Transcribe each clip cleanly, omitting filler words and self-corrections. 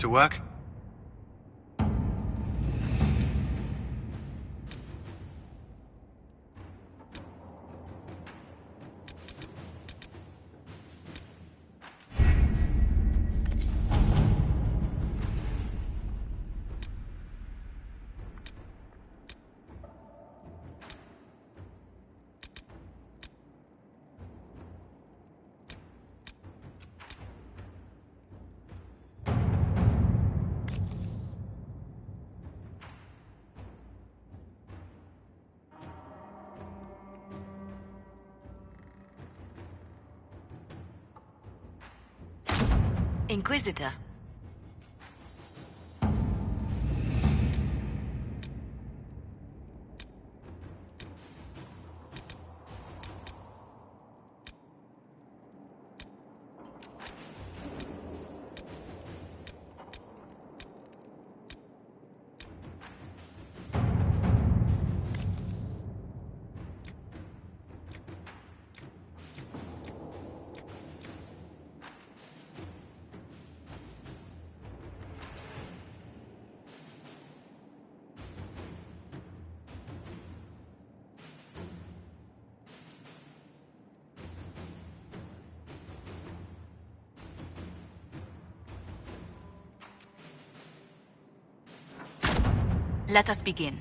To work? Inquisitor. Let us begin.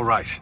All right.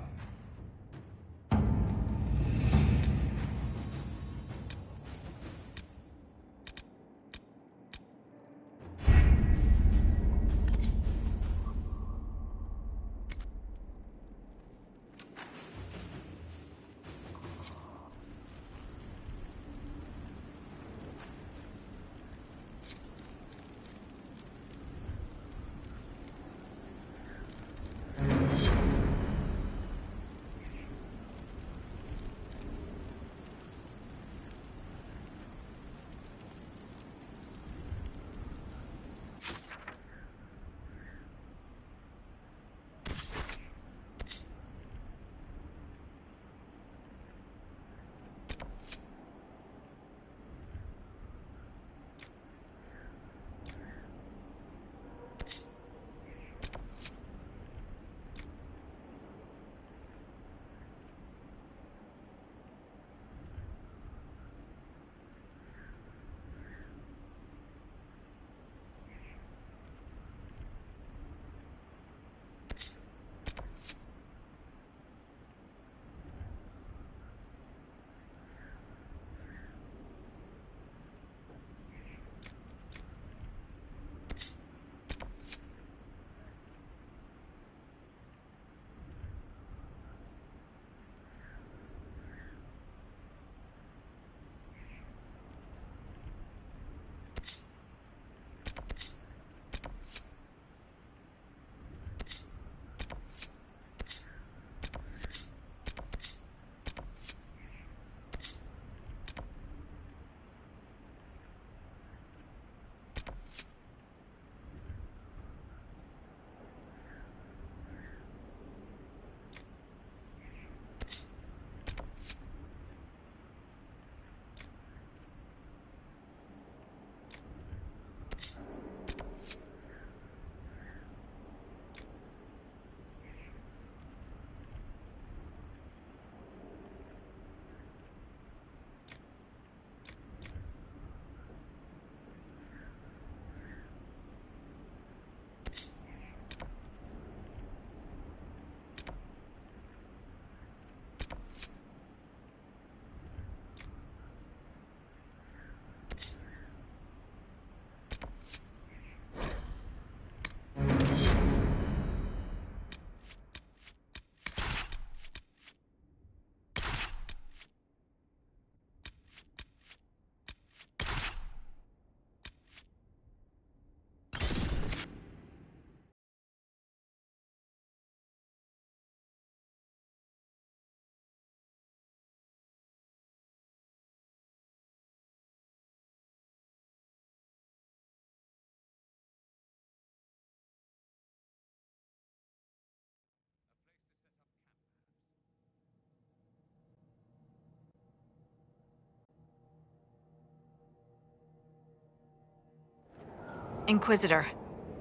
Inquisitor,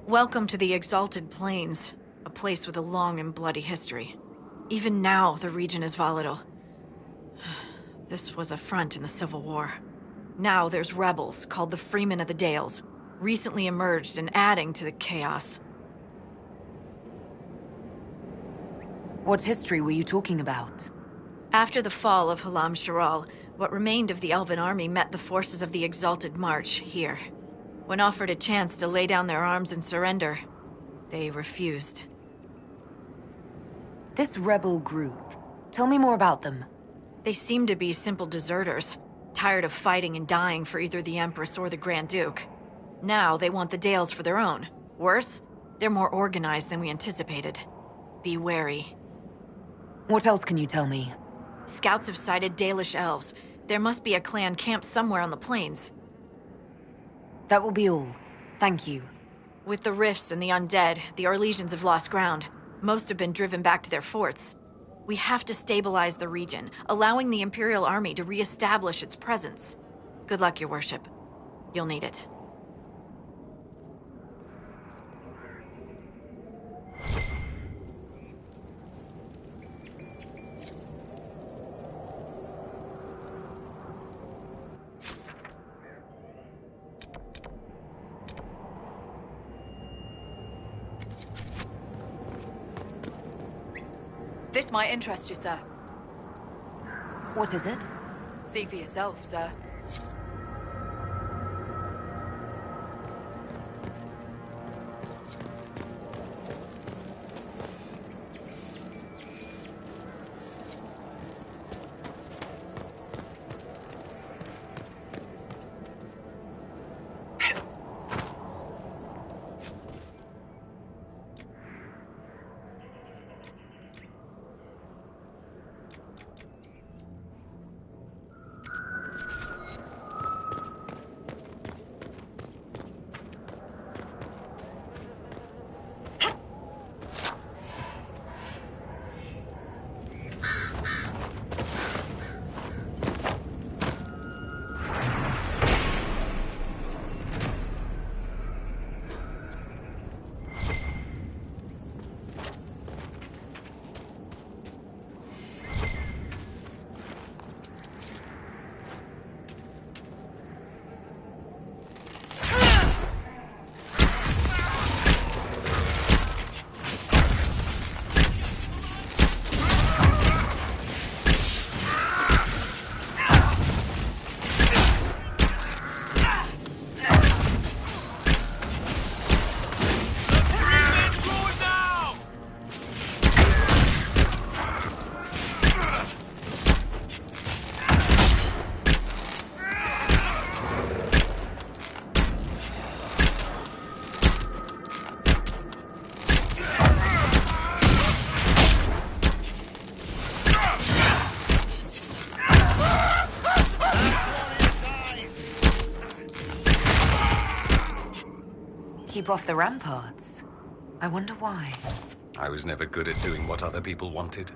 welcome to the Exalted Plains, a place with a long and bloody history. Even now, the region is volatile. This was a front in the Civil War. Now there's rebels called the Freemen of the Dales, recently emerged and adding to the chaos. What history were you talking about? After the fall of Halam Sharal, what remained of the Elven army met the forces of the Exalted March here. When offered a chance to lay down their arms and surrender, they refused. This rebel group. Tell me more about them. They seem to be simple deserters, tired of fighting and dying for either the Empress or the Grand Duke. Now they want the Dales for their own. Worse, they're more organized than we anticipated. Be wary. What else can you tell me? Scouts have sighted Dalish elves. There must be a clan camped somewhere on the plains. That will be all. Thank you. With the rifts and the undead, the Orlesians have lost ground. Most have been driven back to their forts. We have to stabilize the region, allowing the Imperial Army to re-establish its presence. Good luck, Your Worship. You'll need it. This might interest you, sir. What is it? See for yourself, sir. Keep off the ramparts. I wonder why. I was never good at doing what other people wanted.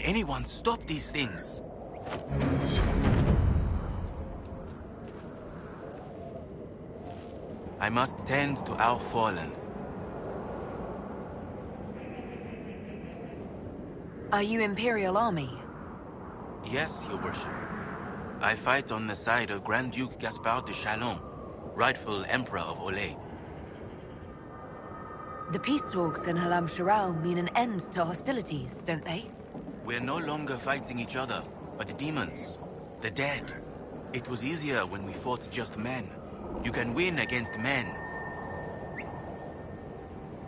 anyone stop these things? I must tend to our fallen. Are you Imperial Army? Yes, Your Worship. I fight on the side of Grand Duke Gaspard de Chalon, rightful Emperor of Olay. The peace talks in Halam Sharal mean an end to hostilities, don't they? We're no longer fighting each other, but the demons, the dead. It was easier when we fought just men. You can win against men.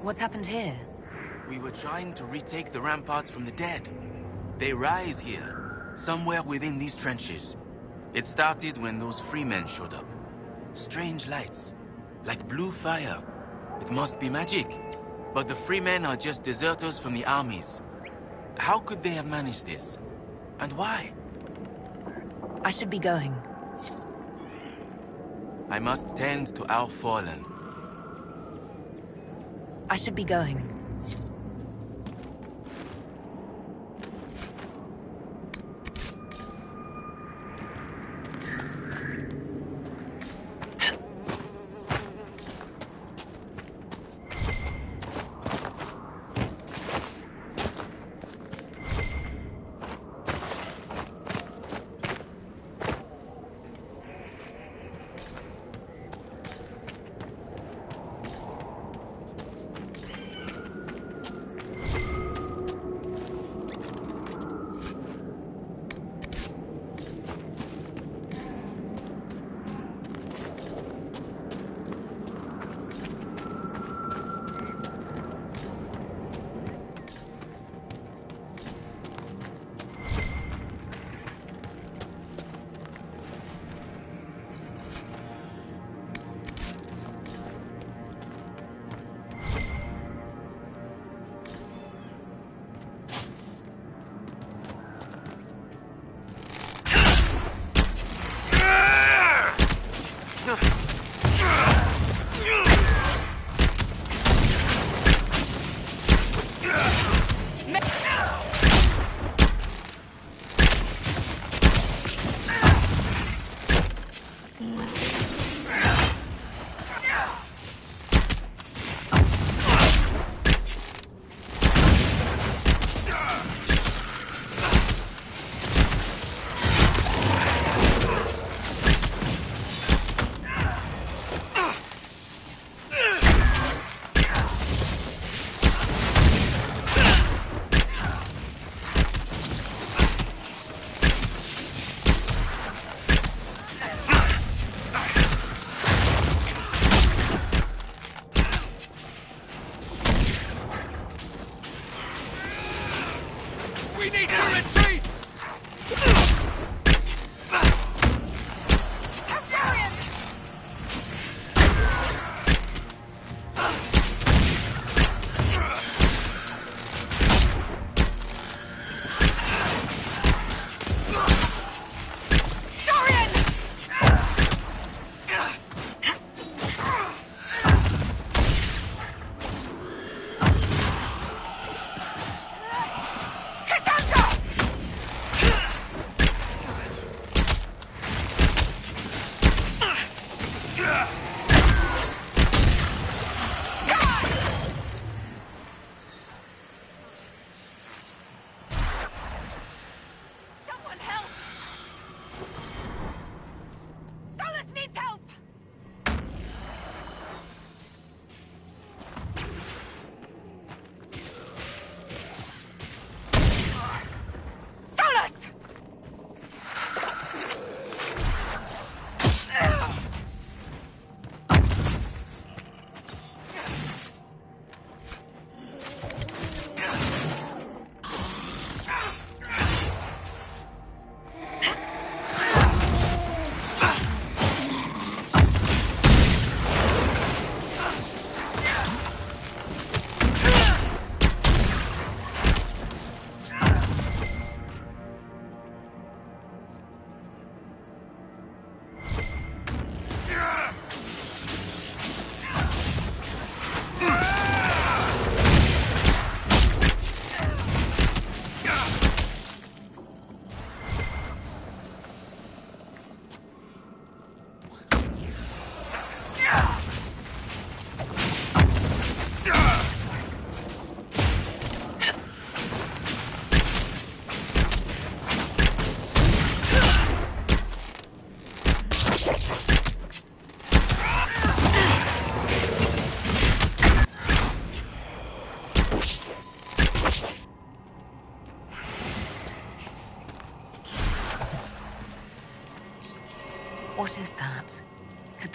What's happened here? We were trying to retake the ramparts from the dead. They rise here, somewhere within these trenches. It started when those freemen showed up. Strange lights, like blue fire. It must be magic. But the freemen are just deserters from the armies. How could they have managed this? And why? I should be going. I must tend to our fallen. I should be going.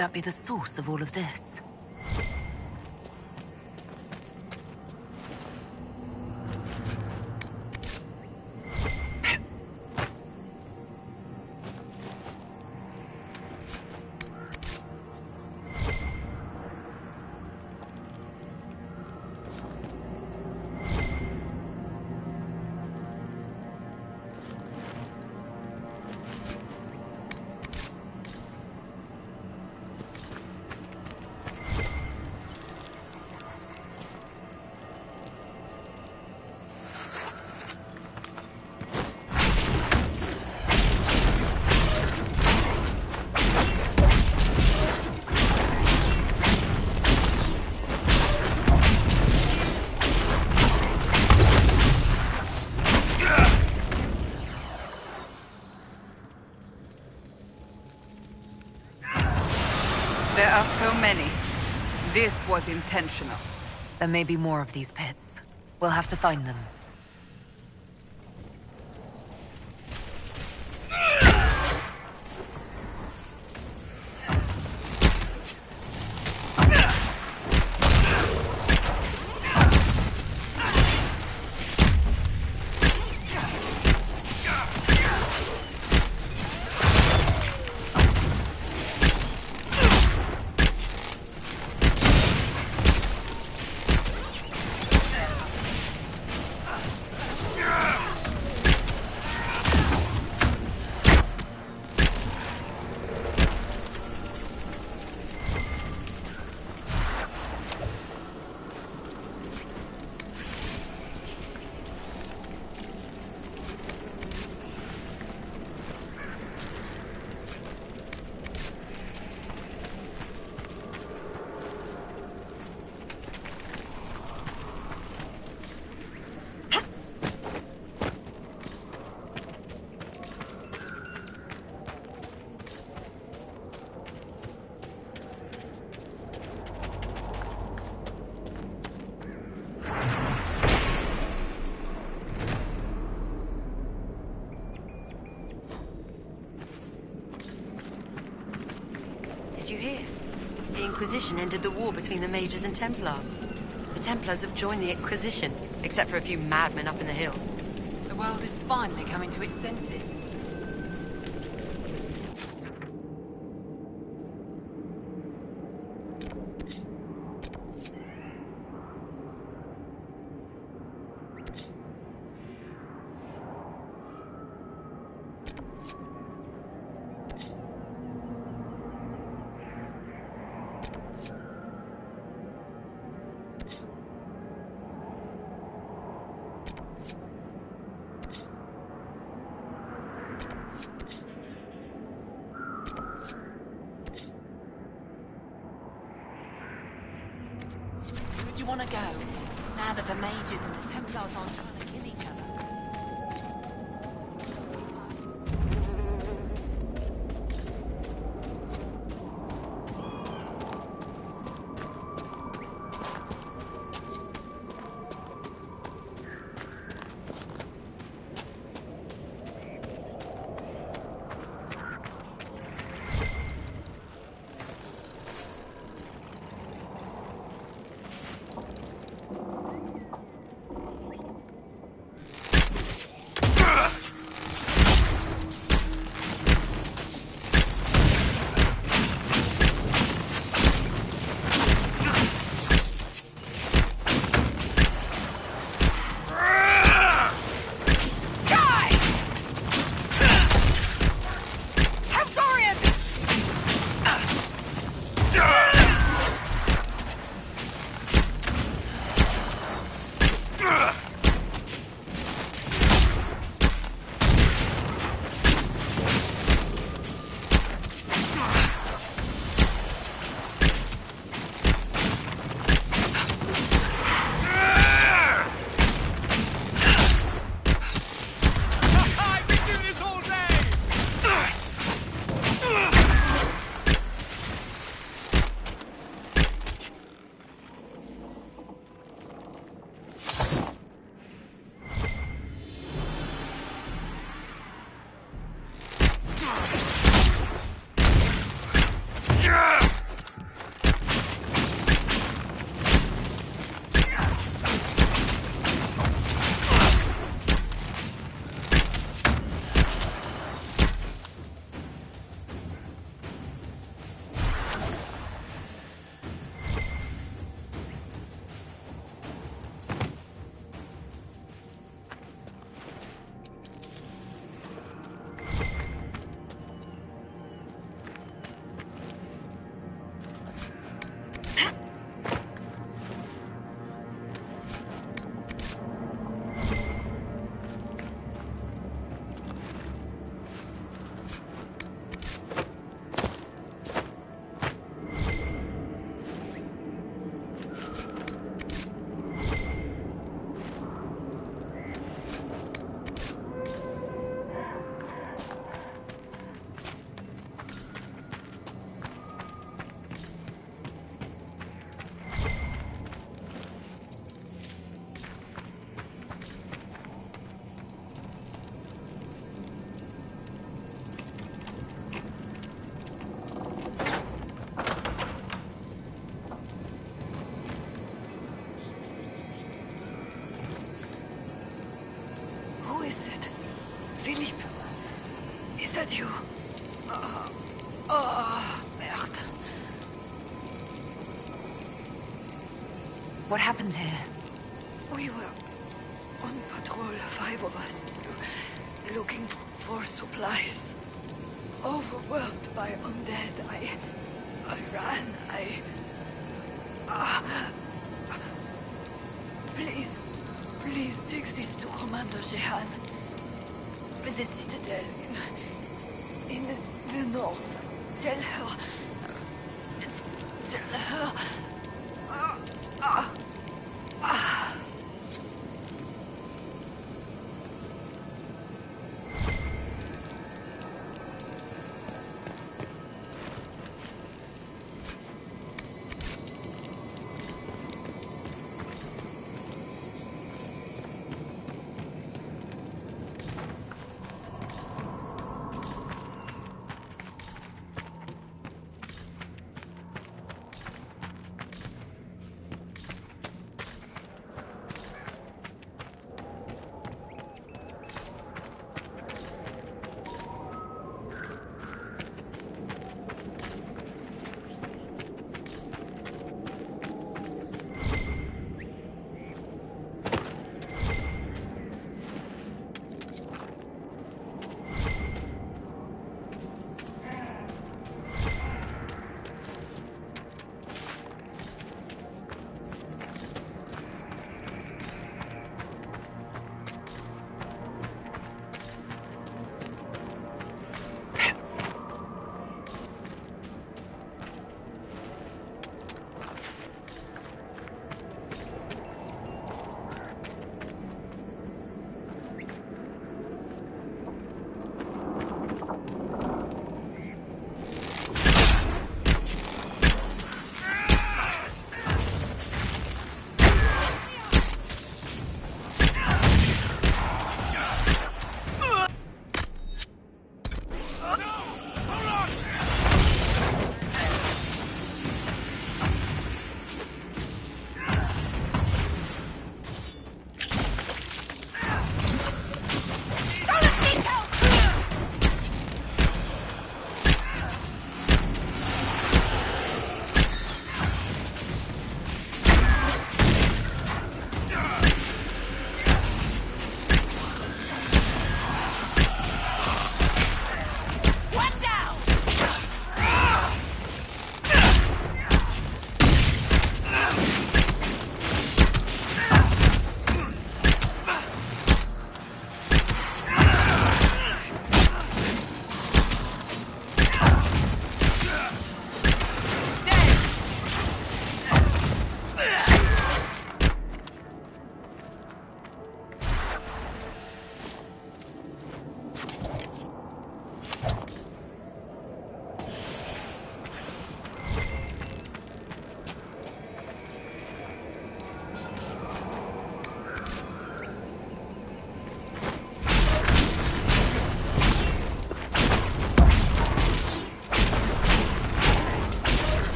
that be the source of all of this? There are so many. This was intentional. There may be more of these pits. We'll have to find them. Did you hear? The Inquisition ended the war between the Mages and Templars. The Templars have joined the Inquisition, except for a few madmen up in the hills. The world is finally coming to its senses. Where do you want to go? Now that the Mages and the Templars aren't trying to kill each other. What happened here? We were on patrol, 5 of us, looking for supplies. Overwhelmed by undead, I ran, Please take this to Commander Jehan. The Citadel in the north. Tell her...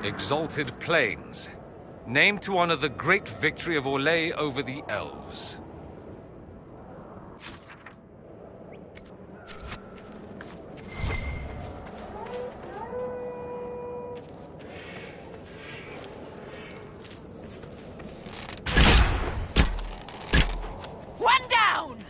Exalted Plains, named to honor the great victory of Orlais over the elves. One down!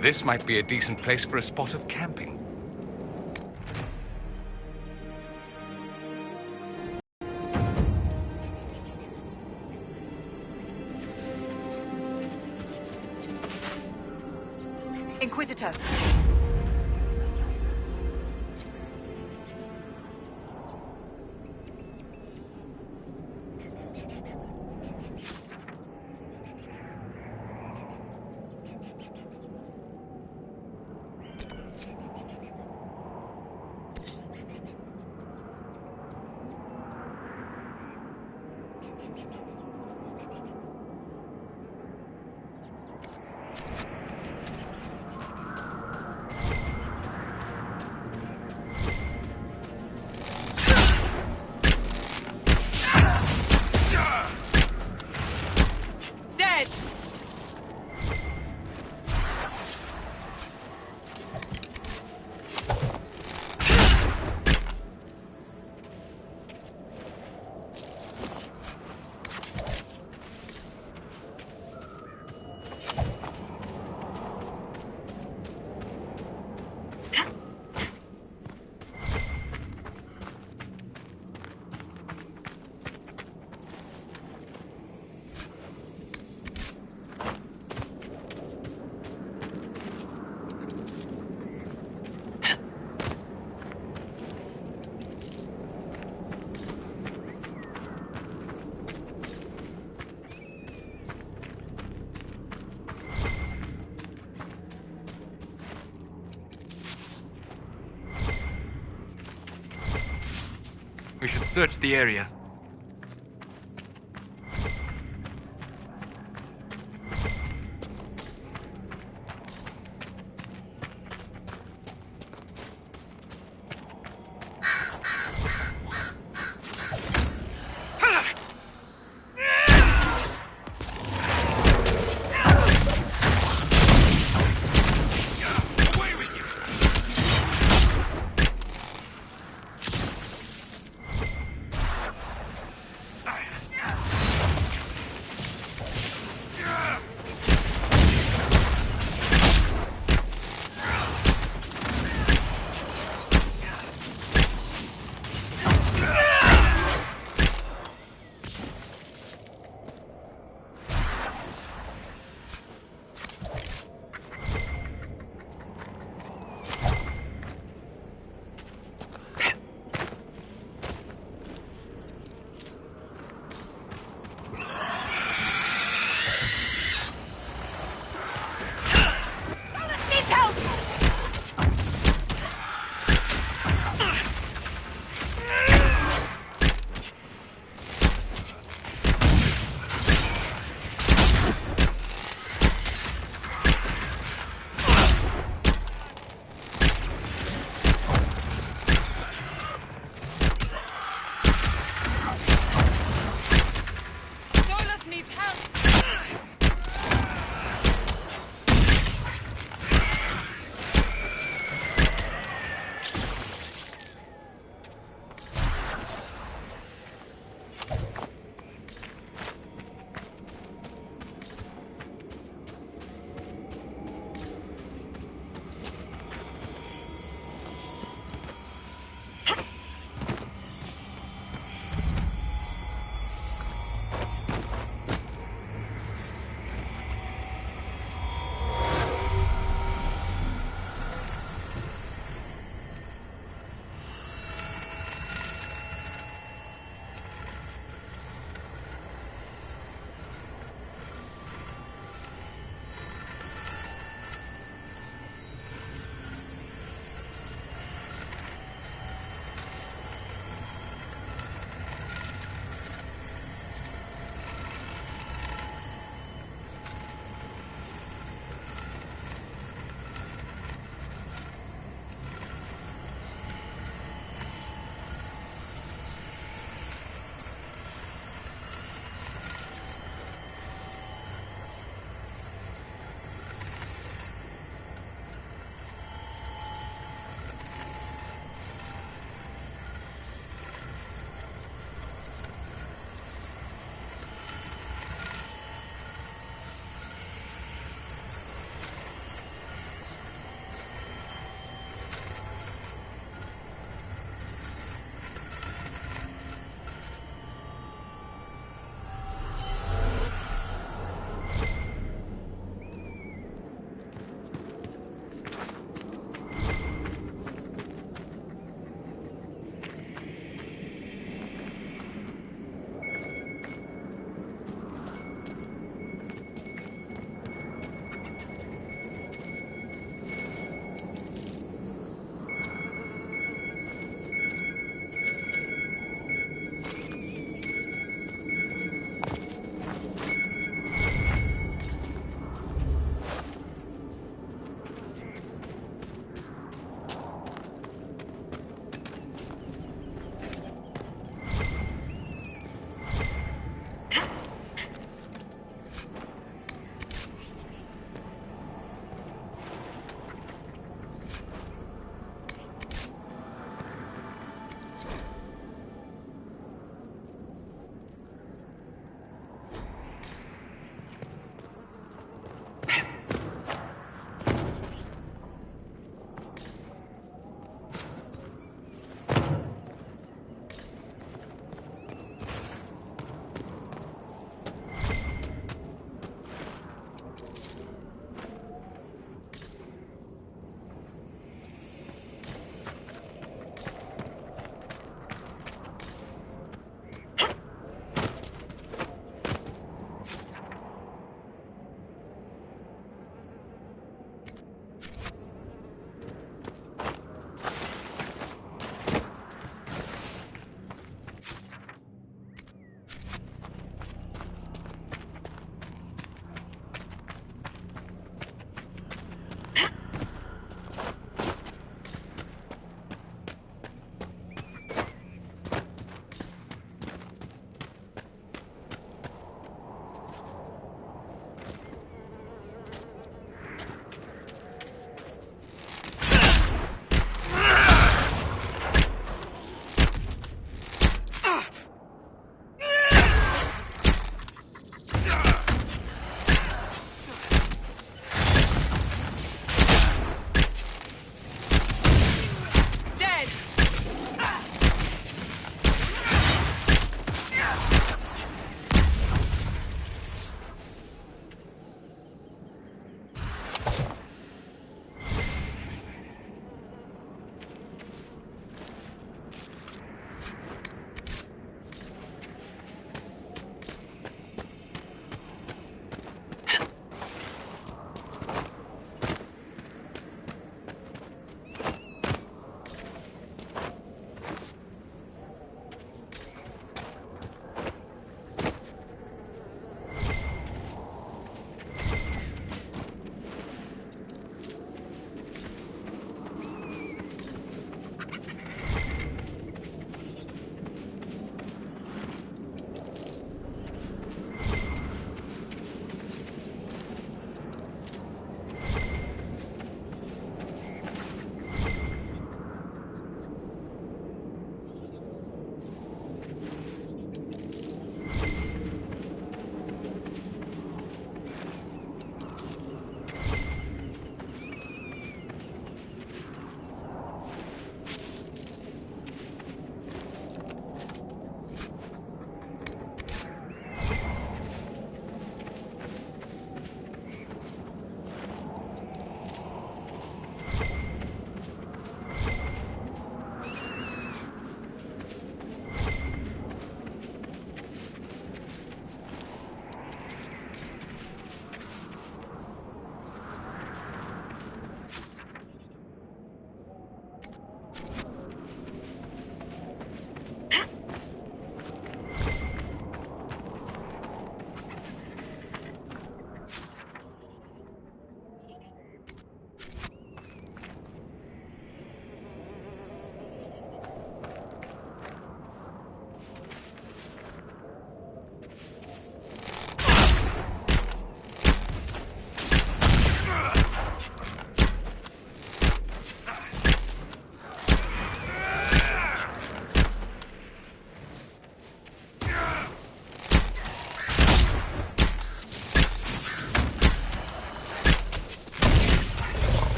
This might be a decent place for a spot of camping. Inquisitor. We should search the area.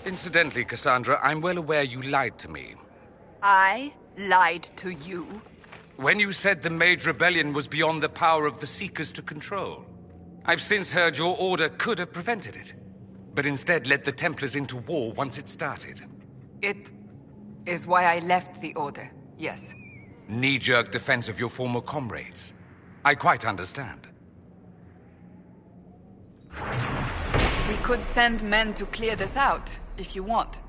Incidentally, Cassandra, I'm well aware you lied to me. I lied to you? When you said the Mage Rebellion was beyond the power of the Seekers to control. I've since heard your order could have prevented it, but instead led the Templars into war once it started. It is why I left the Order, yes. Knee-jerk defense of your former comrades. I quite understand. We could send men to clear this out, if you want.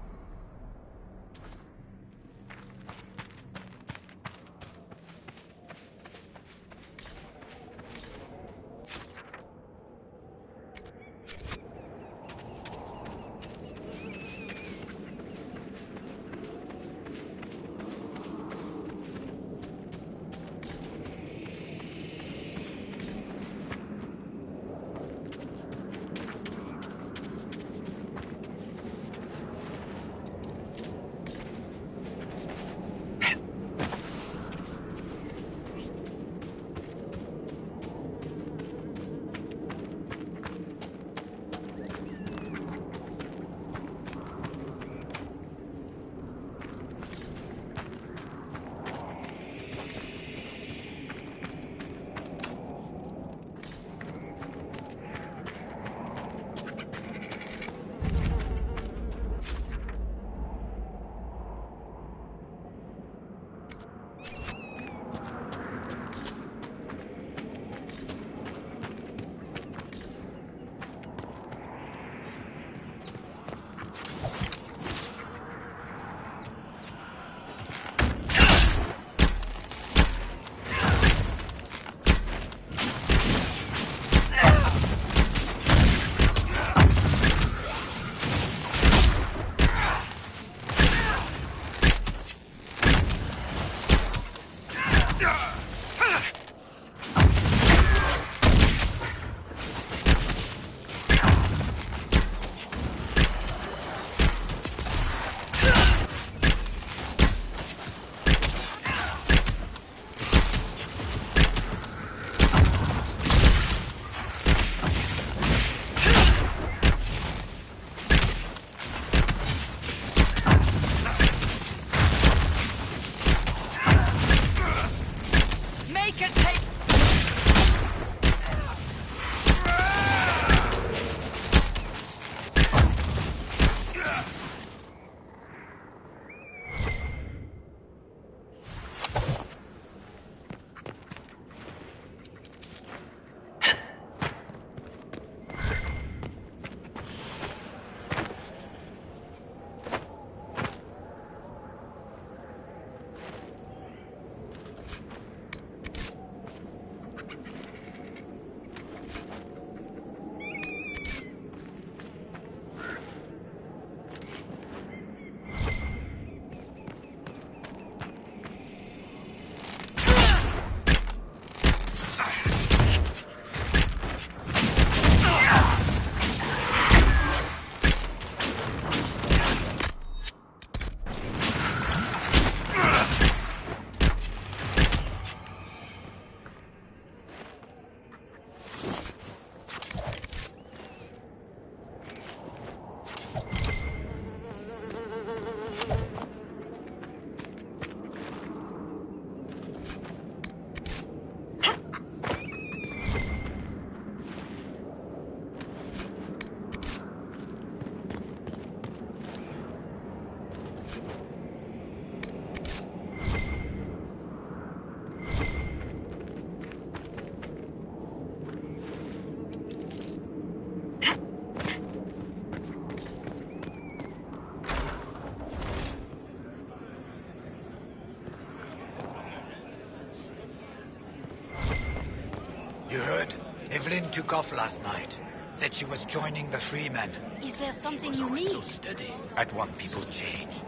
You heard? Evelyn took off last night. Said she was joining the Freemen. Is there something you need? So steady. I'd want people change.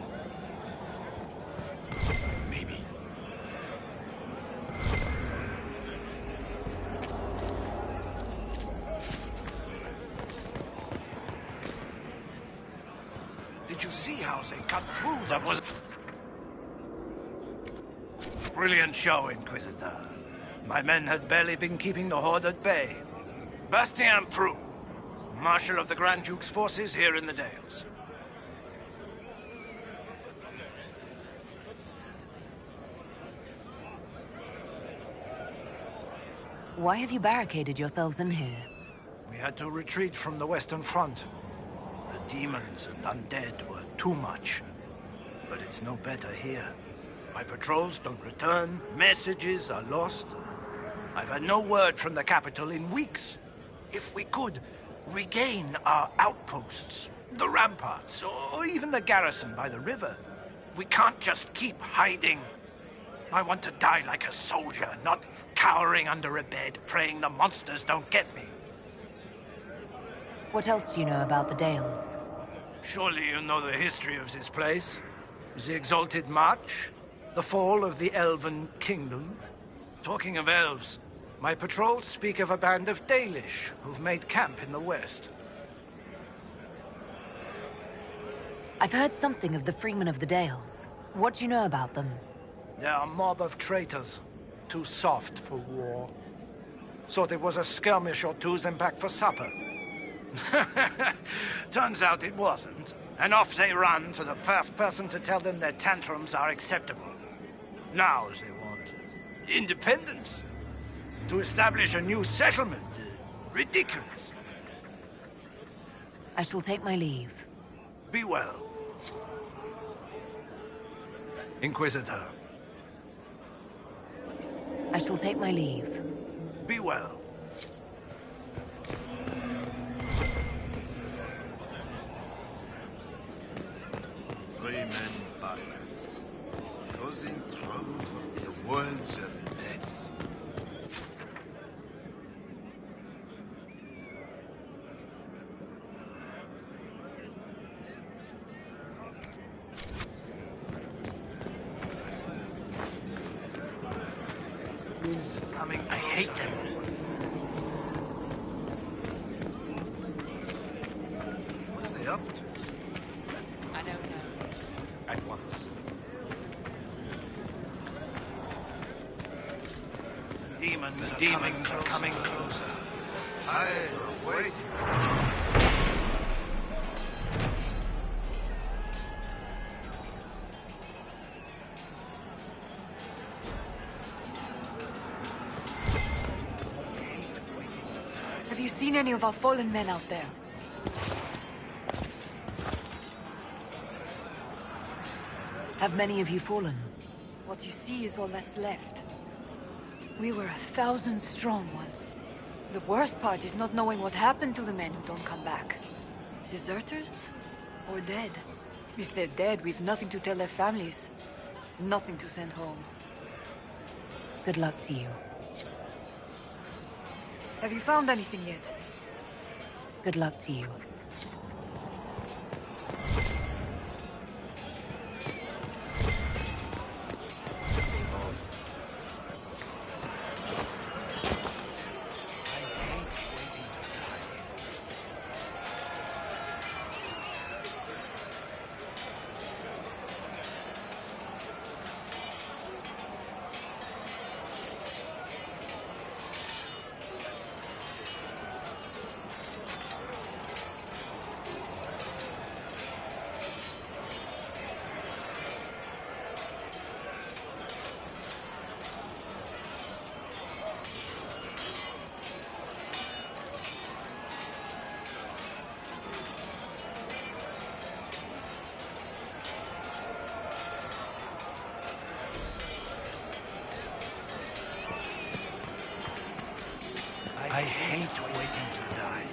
Maybe. Did you see how they cut through? That was... Brilliant show, Inquisitor. My men had barely been keeping the Horde at bay. Bastien Prou, Marshal of the Grand Duke's forces here in the Dales. Why have you barricaded yourselves in here? We had to retreat from the Western Front. The demons and undead were too much. But it's no better here. My patrols don't return, messages are lost. I've had no word from the capital in weeks. If we could regain our outposts, the ramparts, or even the garrison by the river, we can't just keep hiding. I want to die like a soldier, not cowering under a bed, praying the monsters don't get me. What else do you know about the Dales? Surely you know the history of this place. The Exalted March, the fall of the Elven Kingdom. Talking of elves, my patrols speak of a band of Dalish who've made camp in the west. I've heard something of the Freemen of the Dales. What do you know about them? They're a mob of traitors. Too soft for war. Thought it was a skirmish or two, then back for supper. Turns out it wasn't. And off they run to the first person to tell them their tantrums are acceptable. Now they want independence. To establish a new settlement. Ridiculous. I shall take my leave. Be well. Inquisitor. I shall take my leave. Be well. Freemen bastards. Causing trouble for the world's a mess. I hate them. What are they up to? I don't know. At once. Demons are coming closer. Tired of waiting. Have you seen any of our fallen men out there? Have many of you fallen? What you see is all that's left. We were 1,000 strong once. The worst part is not knowing what happened to the men who don't come back. Deserters? Or dead? If they're dead, we've nothing to tell their families. Nothing to send home. Good luck to you. Have you found anything yet? Good luck to you. I hate waiting to die.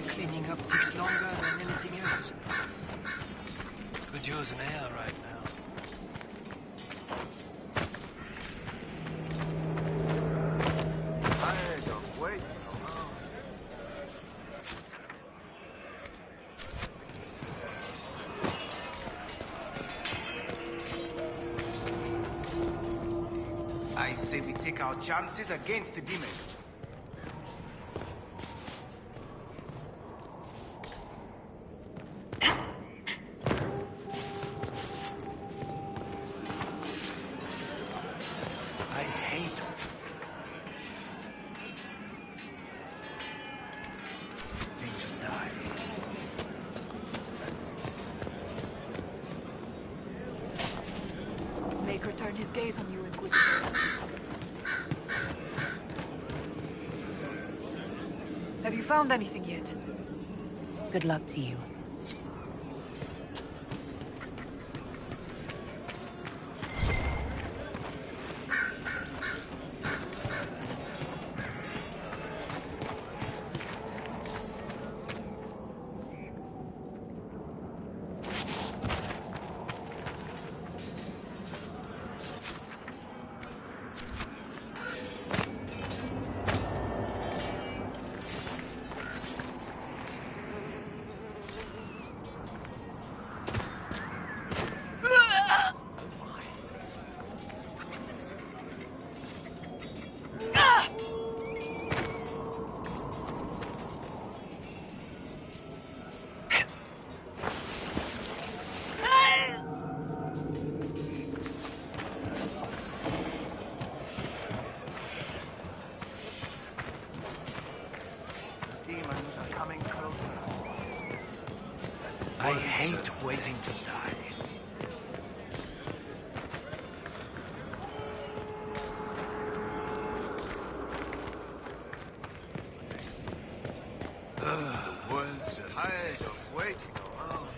Cleaning up takes longer than anything else. Could use an air right now. Tired of waiting. I say we take our chances against the demons. I hate waiting to die. Make her turn his gaze on you, Inquisitor. found anything yet? Good luck to you. I hate waiting to die. World's tired of waiting around.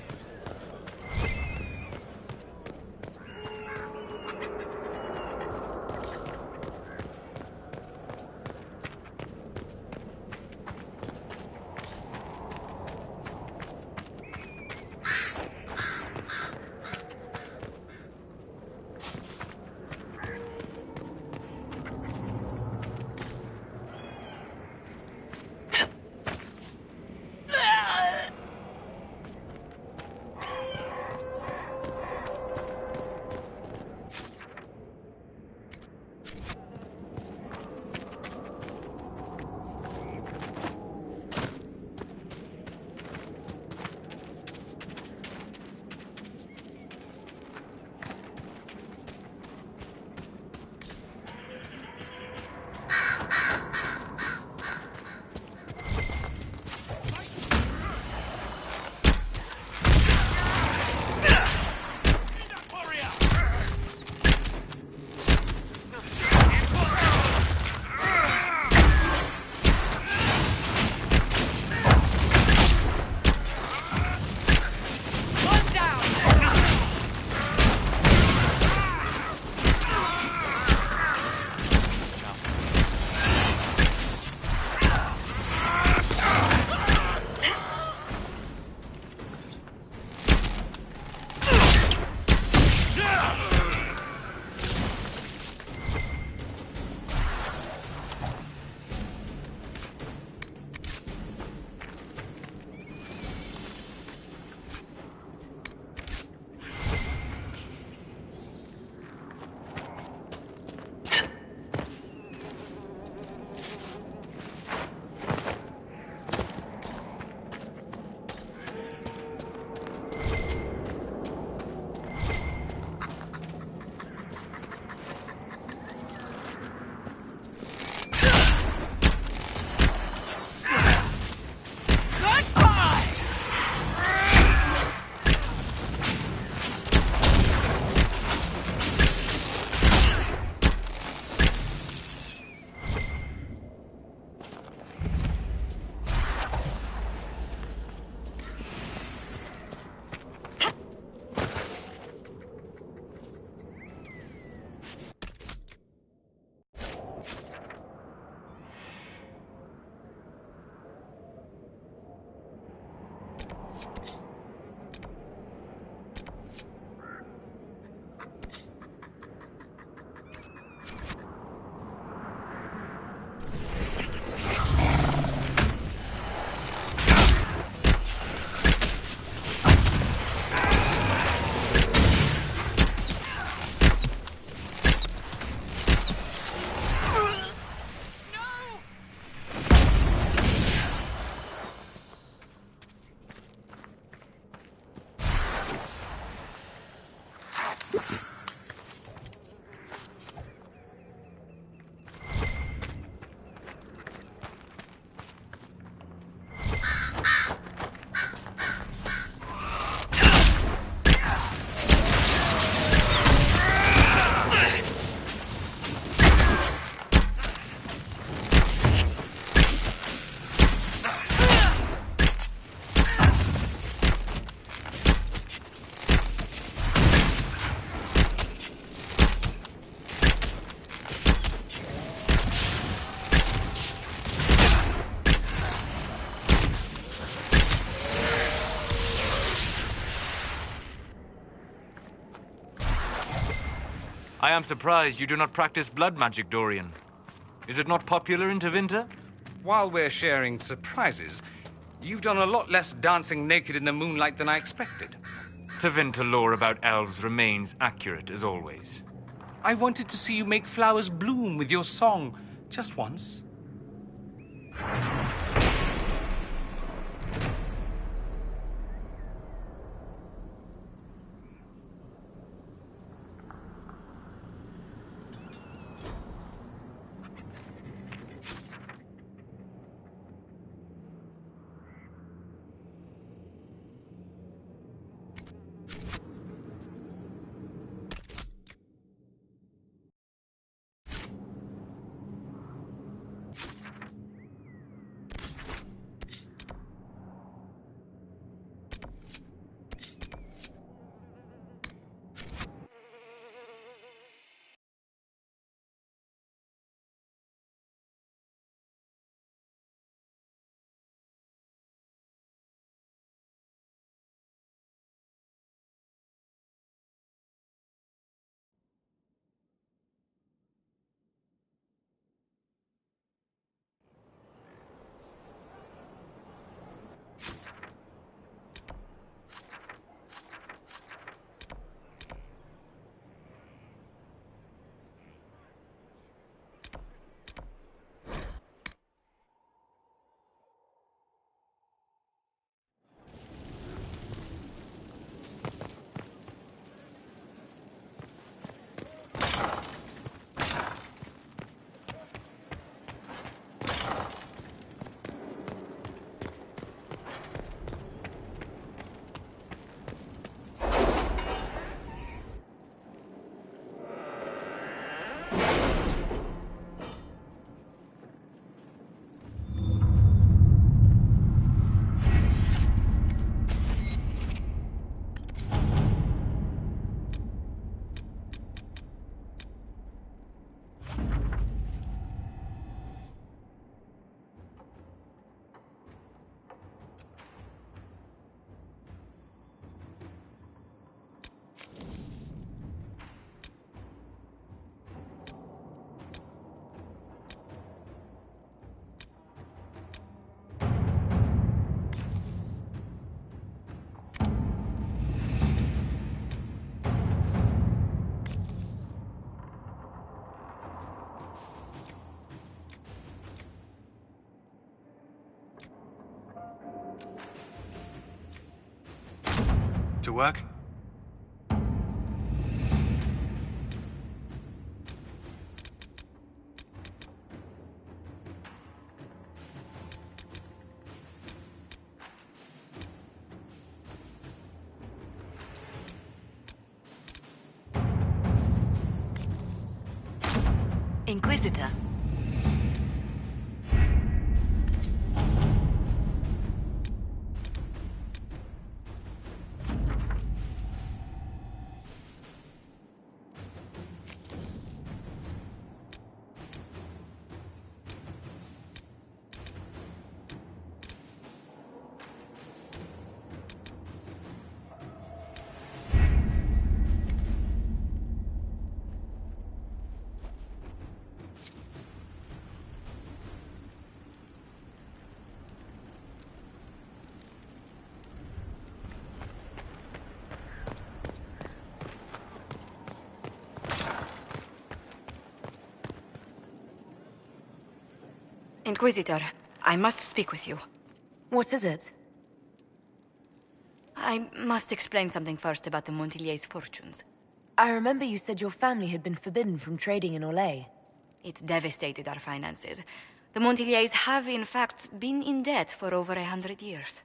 I am surprised you do not practice blood magic, Dorian. Is it not popular in Tevinter? While we're sharing surprises, you've done a lot less dancing naked in the moonlight than I expected. Tevinter lore about elves remains accurate as always. I wanted to see you make flowers bloom with your song, just once. To work? Inquisitor. Inquisitor, I must speak with you. What is it? I must explain something first about the Montillier's fortunes. I remember you said your family had been forbidden from trading in Orlais. It's devastated our finances. The Montillier's have, in fact, been in debt for over 100 years.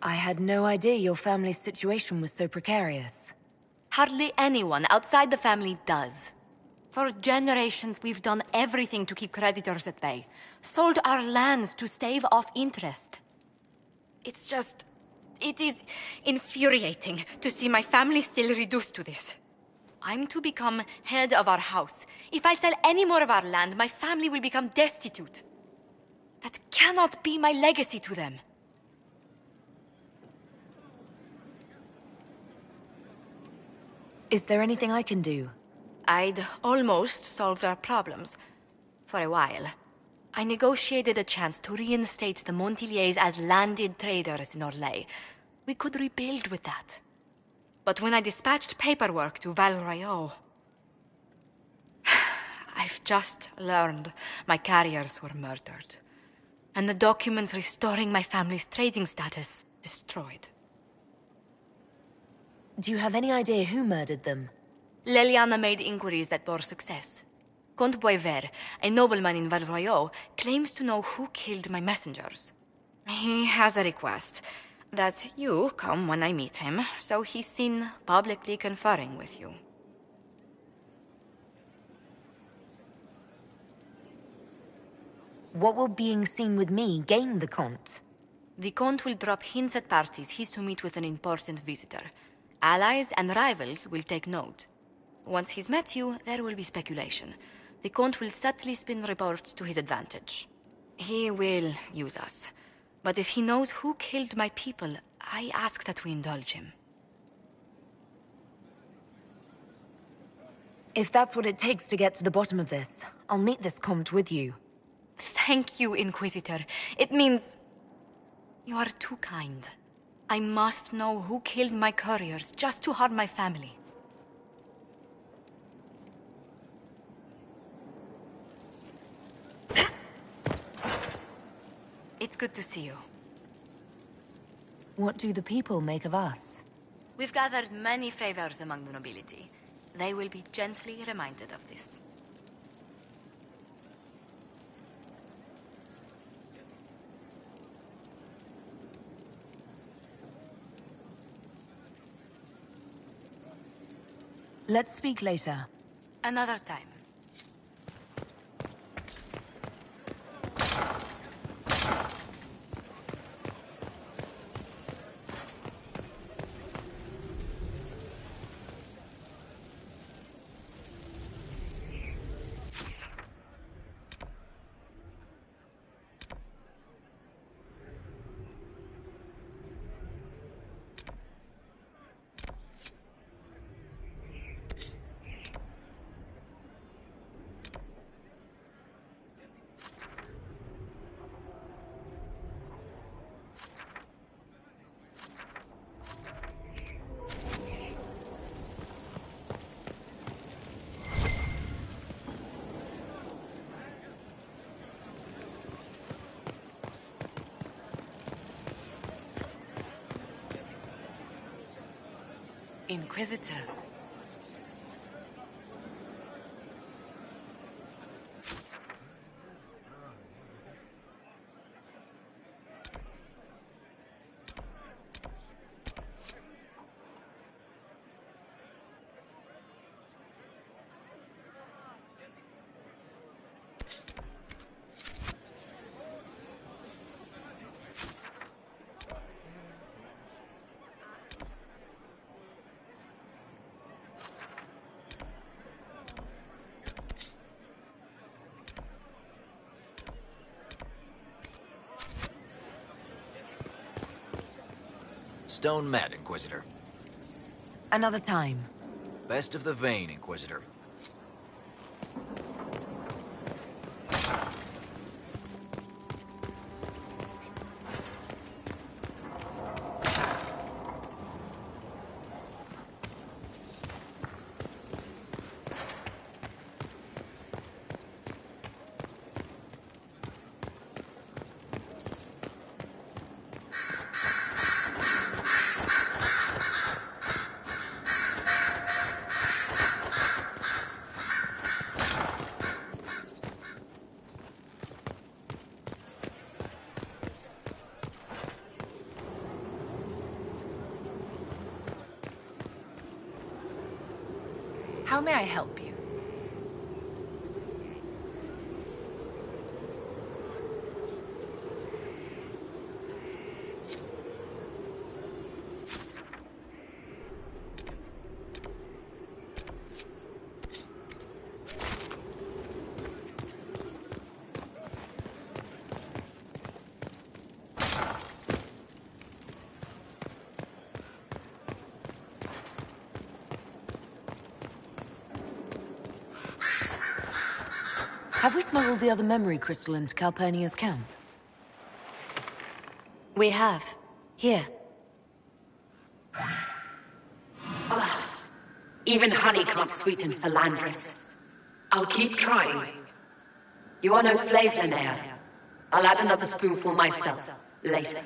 I had no idea your family's situation was so precarious. Hardly anyone outside the family does. For generations, we've done everything to keep creditors at bay. Sold our lands to stave off interest. It's just... it is infuriating to see my family still reduced to this. I'm to become head of our house. If I sell any more of our land, my family will become destitute. That cannot be my legacy to them. Is there anything I can do? I'd almost solved our problems. For a while. I negotiated a chance to reinstate the Montiliers as landed traders in Orlais. We could rebuild with that. But when I dispatched paperwork to Val Royeaux... I've just learned my carriers were murdered. And the documents restoring my family's trading status destroyed. Do you have any idea who murdered them? Leliana made inquiries that bore success. Comte Boisvert, a nobleman in Val Royeaux, claims to know who killed my messengers. He has a request that you come when I meet him, so he's seen publicly conferring with you. What will being seen with me gain the Comte? The Comte will drop hints at parties he's to meet with an important visitor. Allies and rivals will take note. Once he's met you, there will be speculation. The Comte will subtly spin reports to his advantage. He will use us. But if he knows who killed my people, I ask that we indulge him. If that's what it takes to get to the bottom of this, I'll meet this Comte with you. Thank you, Inquisitor. It means... you are too kind. I must know who killed my couriers just to harm my family. It's good to see you. What do the people make of us? We've gathered many favors among the nobility. They will be gently reminded of this. Let's speak later. Another time. Inquisitor. Stone met, Inquisitor. Another time. Best of the vein, Inquisitor. How may I help you? Have we smuggled the other memory crystal into Calpurnia's camp? We have. Here. Ugh. Even honey can't sweeten Philandris. I'll keep trying. You are no slave, Linnea. I'll add another spoonful myself, later.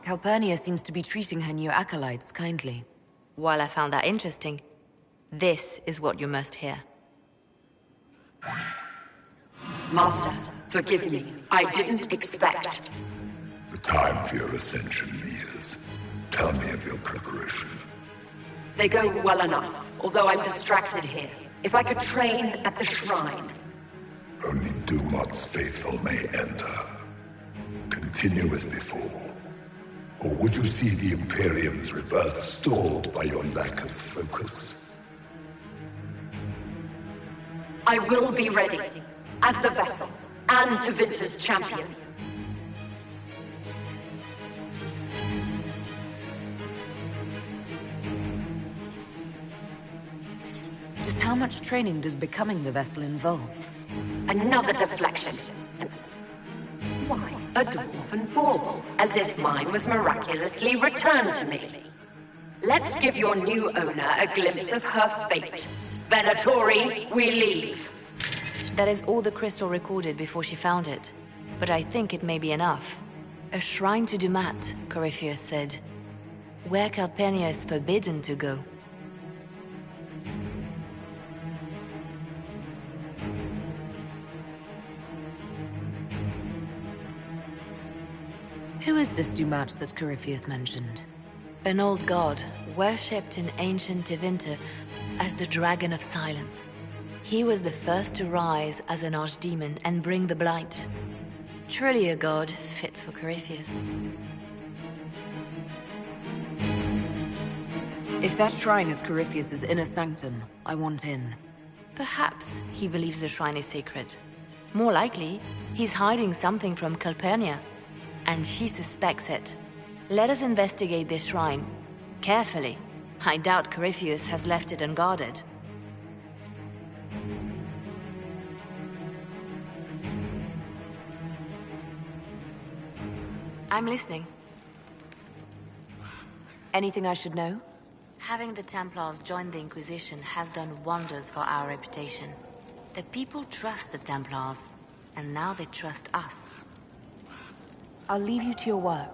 Calpurnia seems to be treating her new acolytes kindly. While I found that interesting, this is what you must hear. Master, forgive me. I didn't expect. The time for your ascension nears. Tell me of your preparation. They go well enough, although I'm distracted here. If I could train at the shrine. Only Dumot's faithful may enter. Continue as before. Or would you see the Imperium's rebirth stalled by your lack of focus? I will be ready, as the vessel, and Tevinter's champion. Just how much training does becoming the vessel involve? Another deflection. Why, a dwarven bauble, as if mine was miraculously returned to me. Let's give your new owner a glimpse of her fate. Venatori, we leave. That is all the crystal recorded before she found it. But I think it may be enough. A shrine to Dumat, Corypheus said. Where Calpurnia is forbidden to go. Who is this Dumat that Corypheus mentioned? An old god, worshipped in ancient Tevinter as the Dragon of Silence. He was the first to rise as an archdemon and bring the blight. Truly a god fit for Corypheus. If that shrine is Corypheus's inner sanctum, I want in. Perhaps he believes the shrine is sacred. More likely, he's hiding something from Calpurnia. And she suspects it. Let us investigate this shrine. Carefully. I doubt Corypheus has left it unguarded. I'm listening. Anything I should know? Having the Templars join the Inquisition has done wonders for our reputation. The people trust the Templars, and now they trust us. I'll leave you to your work.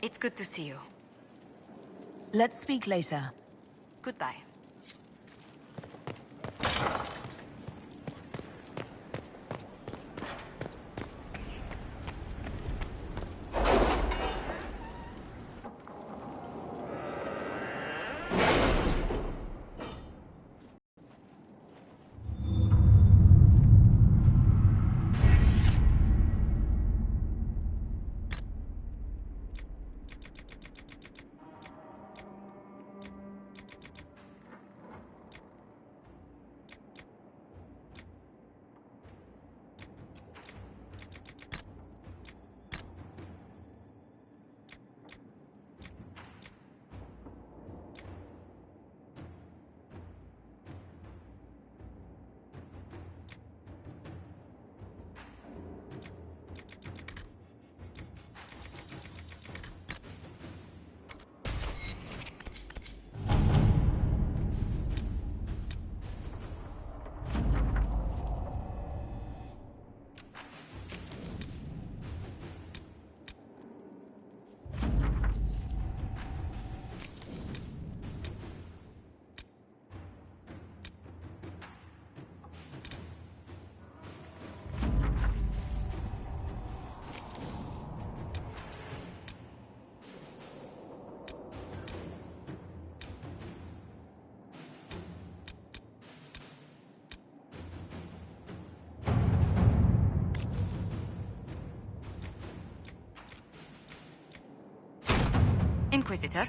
It's good to see you. Let's speak later. Goodbye. Inquisitor?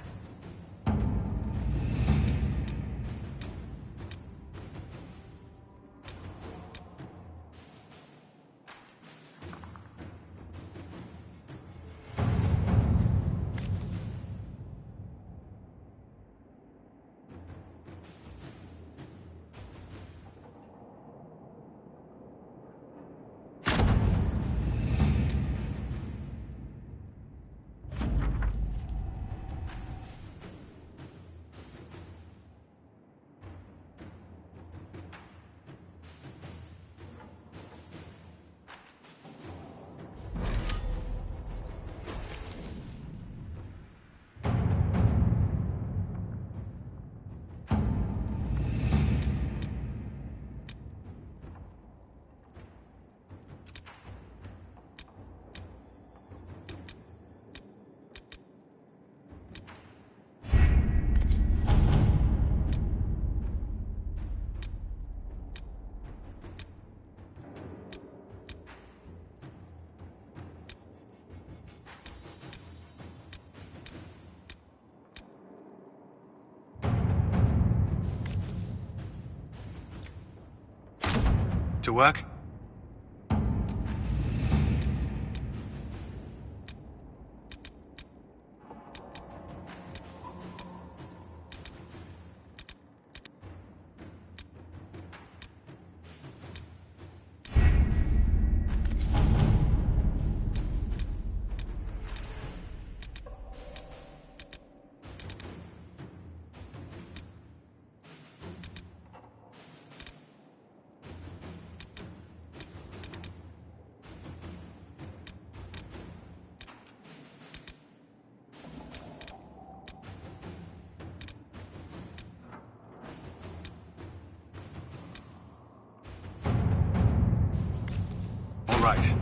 To work? All right.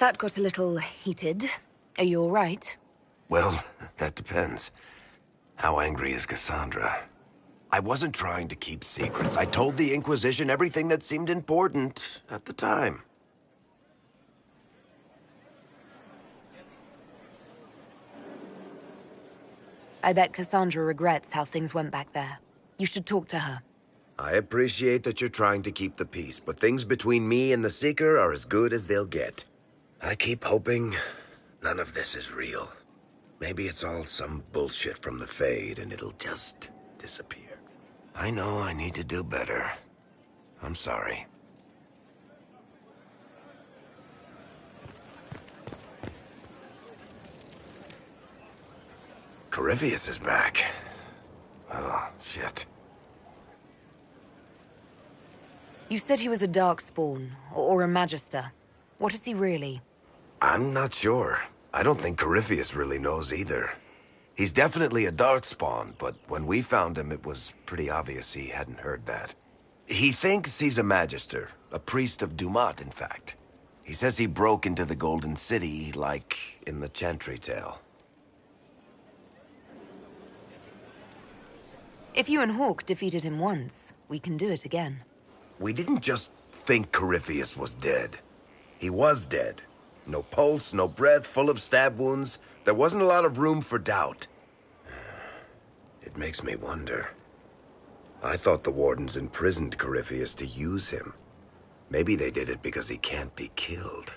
That got a little heated. Are you all right? Well, that depends. How angry is Cassandra? I wasn't trying to keep secrets. I told the Inquisition everything that seemed important at the time. I bet Cassandra regrets how things went back there. You should talk to her. I appreciate that you're trying to keep the peace, but things between me and the Seeker are as good as they'll get. I keep hoping none of this is real. Maybe it's all some bullshit from the Fade and it'll just disappear. I know I need to do better. I'm sorry. Corypheus is back. Oh, shit. You said he was a Darkspawn, or a Magister. What is he really? I'm not sure. I don't think Corypheus really knows either. He's definitely a Darkspawn, but when we found him, it was pretty obvious he hadn't heard that. He thinks he's a Magister, a priest of Dumat, in fact. He says he broke into the Golden City, like in the Chantry tale. If you and Hawk defeated him once, we can do it again. We didn't just think Corypheus was dead. He was dead. No pulse, no breath, full of stab wounds. There wasn't a lot of room for doubt. It makes me wonder. I thought the Wardens imprisoned Corypheus to use him. Maybe they did it because he can't be killed.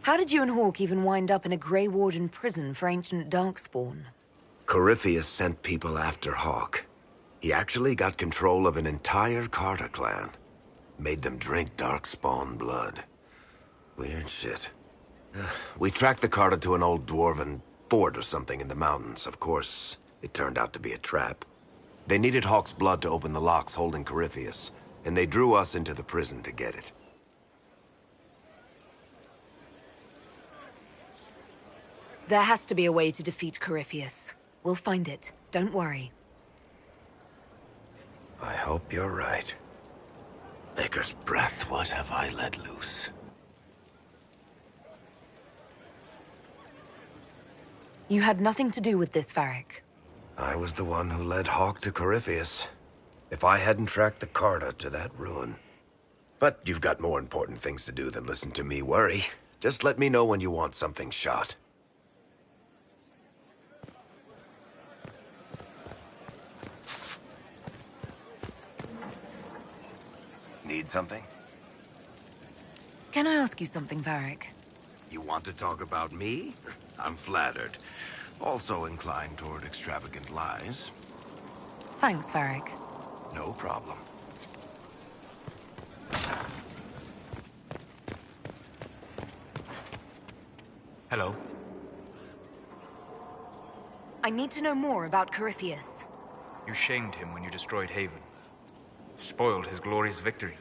How did you and Hawk even wind up in a Grey Warden prison for ancient Darkspawn? Corypheus sent people after Hawk. He actually got control of an entire Carta clan. Made them drink Darkspawn blood. Weird shit. We tracked the Carta to an old dwarven fort or something in the mountains. Of course, it turned out to be a trap. They needed Hawk's blood to open the locks holding Corypheus, and they drew us into the prison to get it. There has to be a way to defeat Corypheus. We'll find it. Don't worry. I hope you're right. Maker's breath, what have I let loose? You had nothing to do with this, Varric. I was the one who led Hawk to Corypheus. If I hadn't tracked the Carta to that ruin. But you've got more important things to do than listen to me worry. Just let me know when you want something shot. Need something? Can I ask you something, Varric? You want to talk about me? I'm flattered. Also inclined toward extravagant lies. Thanks, Varric. No problem. Hello. I need to know more about Corypheus. You shamed him when you destroyed Haven. Spoiled his glorious victory.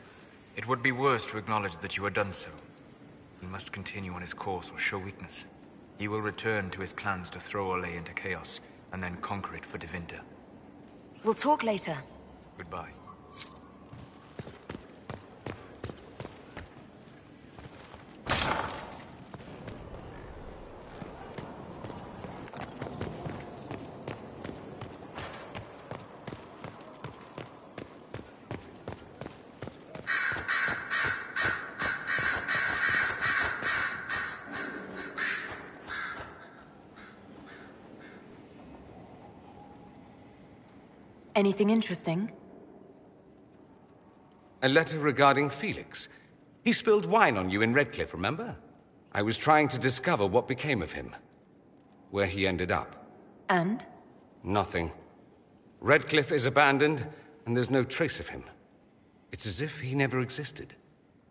It would be worse to acknowledge that you had done so. He must continue on his course or show weakness. He will return to his plans to throw Olay into chaos, and then conquer it for Devinter. We'll talk later. Goodbye. Anything interesting? A letter regarding Felix. He spilled wine on you in Redcliffe, remember? I was trying to discover what became of him. Where he ended up. And? Nothing. Redcliffe is abandoned, and there's no trace of him. It's as if he never existed.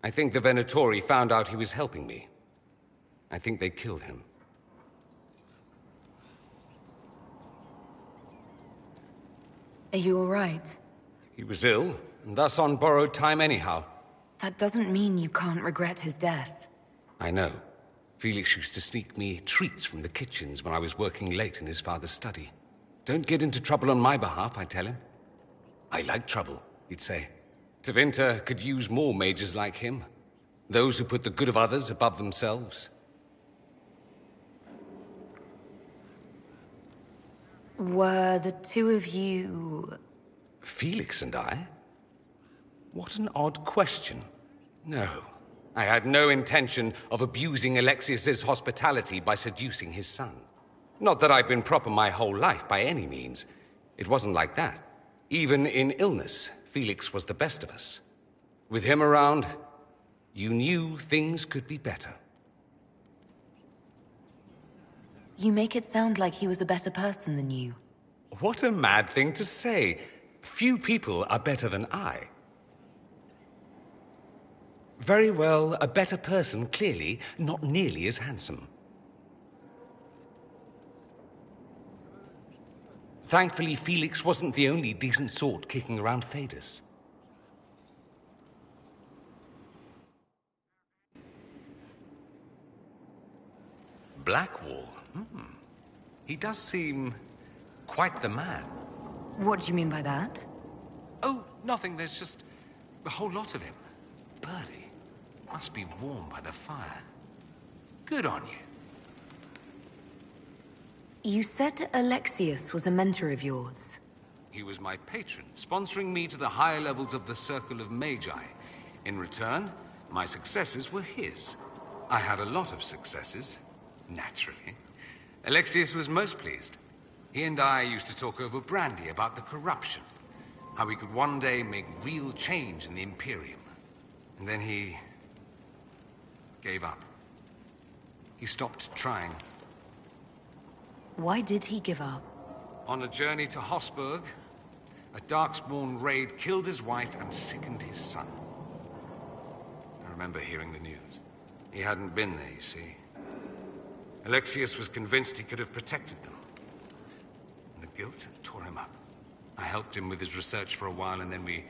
I think the Venatori found out he was helping me. I think they killed him. Are you all right? He was ill, and thus on borrowed time anyhow. That doesn't mean you can't regret his death. I know. Felix used to sneak me treats from the kitchens when I was working late in his father's study. Don't get into trouble on my behalf, I tell him. I like trouble, he'd say. Tevinter could use more mages like him. Those who put the good of others above themselves. Were the two of you... Felix and I? What an odd question. No, I had no intention of abusing Alexius's hospitality by seducing his son. Not that I've been proper my whole life, by any means. It wasn't like that. Even in illness, Felix was the best of us. With him around, you knew things could be better. You make it sound like he was a better person than you. What a mad thing to say. Few people are better than I. Very well, a better person, clearly, not nearly as handsome. Thankfully, Felix wasn't the only decent sort kicking around Thedas. Blackwall? He does seem quite the man. What do you mean by that? Oh, nothing. There's just a whole lot of him. Birdie must be warm by the fire. Good on you. You said Alexius was a mentor of yours. He was my patron, sponsoring me to the higher levels of the Circle of Magi. In return, my successes were his. I had a lot of successes, naturally. Alexius was most pleased. He and I used to talk over brandy about the corruption, how we could one day make real change in the Imperium. And then he gave up. He stopped trying. Why did he give up? On a journey to Hossberg, a Darkspawn raid killed his wife and sickened his son. I remember hearing the news. He hadn't been there, you see. Alexius was convinced he could have protected them. And the guilt tore him up. I helped him with his research for a while, and then we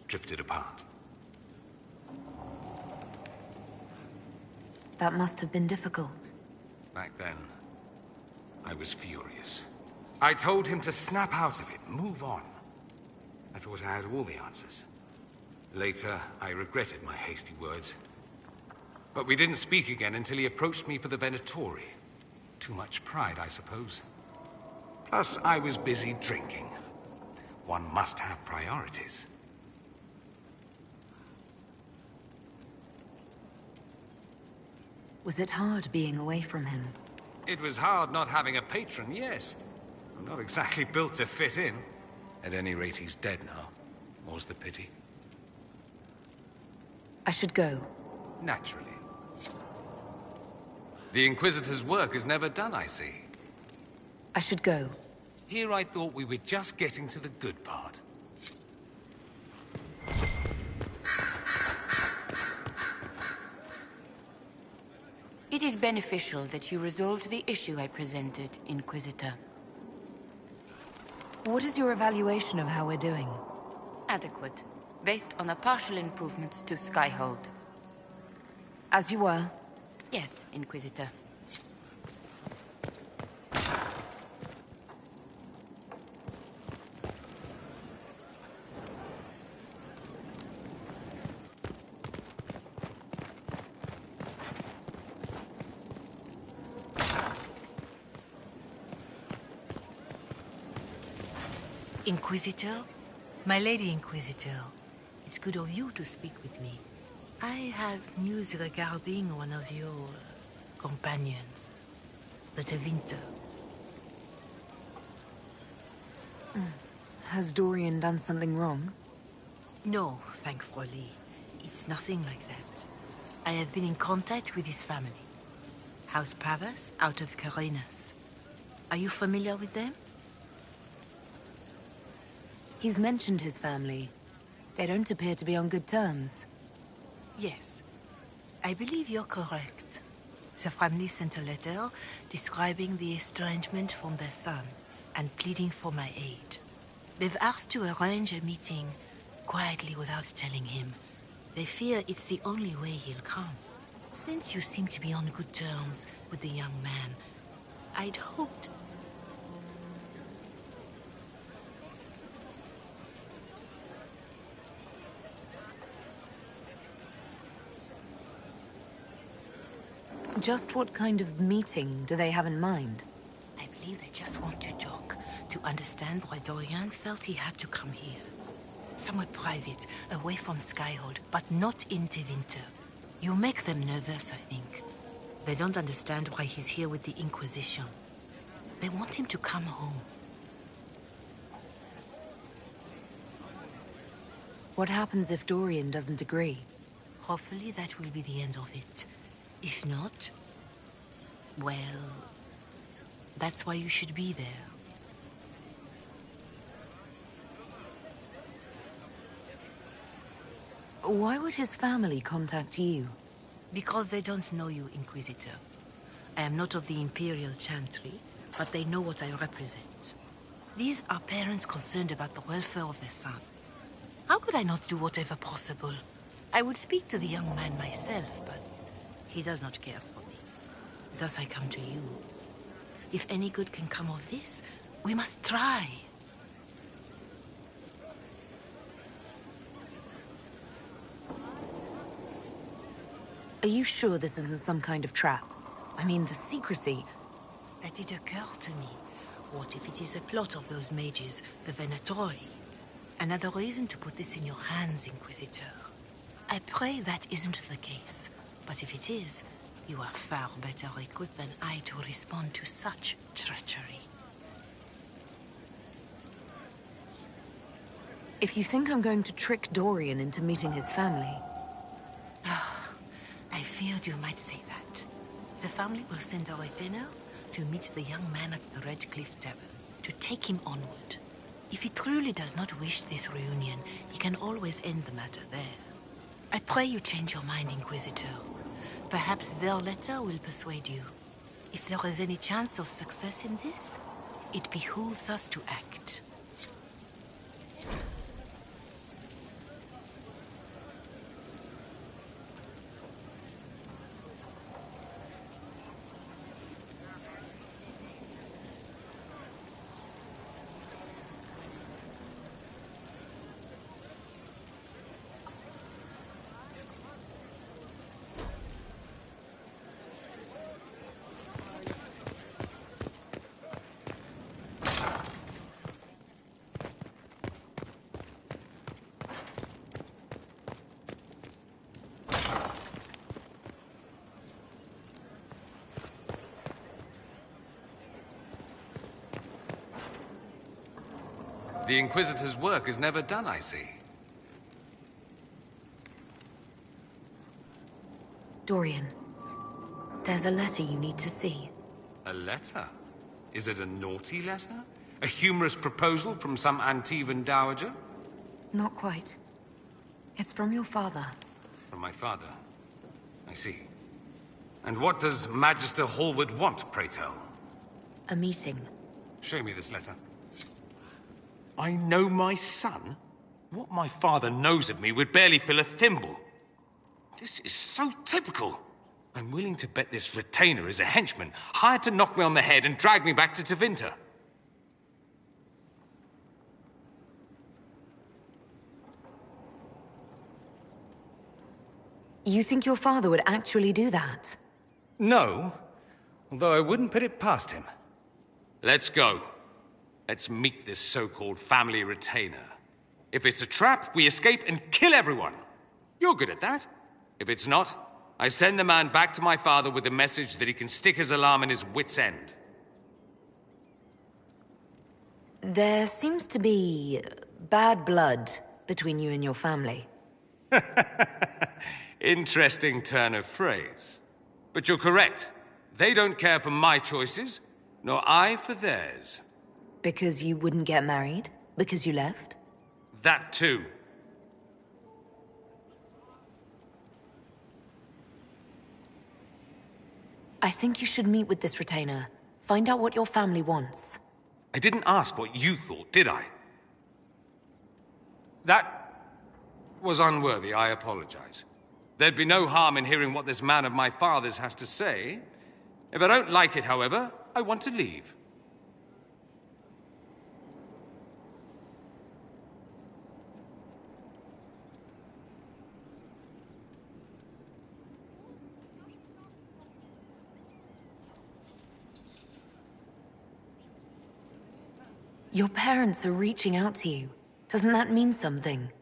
drifted apart. That must have been difficult. Back then, I was furious. I told him to snap out of it, move on. I thought I had all the answers. Later, I regretted my hasty words. But we didn't speak again until he approached me for the Venatori. Too much pride, I suppose. Plus, I was busy drinking. One must have priorities. Was it hard being away from him? It was hard not having a patron, yes. I'm not exactly built to fit in. At any rate, he's dead now. More's the pity. I should go. Naturally. The Inquisitor's work is never done, I see. I should go. Here I thought we were just getting to the good part. It is beneficial that you resolved the issue I presented, Inquisitor. What is your evaluation of how we're doing? Adequate, based on the partial improvements to Skyhold. As you were? Yes, Inquisitor. Inquisitor? My Lady Inquisitor, it's good of you to speak with me. I have news regarding one of your companions, the Tevinter. Has Dorian done something wrong? No, thankfully. It's nothing like that. I have been in contact with his family. House Pavas, out of Carenas. Are you familiar with them? He's mentioned his family. They don't appear to be on good terms. Yes. I believe you're correct. The family sent a letter describing the estrangement from their son and pleading for my aid. They've asked to arrange a meeting quietly without telling him. They fear it's the only way he'll come. Since you seem to be on good terms with the young man, I'd hoped... Just what kind of meeting do they have in mind? I believe they just want to talk, to understand why Dorian felt he had to come here. Somewhere private, away from Skyhold, but not in Tevinter. You make them nervous, I think. They don't understand why he's here with the Inquisition. They want him to come home. What happens if Dorian doesn't agree? Hopefully that will be the end of it. If not, well, that's why you should be there. Why would his family contact you? Because they don't know you, Inquisitor. I am not of the Imperial Chantry, but they know what I represent. These are parents concerned about the welfare of their son. How could I not do whatever possible? I would speak to the young man myself, but he does not care for me. Thus I come to you. If any good can come of this, we must try. Are you sure this isn't some kind of trap? I mean, the secrecy... That did occur to me. What if it is a plot of those mages, the Venatori? Another reason to put this in your hands, Inquisitor. I pray that isn't the case. But if it is, you are far better equipped than I to respond to such treachery. If you think I'm going to trick Dorian into meeting his family... I feared you might say that. The family will send a retainer to meet the young man at the Red Cliff Tavern, to take him onward. If he truly does not wish this reunion, he can always end the matter there. I pray you change your mind, Inquisitor. Perhaps their letter will persuade you. If there is any chance of success in this, it behooves us to act. The Inquisitor's work is never done, I see. Dorian, there's a letter you need to see. A letter? Is it a naughty letter? A humorous proposal from some Antivan dowager? Not quite. It's from your father. From my father? I see. And what does Magister Hallward want, pray tell? A meeting. Show me this letter. I know my son? What my father knows of me would barely fill a thimble. This is so typical. I'm willing to bet this retainer is a henchman, hired to knock me on the head and drag me back to Tevinter. You think your father would actually do that? No, although I wouldn't put it past him. Let's go. Let's meet this so-called family retainer. If it's a trap, we escape and kill everyone. You're good at that. If it's not, I send the man back to my father with a message that he can stick his alarm in his wit's end. There seems to be bad blood between you and your family. Interesting turn of phrase. But you're correct. They don't care for my choices, nor I for theirs. Because you wouldn't get married? Because you left? That too. I think you should meet with this retainer. Find out what your family wants. I didn't ask what you thought, did I? That was unworthy, I apologize. There'd be no harm in hearing what this man of my father's has to say. If I don't like it, however, I want to leave. Your parents are reaching out to you. Doesn't that mean something?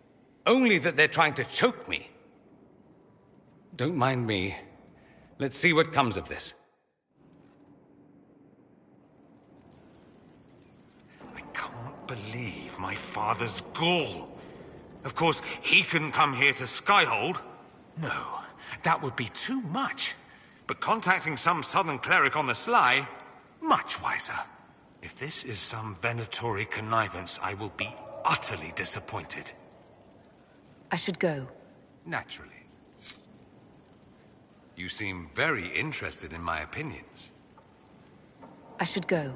Only that they're trying to choke me. Don't mind me. Let's see what comes of this. I can't believe my father's gall. Of course, he couldn't come here to Skyhold. No, that would be too much. But contacting some southern cleric on the sly, much wiser. If this is some Venatori connivance, I will be utterly disappointed. I should go. Naturally. You seem very interested in my opinions. I should go.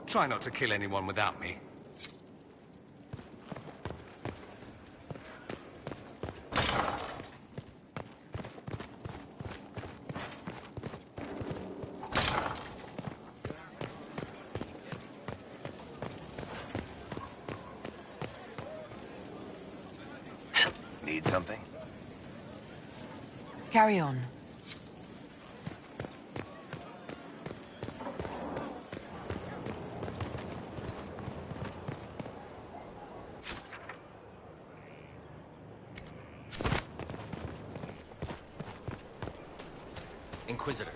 Try not to kill anyone without me. Need something? Carry on. Inquisitor.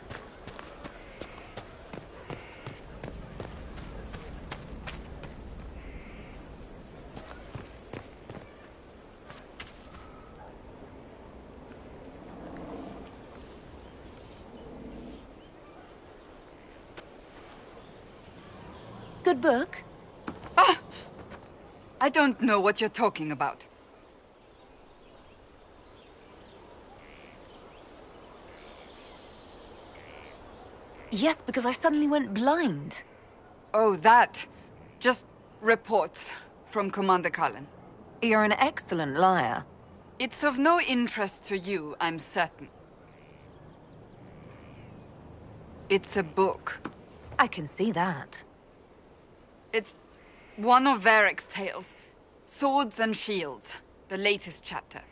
Good book? I don't know what you're talking about. Yes, because I suddenly went blind. Oh, that. Just reports from Commander Cullen. You're an excellent liar. It's of no interest to you, I'm certain. It's a book. I can see that. It's one of Varric's tales. Swords and Shields, the latest chapter.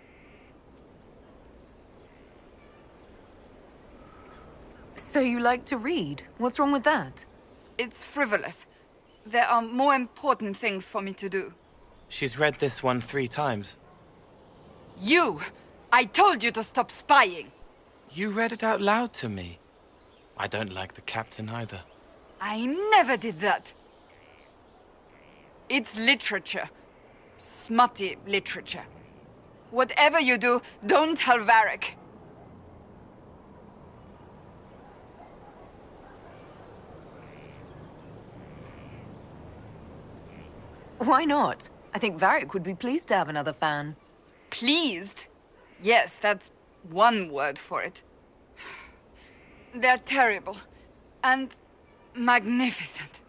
So you like to read? What's wrong with that? It's frivolous. There are more important things for me to do. She's read this one 3 times. You! I told you to stop spying! You read it out loud to me. I don't like the captain either. I never did that. It's literature. Smutty literature. Whatever you do, don't tell Varric. Why not? I think Varric would be pleased to have another fan. Pleased? Yes, that's one word for it. They're terrible. And magnificent.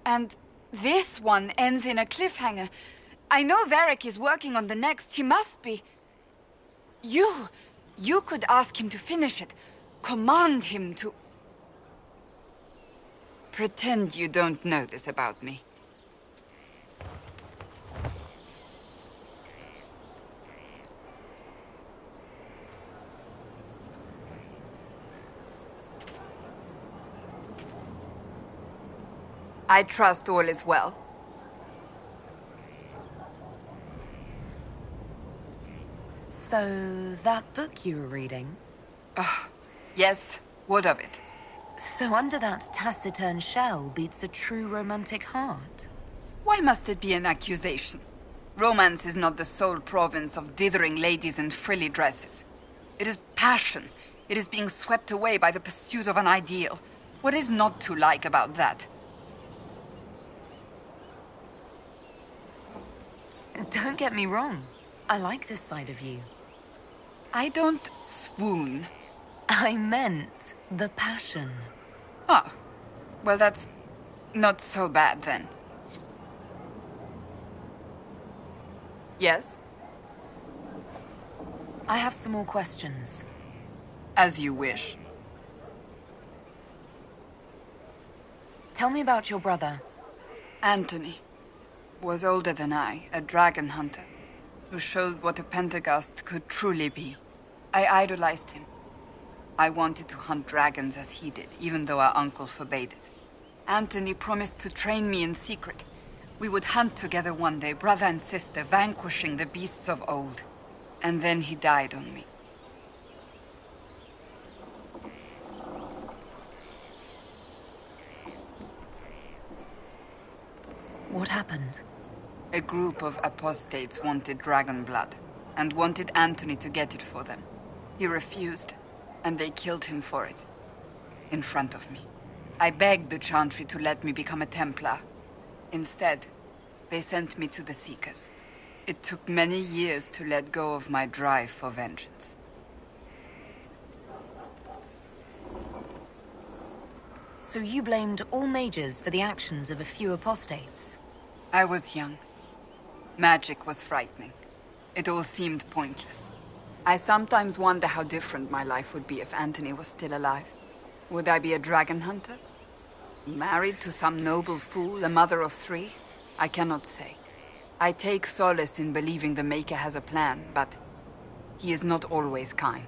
And this one ends in a cliffhanger. I know Varric is working on the next. He must be. You could ask him to finish it. Command him to... Pretend you don't know this about me. I trust all is well. So, that book you were reading? Yes, what of it? So under that taciturn shell beats a true romantic heart? Why must it be an accusation? Romance is not the sole province of dithering ladies in frilly dresses. It is passion. It is being swept away by the pursuit of an ideal. What is not to like about that? Don't get me wrong. I like this side of you. I don't swoon. I meant the passion. Oh. Well, that's not so bad then. Yes? I have some more questions. As you wish. Tell me about your brother. Anthony. Was older than I, a dragon hunter, who showed what a Pentagast could truly be. I idolized him. I wanted to hunt dragons as he did, even though our uncle forbade it. Anthony promised to train me in secret, We would hunt together one day, brother and sister, vanquishing the beasts of old. And then he died on me. What happened? A group of apostates wanted dragon blood, and wanted Anthony to get it for them. He refused, and they killed him for it. In front of me. I begged the Chantry to let me become a Templar. Instead, they sent me to the Seekers. It took many years to let go of my drive for vengeance. So you blamed all mages for the actions of a few apostates? I was young. Magic was frightening. It all seemed pointless. I sometimes wonder how different my life would be if Anthony was still alive. Would I be a dragon hunter? Married to some noble fool, a mother of 3? I cannot say. I take solace in believing the Maker has a plan, but he is not always kind.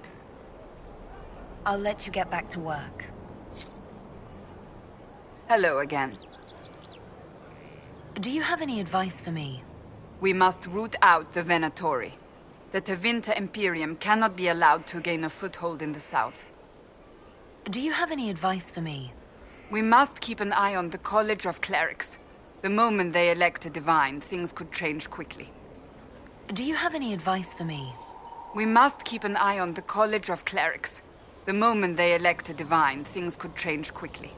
I'll let you get back to work. Hello again. Do you have any advice for me? We must root out the Venatori. The Tevinter Imperium cannot be allowed to gain a foothold in the south. Do you have any advice for me? We must keep an eye on the College of Clerics. The moment they elect a divine, things could change quickly. Do you have any advice for me? We must keep an eye on the College of Clerics. The moment they elect a divine, things could change quickly.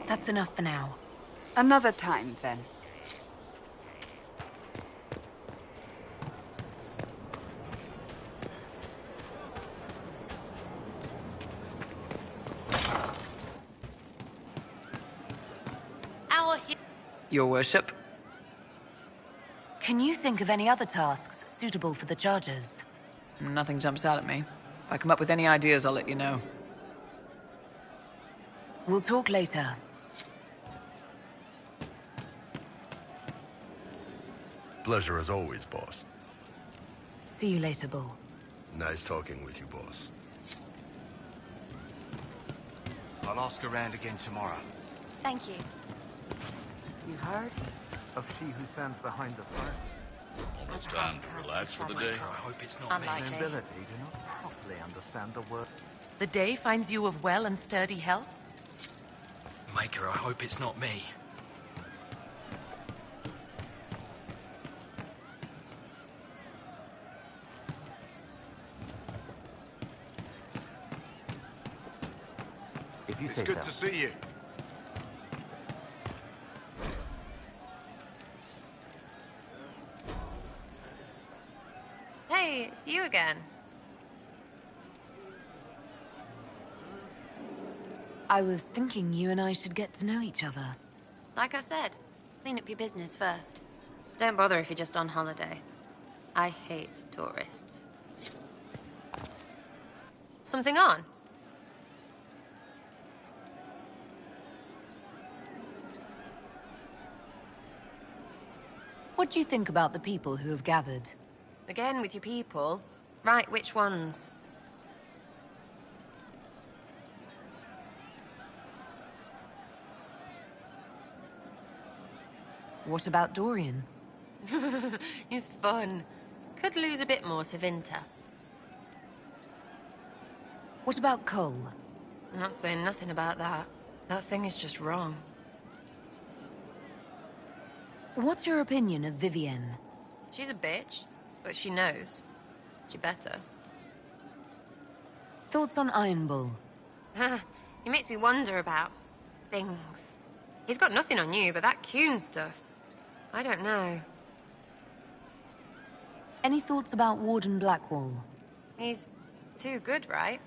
That's enough for now. Another time, then. Your worship? Can you think of any other tasks suitable for the Chargers? Nothing jumps out at me. If I come up with any ideas, I'll let you know. We'll talk later. Pleasure as always, boss. See you later, Bull. Nice talking with you, boss. I'll ask around again tomorrow. Thank you. You heard? Of she who stands behind the fire? Almost time to relax for the day. I hope it's not Unlikely. My ability do not properly understand the word. The day finds you of well and sturdy health? Maker, I hope it's not me. If you It's say good so. to see you. Hey, it's you again. I was thinking you and I should get to know each other. Like I said, clean up your business first. Don't bother if you're just on holiday. I hate tourists. Something on? What do you think about the people who have gathered? Again with your people? Right, which ones? What about Dorian? He's fun. Could lose a bit more to Vinter. What about Cole? I'm not saying nothing about that. That thing is just wrong. What's your opinion of Vivienne? She's a bitch, but she knows. She better. Thoughts on Iron Bull? He makes me wonder about things. He's got nothing on you, but that Kuhn stuff, I don't know. Any thoughts about Warden Blackwall? He's too good, right?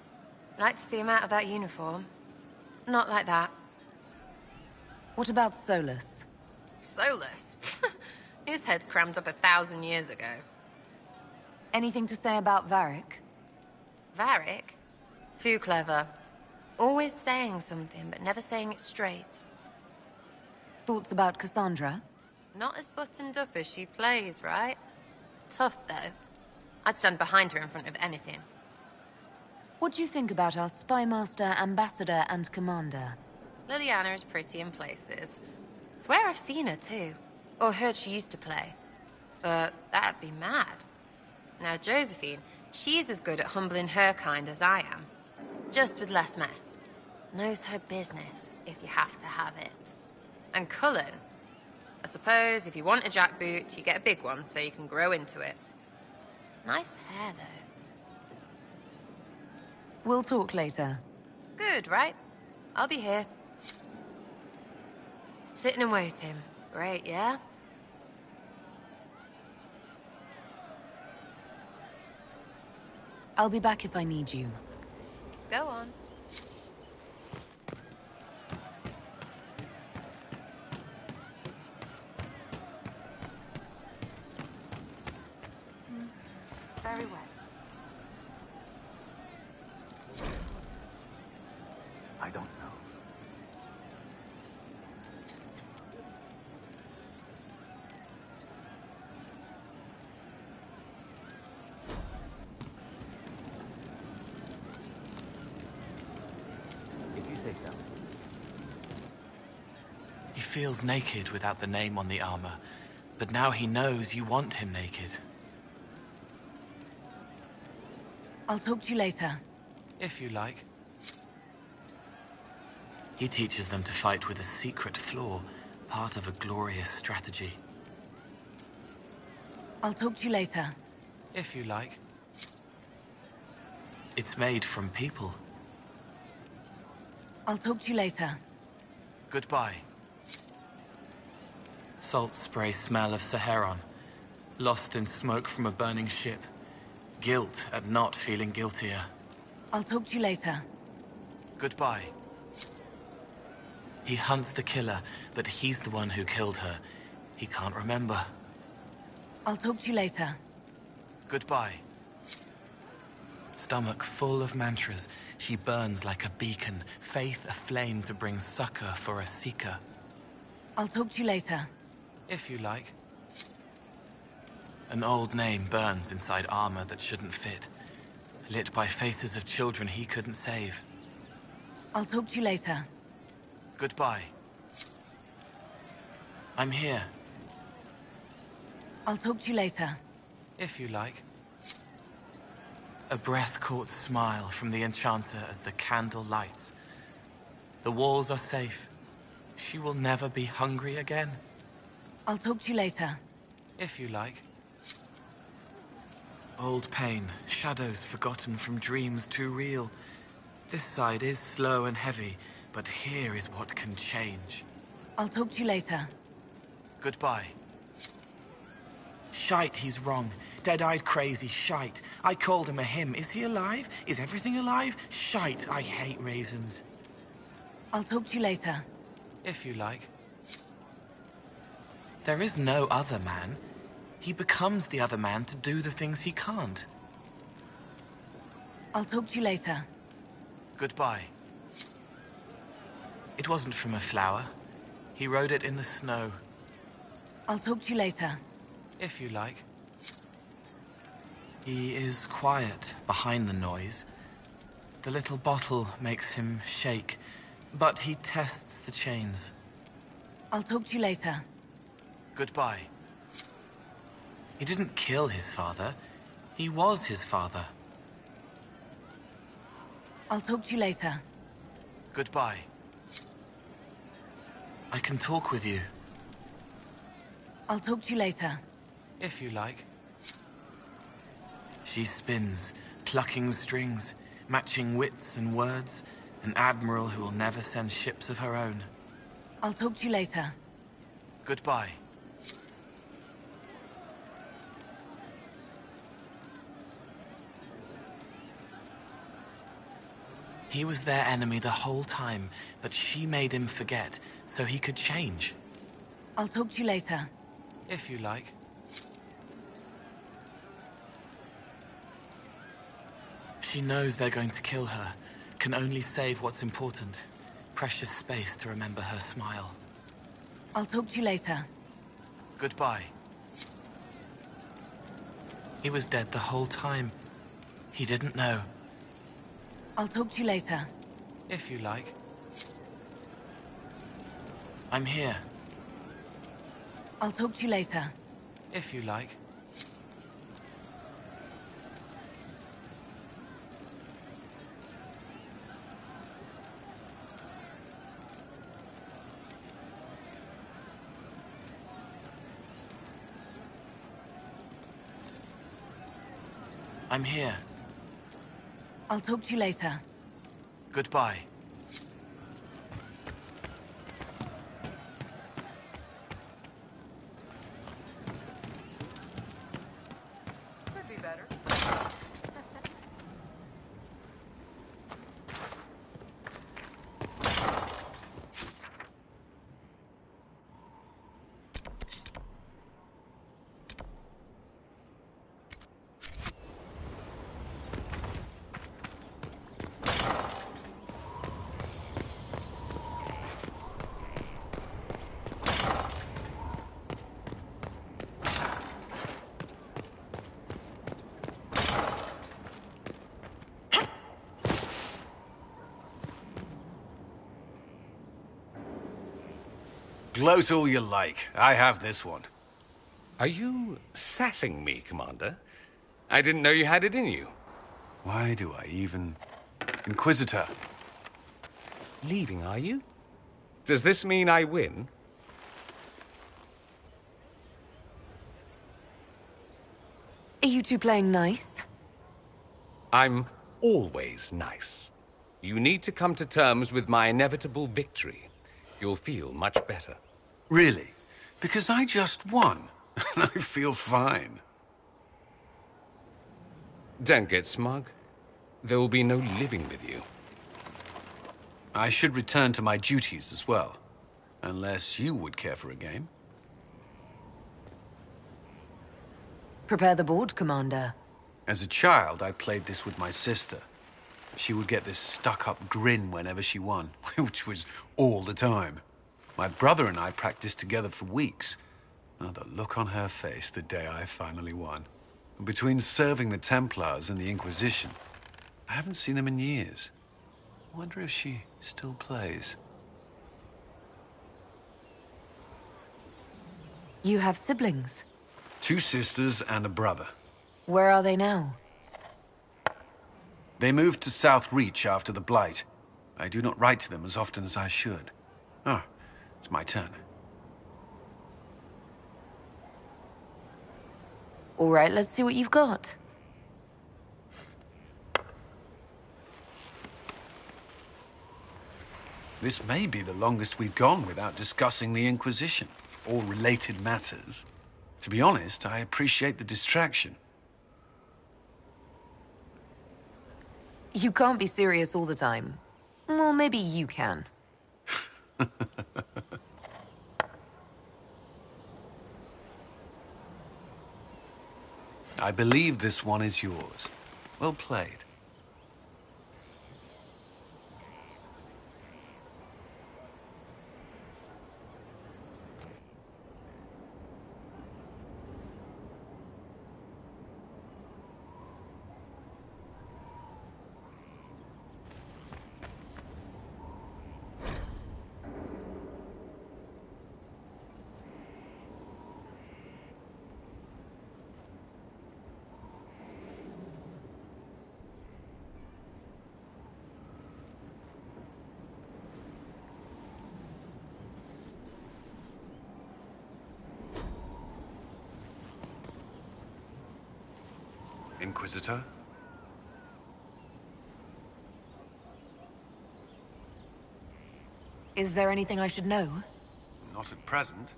I'd like to see him out of that uniform. Not like that. What about Solus? Solus? His head's crammed up 1,000 years ago. Anything to say about Varric? Varric? Too clever. Always saying something, but never saying it straight. Thoughts about Cassandra? Not as buttoned up as she plays, right? Tough, though. I'd stand behind her in front of anything. What do you think about our spymaster, ambassador, and commander? Liliana is pretty in places. Swear I've seen her too. Or heard she used to play. But that'd be mad. Now Josephine, she's as good at humbling her kind as I am. Just with less mess. Knows her business, if you have to have it. And Cullen, I suppose if you want a jackboot, you get a big one so you can grow into it. Nice hair, though. We'll talk later. Good, right? I'll be here. Sitting and waiting. Great, yeah? I'll be back if I need you. Go on. Very well. I don't know. If you say so. He feels naked without the name on the armor, but now he knows you want him naked. I'll talk to you later. If you like. He teaches them to fight with a secret flaw, part of a glorious strategy. I'll talk to you later. If you like. It's made from people. I'll talk to you later. Goodbye. Salt spray smell of Saharon. Lost in smoke from a burning ship. Guilt at not feeling guiltier. I'll talk to you later. Goodbye. He hunts the killer, but he's the one who killed her. He can't remember. I'll talk to you later. Goodbye. Stomach full of mantras, she burns like a beacon, faith aflame to bring succor for a seeker. I'll talk to you later. If you like. An old name burns inside armor that shouldn't fit, lit by faces of children he couldn't save. I'll talk to you later. Goodbye. I'm here. I'll talk to you later. If you like. A breath-caught smile from the Enchanter as the candle lights. The walls are safe. She will never be hungry again. I'll talk to you later. If you like. Old pain, shadows forgotten from dreams too real. This side is slow and heavy, but here is what can change. I'll talk to you later. Goodbye. Shite, he's wrong. Dead-eyed crazy, shite. I called him a him. Is he alive? Is everything alive? Shite, I hate raisins. I'll talk to you later. If you like. There is no other man. He becomes the other man to do the things he can't. I'll talk to you later. Goodbye. It wasn't from a flower. He wrote it in the snow. I'll talk to you later. If you like. He is quiet behind the noise. The little bottle makes him shake, but he tests the chains. I'll talk to you later. Goodbye. He didn't kill his father. He was his father. I'll talk to you later. Goodbye. I can talk with you. I'll talk to you later. If you like. She spins, plucking strings, matching wits and words, an admiral who will never send ships of her own. I'll talk to you later. Goodbye. He was their enemy the whole time, but she made him forget, so he could change. I'll talk to you later. If you like. She knows they're going to kill her, can only save what's important. Precious space to remember her smile. I'll talk to you later. Goodbye. He was dead the whole time. He didn't know. I'll talk to you later. If you like. I'm here. I'll talk to you later. If you like. I'm here. I'll talk to you later. Goodbye. Could be better. Gloat all you like. I have this one. Are you sassing me, Commander? I didn't know you had it in you. Why do I even... Inquisitor. Leaving, are you? Does this mean I win? Are you two playing nice? I'm always nice. You need to come to terms with my inevitable victory. You'll feel much better. Really? Because I just won, and I feel fine. Don't get smug. There will be no living with you. I should return to my duties as well. Unless you would care for a game. Prepare the board, Commander. As a child, I played this with my sister. She would get this stuck-up grin whenever she won, which was all the time. My brother and I practiced together for weeks. Oh, the look on her face the day I finally won. Between serving the Templars and the Inquisition, I haven't seen them in years. I wonder if she still plays. You have siblings? 2 sisters and a brother. Where are they now? They moved to South Reach after the Blight. I do not write to them as often as I should. Ah, it's my turn. All right, let's see what you've got. This may be the longest we've gone without discussing the Inquisition, or related matters. To be honest, I appreciate the distraction. You can't be serious all the time. Well, maybe you can. I believe this one is yours. Well played. Inquisitor? Is there anything I should know? Not at present.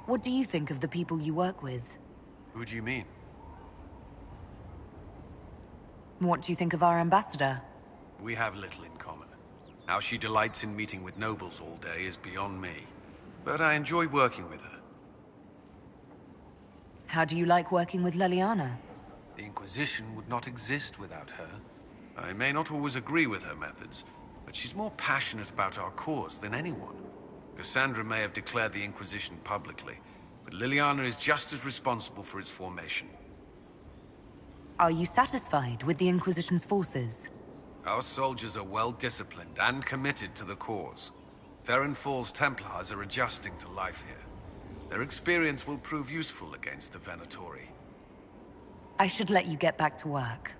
What do you think of the people you work with? Who do you mean? What do you think of our ambassador? We have little in common. How she delights in meeting with nobles all day is beyond me. But I enjoy working with her. How do you like working with Leliana? The Inquisition would not exist without her. I may not always agree with her methods, but she's more passionate about our cause than anyone. Cassandra may have declared the Inquisition publicly, but Leliana is just as responsible for its formation. Are you satisfied with the Inquisition's forces? Our soldiers are well disciplined and committed to the cause. Theron Fall's Templars are adjusting to life here. Their experience will prove useful against the Venatori. I should let you get back to work.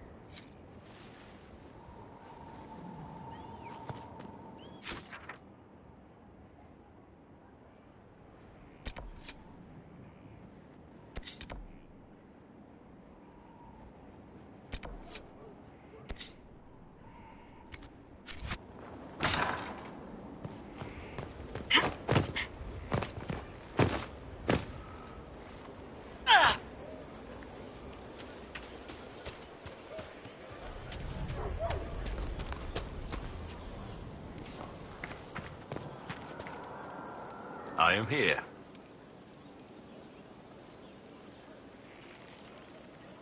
I am here.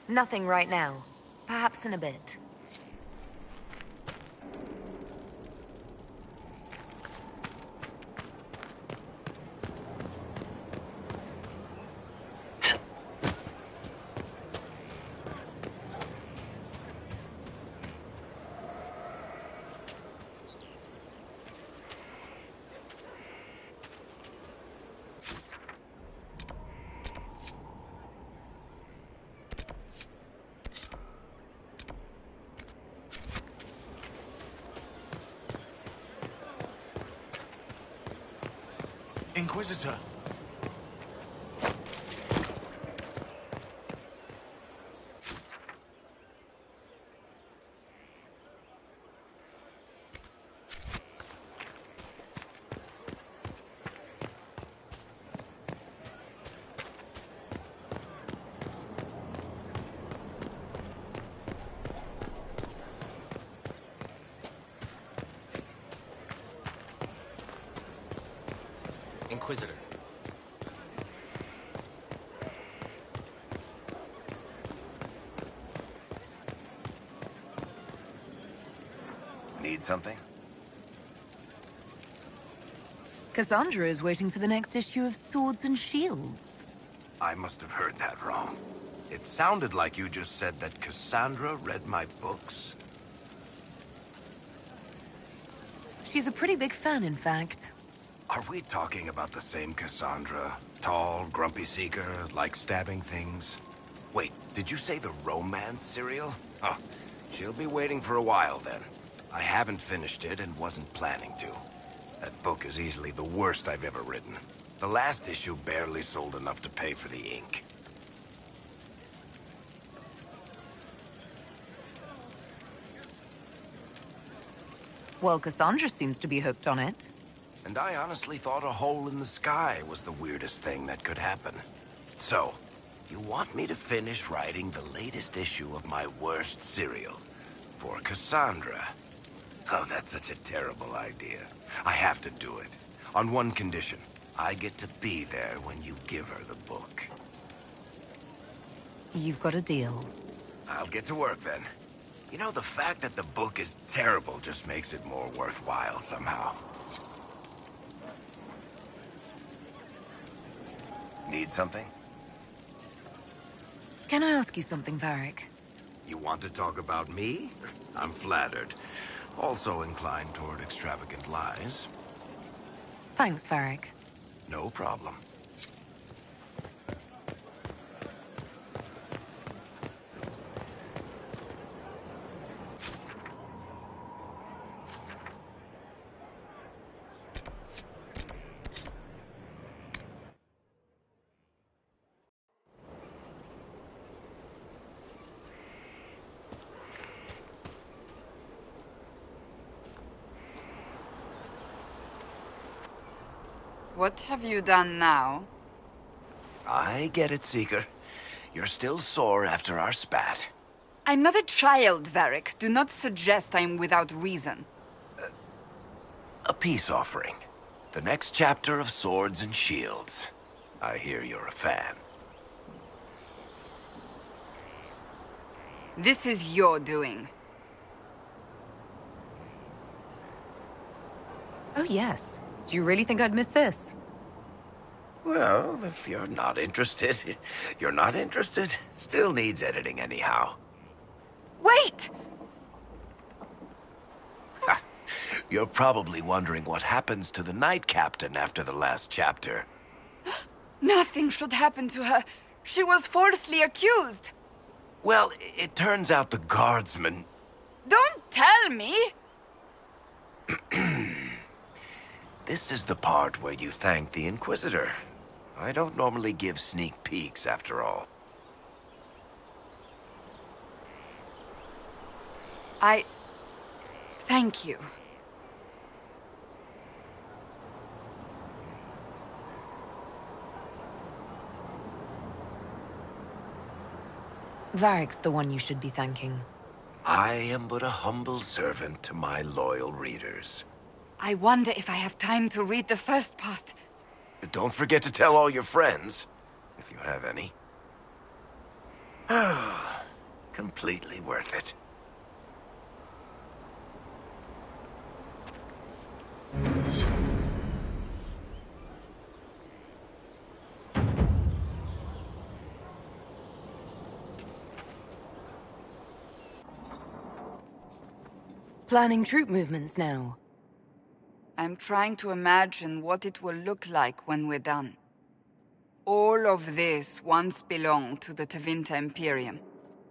Nothing right now. Perhaps in a bit. Inquisitor. Inquisitor. Need something? Cassandra is waiting for the next issue of Swords and Shields. I must have heard that wrong. It sounded like you just said that Cassandra read my books. She's a pretty big fan, in fact. Are we talking about the same Cassandra? Tall, grumpy seeker, like stabbing things? Wait, did you say the romance serial? Oh, she'll be waiting for a while then. I haven't finished it and wasn't planning to. That book is easily the worst I've ever written. The last issue barely sold enough to pay for the ink. Well, Cassandra seems to be hooked on it. And I honestly thought a hole in the sky was the weirdest thing that could happen. So, you want me to finish writing the latest issue of my worst serial for Cassandra? Oh, that's such a terrible idea. I have to do it. On one condition. I get to be there when you give her the book. You've got a deal. I'll get to work then. You know, the fact that the book is terrible just makes it more worthwhile somehow. Need something? Can I ask you something, Varric? You want to talk about me? I'm flattered. Also inclined toward extravagant lies. Thanks, Varric. No problem. What have you done now? I get it, Seeker. You're still sore after our spat. I'm not a child, Varric. Do not suggest I'm without reason. A peace offering. The next chapter of Swords and Shields. I hear you're a fan. This is your doing. Oh, yes. Do you really think I'd miss this? Well, if you're not interested, you're not interested. Still needs editing anyhow. Wait! You're probably wondering what happens to the Knight Captain after the last chapter. Nothing should happen to her. She was falsely accused. Well, it turns out the guardsmen... Don't tell me! This is the part where you thank the Inquisitor. I don't normally give sneak peeks, after all. Thank you. Varric's the one you should be thanking. I am but a humble servant to my loyal readers. I wonder if I have time to read the first part. Don't forget to tell all your friends, if you have any. Completely worth it. Planning troop movements now. I'm trying to imagine what it will look like when we're done. All of this once belonged to the Tevinter Imperium.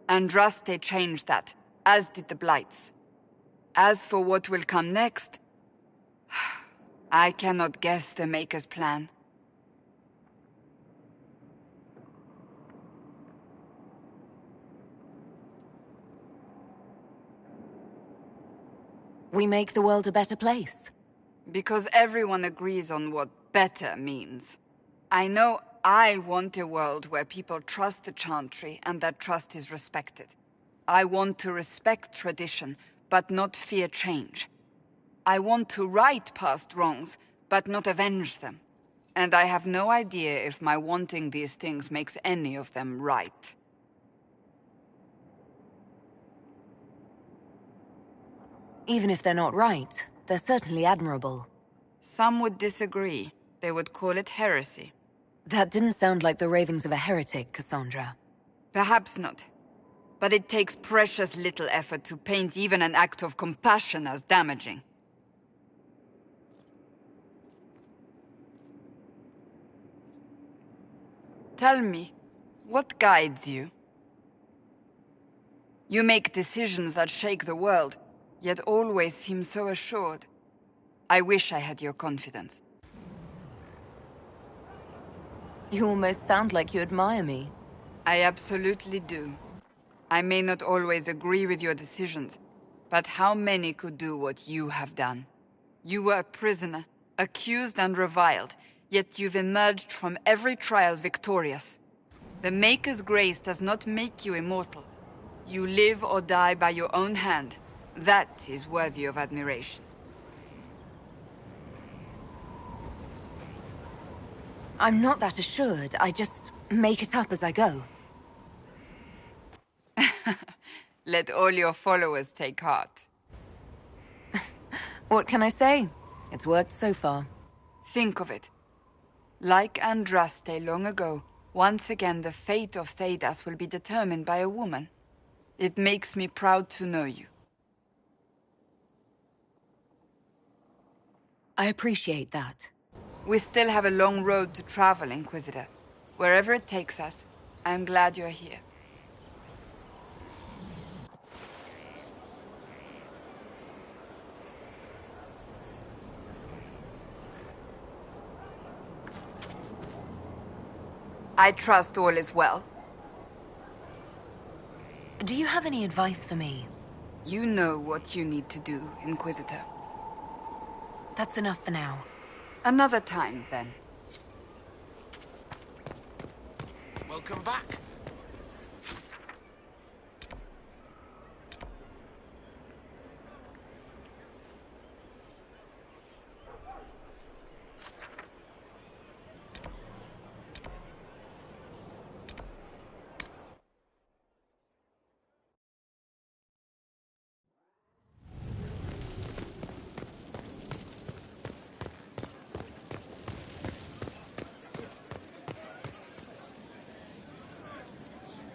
Andraste changed that, as did the Blights. As for what will come next, I cannot guess the Maker's plan. We make the world a better place. Because everyone agrees on what better means. I know I want a world where people trust the Chantry and that trust is respected. I want to respect tradition, but not fear change. I want to right past wrongs, but not avenge them. And I have no idea if my wanting these things makes any of them right. Even if they're not right, they're certainly admirable. Some would disagree. They would call it heresy. That didn't sound like the ravings of a heretic, Cassandra. Perhaps not. But it takes precious little effort to paint even an act of compassion as damaging. Tell me, what guides you? You make decisions that shake the world, yet always seem so assured. I wish I had your confidence. You almost sound like you admire me. I absolutely do. I may not always agree with your decisions, but how many could do what you have done? You were a prisoner, accused and reviled, yet you've emerged from every trial victorious. The Maker's grace does not make you immortal. You live or die by your own hand. That is worthy of admiration. I'm not that assured. I just make it up as I go. Let all your followers take heart. What can I say? It's worked so far. Think of it. Like Andraste long ago, once again the fate of Thedas will be determined by a woman. It makes me proud to know you. I appreciate that. We still have a long road to travel, Inquisitor. Wherever it takes us, I'm glad you're here. I trust all is well. Do you have any advice for me? You know what you need to do, Inquisitor. That's enough for now. Another time, then. Welcome back.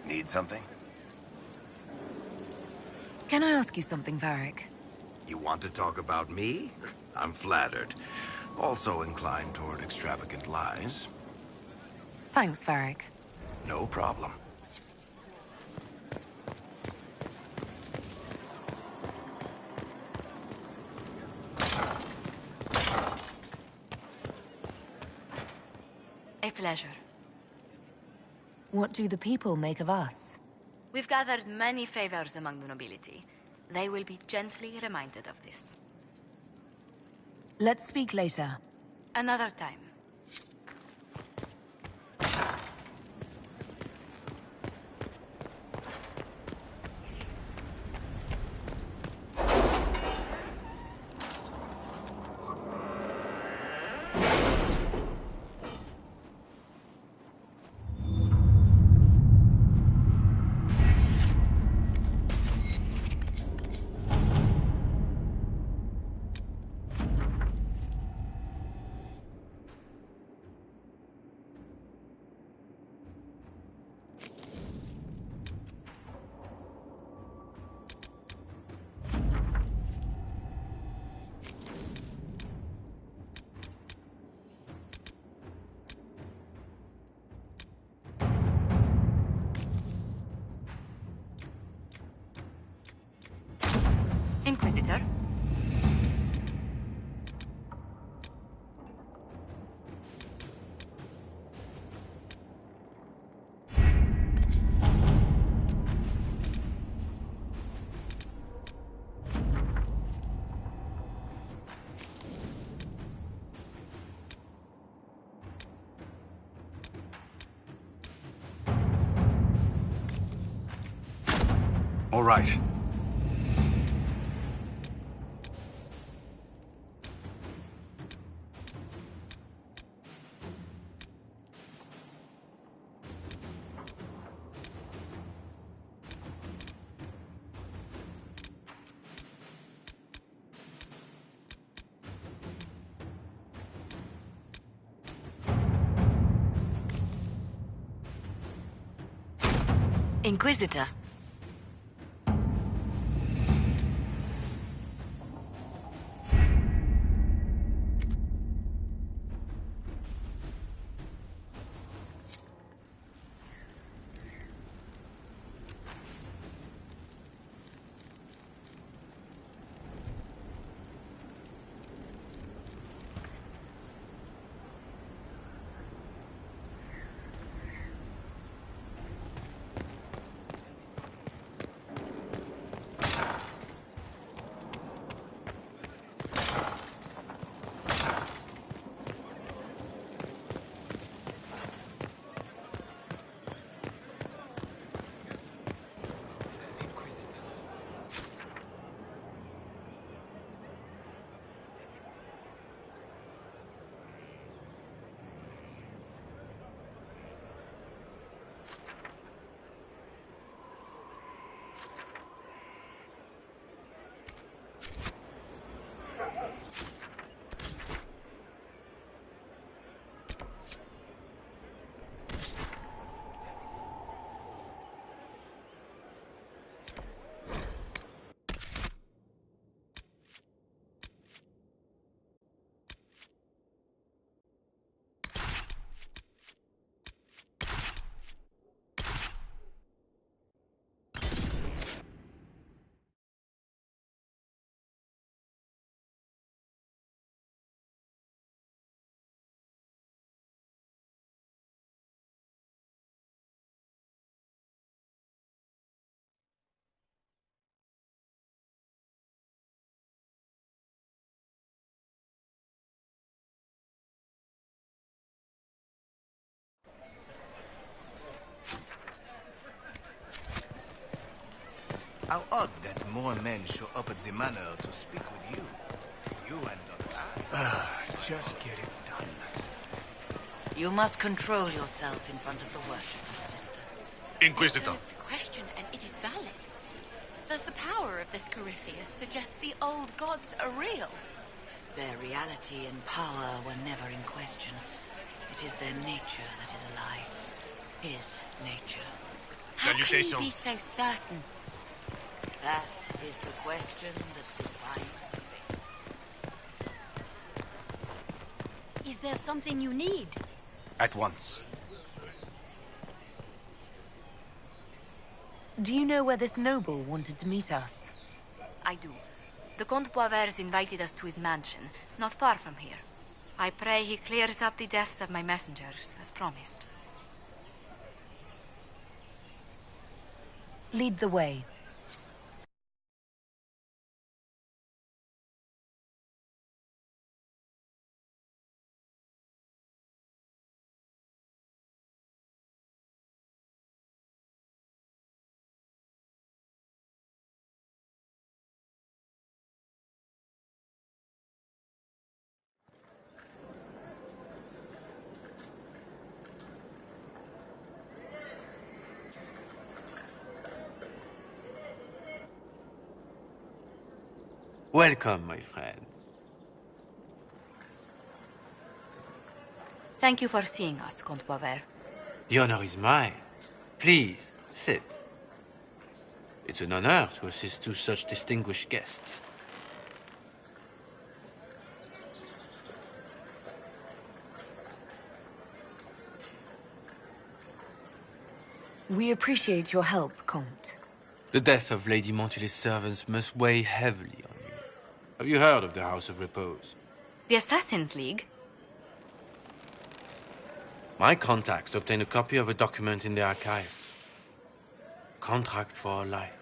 Need something? Can I ask you something, Varric? You want to talk about me? I'm flattered. Also inclined toward extravagant lies. Thanks, Varric. No problem. A pleasure. What do the people make of us? We've gathered many favors among the nobility. They will be gently reminded of this. Let's speak later. Another time. Inquisitor? All right. Inquisitor. How odd that more men show up at the manor to speak with you. You and not I. Just get it done. You must control yourself in front of the worshippers, sister. Inquisitor. That is the question, and it is valid. Does the power of this Corypheus suggest the old gods are real? Their reality and power were never in question. It is their nature that is a lie. His nature. How can you be so certain? That is the question that defines fate. Is there something you need? At once. Do you know where this noble wanted to meet us? I do. The Comte Boisvert invited us to his mansion, not far from here. I pray he clears up the deaths of my messengers, as promised. Lead the way. Welcome, my friend. Thank you for seeing us, Comte Boisvert. The honor is mine. Please, sit. It's an honor to assist two such distinguished guests. We appreciate your help, Comte. The death of Lady Montily's servants must weigh heavily on you. Have you heard of the House of Repose? The Assassin's League? My contacts obtained a copy of a document in the archives. Contract for life.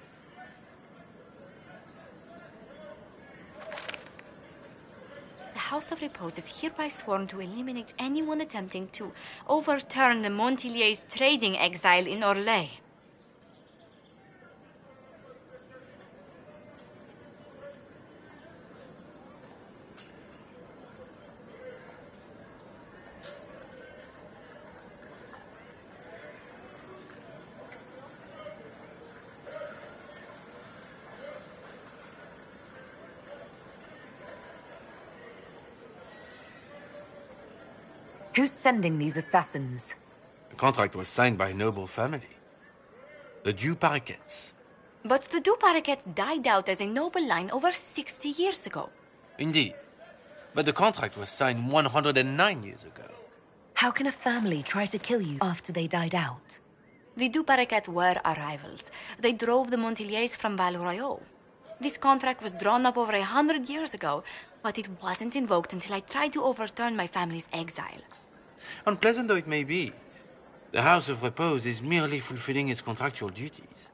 The House of Repose is hereby sworn to eliminate anyone attempting to overturn the Montily's trading exile in Orlais. Who's sending these assassins? The contract was signed by a noble family. The Du Paraquets. But the Du Paraquets died out as a noble line over 60 years ago. Indeed. But the contract was signed 109 years ago. How can a family try to kill you after they died out? The Du Paraquets were our rivals. They drove the Montiliers from Val Royaux. This contract was drawn up over 100 years ago, but it wasn't invoked until I tried to overturn my family's exile. Unpleasant though it may be, the House of Repose is merely fulfilling its contractual duties.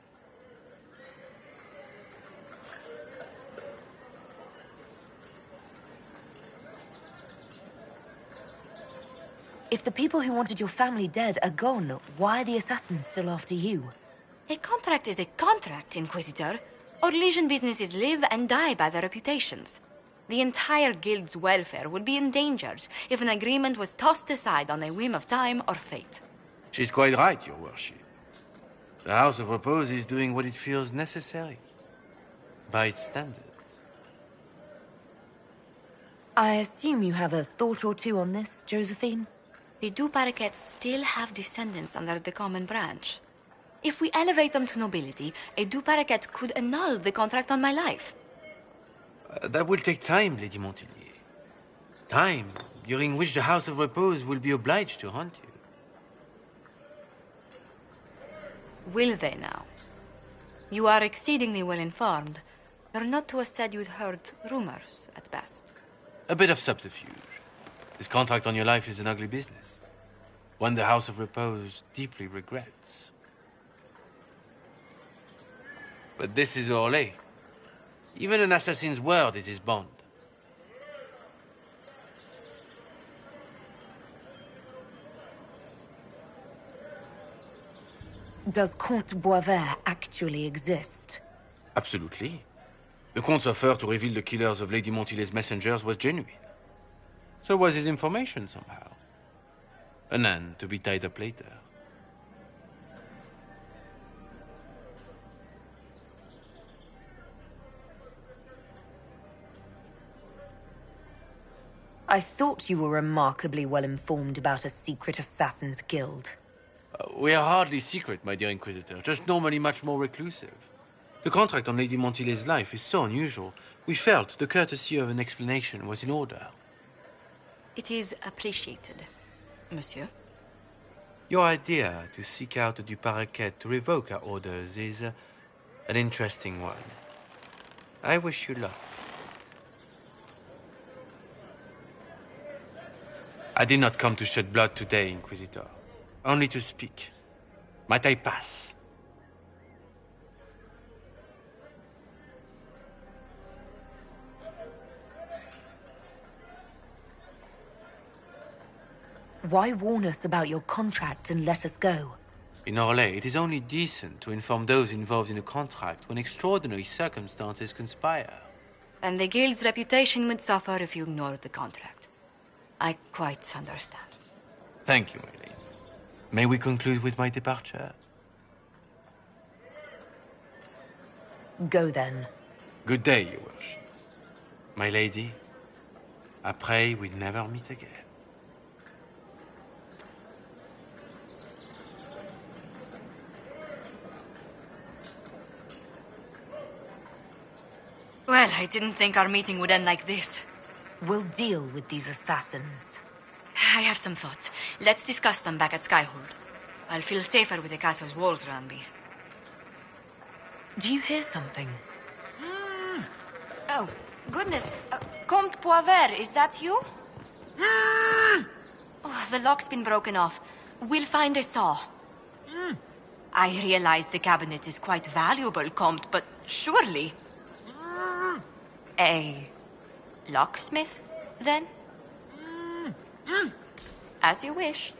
If the people who wanted your family dead are gone, why are the assassins still after you? A contract is a contract, Inquisitor. Orlesian businesses live and die by their reputations. The entire guild's welfare would be endangered if an agreement was tossed aside on a whim of time or fate. She's quite right, Your Worship. The House of Repose is doing what it feels necessary, by its standards. I assume you have a thought or two on this, Josephine? The Du Paraquets still have descendants under the common branch. If we elevate them to nobility, a Du Paraquet could annul the contract on my life. That will take time, Lady Montilyet. Time during which the House of Repose will be obliged to hunt you. Will they now? You are exceedingly well informed. You're not to have said you'd heard rumors, at best. A bit of subterfuge. This contract on your life is an ugly business. One the House of Repose deeply regrets. But this is Orlais. Even an assassin's word is his bond. Does Comte Boisvert actually exist? Absolutely. The Comte's offer to reveal the killers of Lady Montily's messengers was genuine. So was his information somehow. An end to be tied up later. I thought you were remarkably well informed about a secret assassin's guild. We are hardly secret, my dear Inquisitor, just normally much more reclusive. The contract on Lady Montile's life is so unusual, we felt the courtesy of an explanation was in order. It is appreciated, monsieur. Your idea to seek out Du Paraquet to revoke our orders is an interesting one. I wish you luck. I did not come to shed blood today, Inquisitor. Only to speak. Might I pass? Why warn us about your contract and let us go? In Orlais, it is only decent to inform those involved in a contract when extraordinary circumstances conspire. And the guild's reputation would suffer if you ignored the contract. I quite understand. Thank you, my lady. May we conclude with my departure? Go then. Good day, Your Worship. My lady, I pray we never meet again. Well, I didn't think our meeting would end like this. We'll deal with these assassins. I have some thoughts. Let's discuss them back at Skyhold. I'll feel safer with the castle's walls around me. Do you hear something? Oh, goodness. Comte Poivert, is that you? Oh, the lock's been broken off. We'll find a saw. I realize the cabinet is quite valuable, Comte, but surely... A locksmith, then? As you wish.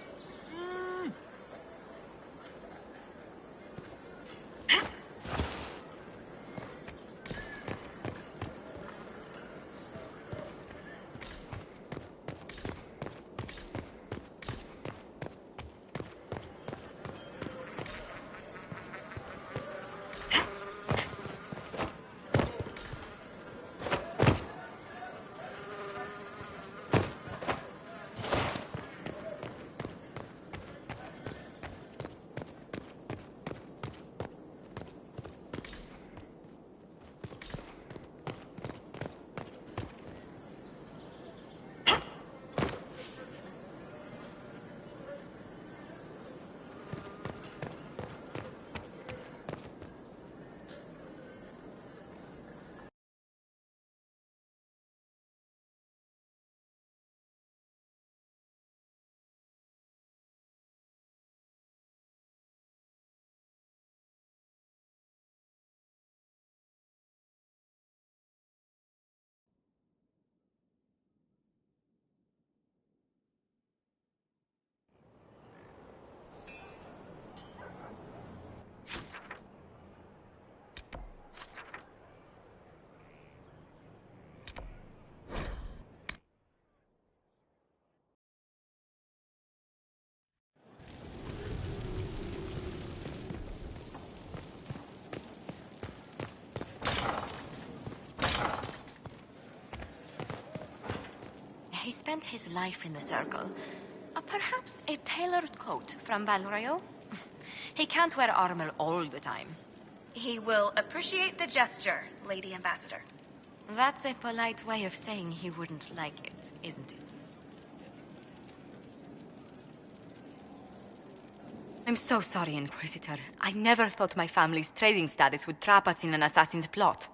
He spent his life in the Circle. Perhaps a tailored coat from Valrayo? He can't wear armor all the time. He will appreciate the gesture, Lady Ambassador. That's a polite way of saying he wouldn't like it, isn't it? I'm so sorry, Inquisitor. I never thought my family's trading status would trap us in an assassin's plot.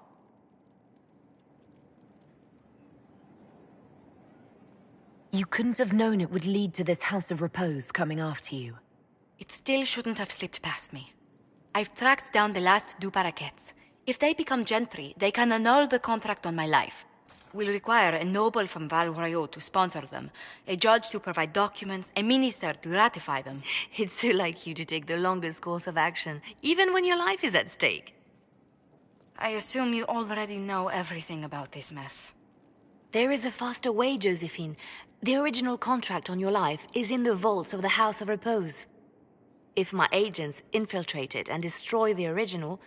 You couldn't have known it would lead to this House of Repose coming after you. It still shouldn't have slipped past me. I've tracked down the last Du Paraquets. If they become gentry, they can annul the contract on my life. We'll require a noble from Valrayo to sponsor them, a judge to provide documents, a minister to ratify them. It's so like you to take the longest course of action, even when your life is at stake. I assume you already know everything about this mess. There is a faster way, Josephine. The original contract on your life is in the vaults of the House of Repose. If my agents infiltrate it and destroy the original,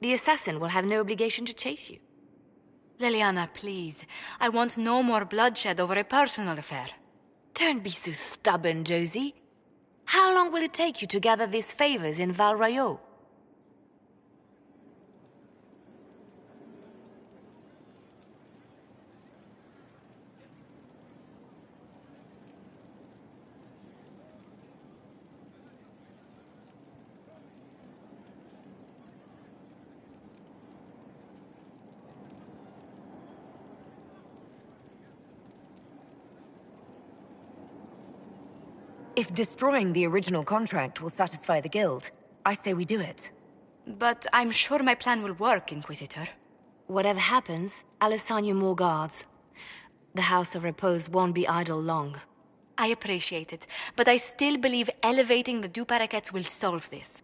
the assassin will have no obligation to chase you. Liliana, please. I want no more bloodshed over a personal affair. Don't be so stubborn, Josie. How long will it take you to gather these favors in Valrayo? If destroying the original contract will satisfy the Guild, I say we do it. But I'm sure my plan will work, Inquisitor. Whatever happens, I'll assign you more guards. The House of Repose won't be idle long. I appreciate it, but I still believe elevating the Du Paraquets will solve this.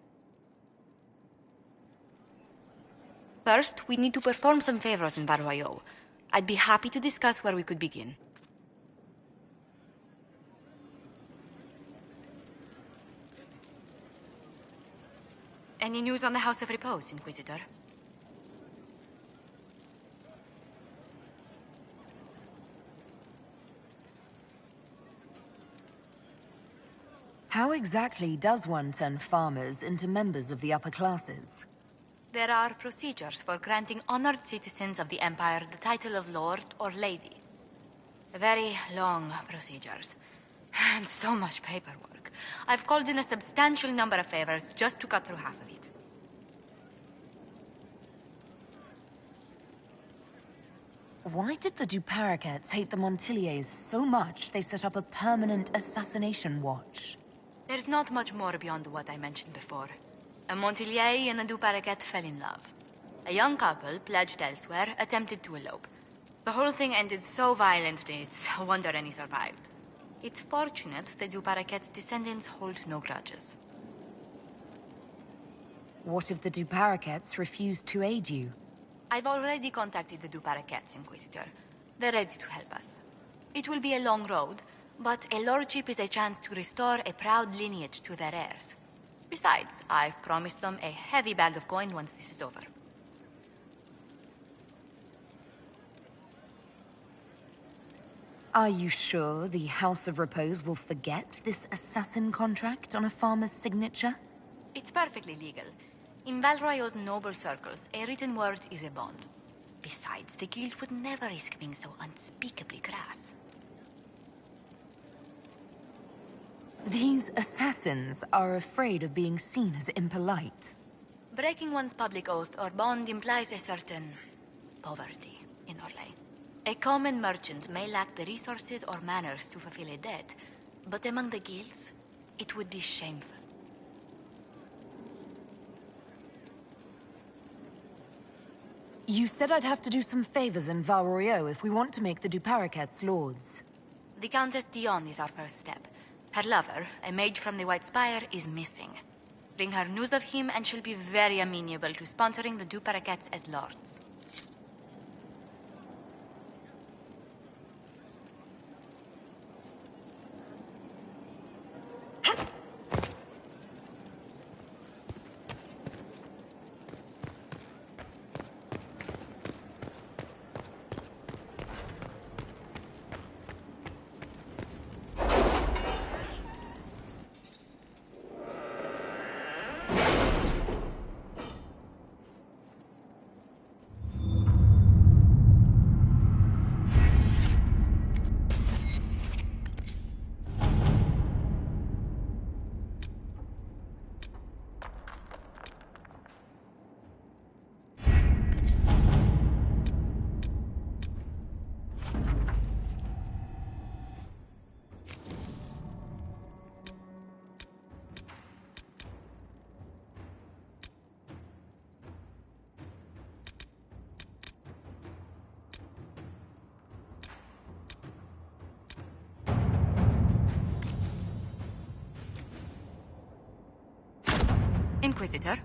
First, we need to perform some favors in Val Royeaux. I'd be happy to discuss where we could begin. Any news on the House of Repose, Inquisitor? How exactly does one turn farmers into members of the upper classes? There are procedures for granting honored citizens of the Empire the title of Lord or Lady. Very long procedures. And so much paperwork. I've called in a substantial number of favors just to cut through half of it. Why did the Du Paraquets hate the Montiliers so much they set up a permanent assassination watch? There's not much more beyond what I mentioned before. A Montilier and a Du Paraquet fell in love. A young couple, pledged elsewhere, attempted to elope. The whole thing ended so violently, it's a wonder any survived. It's fortunate the Du Paraquet's descendants hold no grudges. What if the Du Paraquets refuse to aid you? I've already contacted the Du Paraquets, Inquisitor. They're ready to help us. It will be a long road, but a lordship is a chance to restore a proud lineage to their heirs. Besides, I've promised them a heavy bag of coin once this is over. Are you sure the House of Repose will forget this assassin contract on a farmer's signature? It's perfectly legal. In Val Royeaux's noble circles, a written word is a bond. Besides, the Guild would never risk being so unspeakably crass. These assassins are afraid of being seen as impolite. Breaking one's public oath or bond implies a certain poverty in Orlais. A common merchant may lack the resources or manners to fulfill a debt, but among the guilds, it would be shameful. You said I'd have to do some favors in Val Royeaux if we want to make the Du Paraquets lords. The Countess Dion is our first step. Her lover, a mage from the White Spire, is missing. Bring her news of him and she'll be very amenable to sponsoring the Du Paraquets as lords. Inquisitor?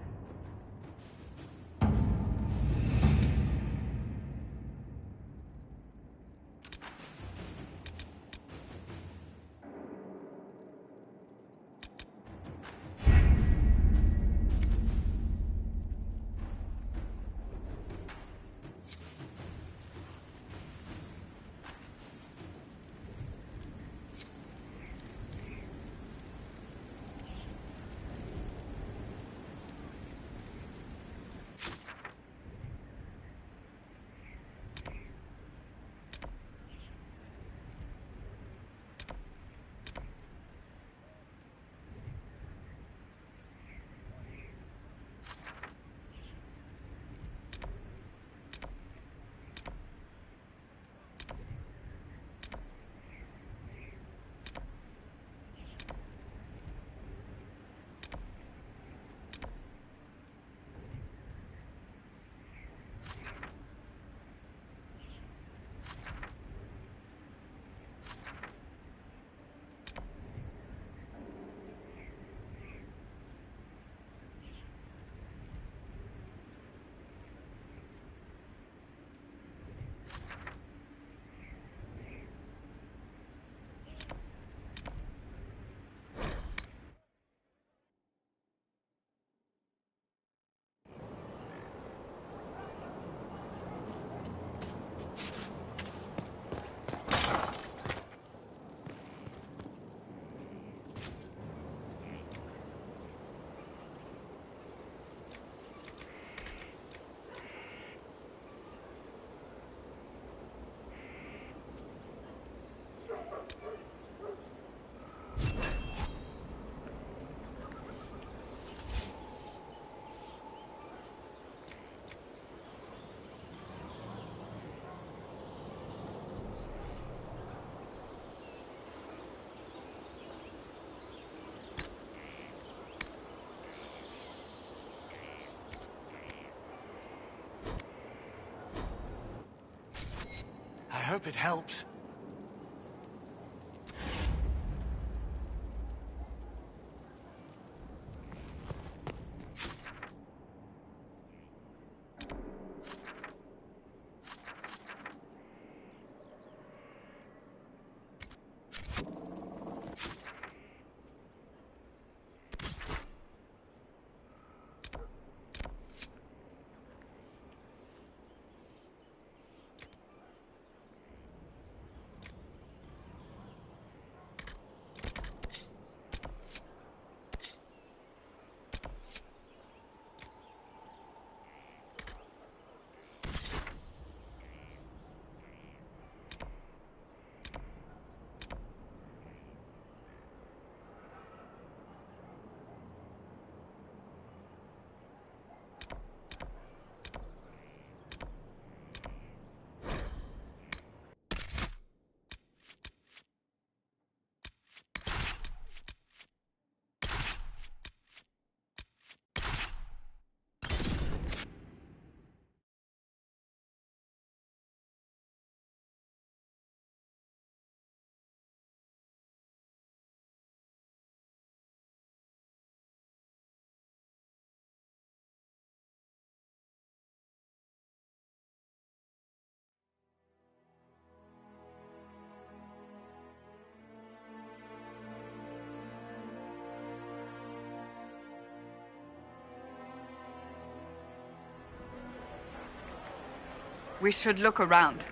hope it helps. We should look around.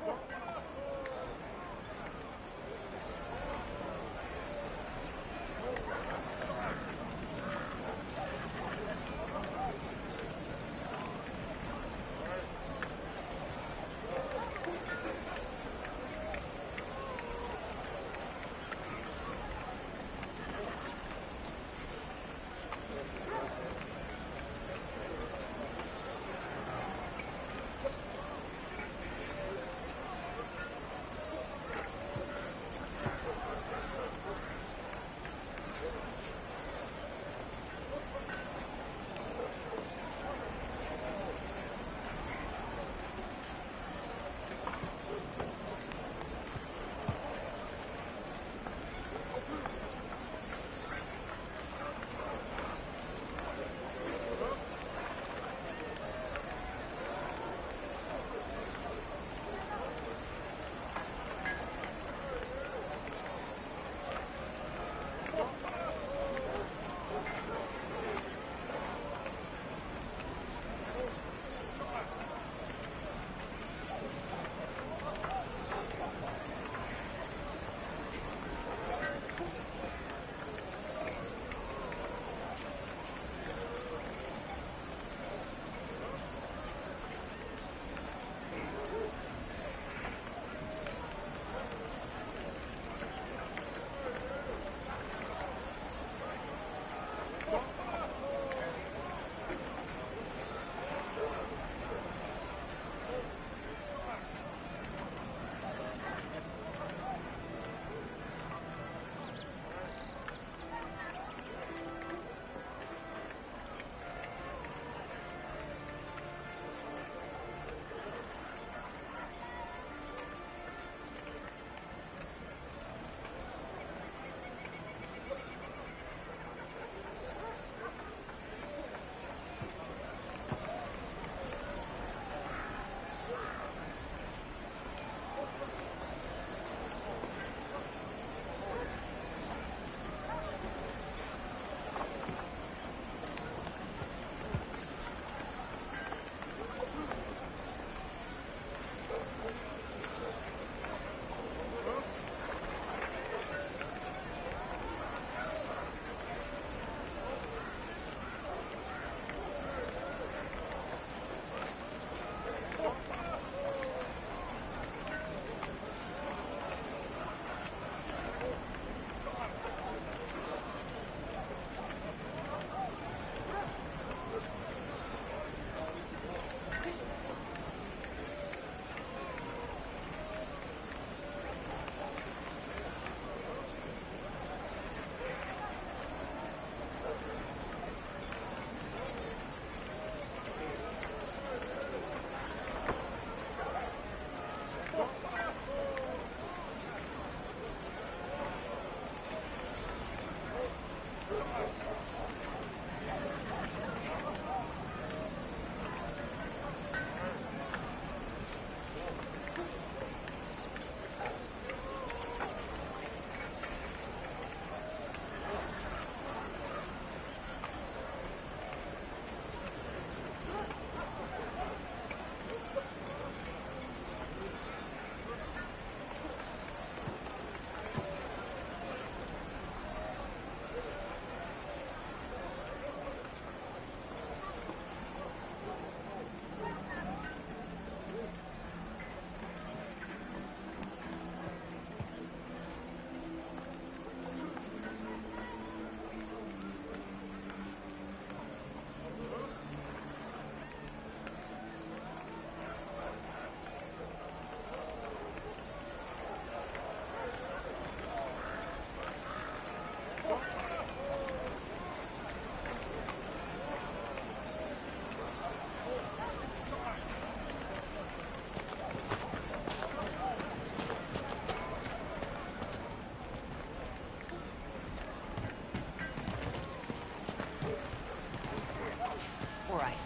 All right.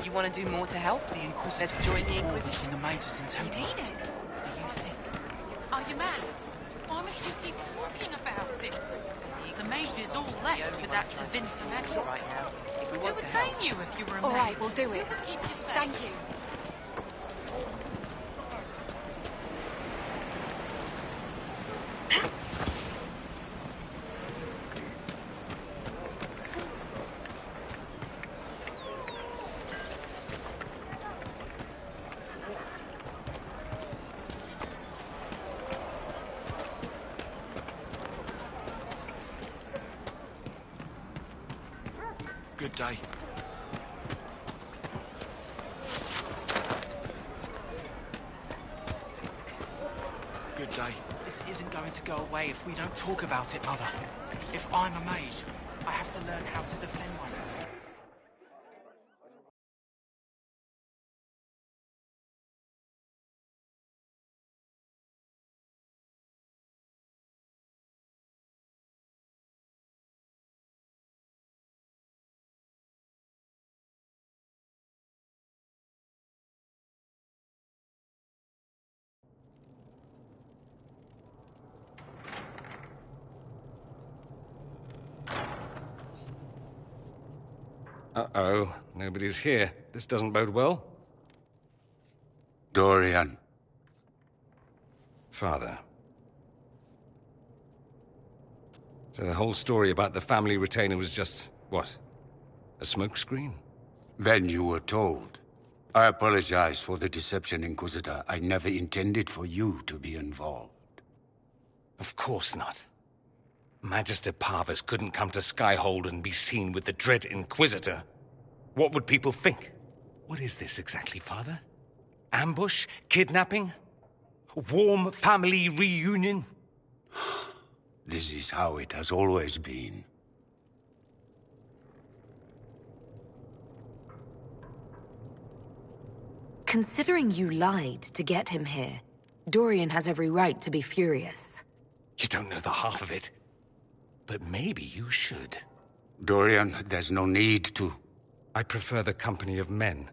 You want to do more to help? The Inquisitor. Let's join the Inquisition. The Mages and Templars. You need it. What do you think? Are you mad? Why must you keep talking about it? The mages all left with that Da Vinci manuscript. Right now. If we Who want would to train help. you if you were a All mage? right, we'll do it. Who would keep you safe? Thank you. Good day. Good day. This isn't going to go away if we don't talk about it, Mother. If I'm a mage, I have to learn how to defend myself. Uh-oh, nobody's here. This doesn't bode well. Dorian. Father. So the whole story about the family retainer was just, what? A smokescreen? Then you were told. I apologize for the deception, Inquisitor. I never intended for you to be involved. Of course not. Magister Parvus couldn't come to Skyhold and be seen with the dread Inquisitor. What would people think? What is this exactly, Father? Ambush? Kidnapping? Warm family reunion? This is how it has always been. Considering you lied to get him here, Dorian has every right to be furious. You don't know the half of it. But maybe you should. Dorian, there's no need to. I prefer the company of men.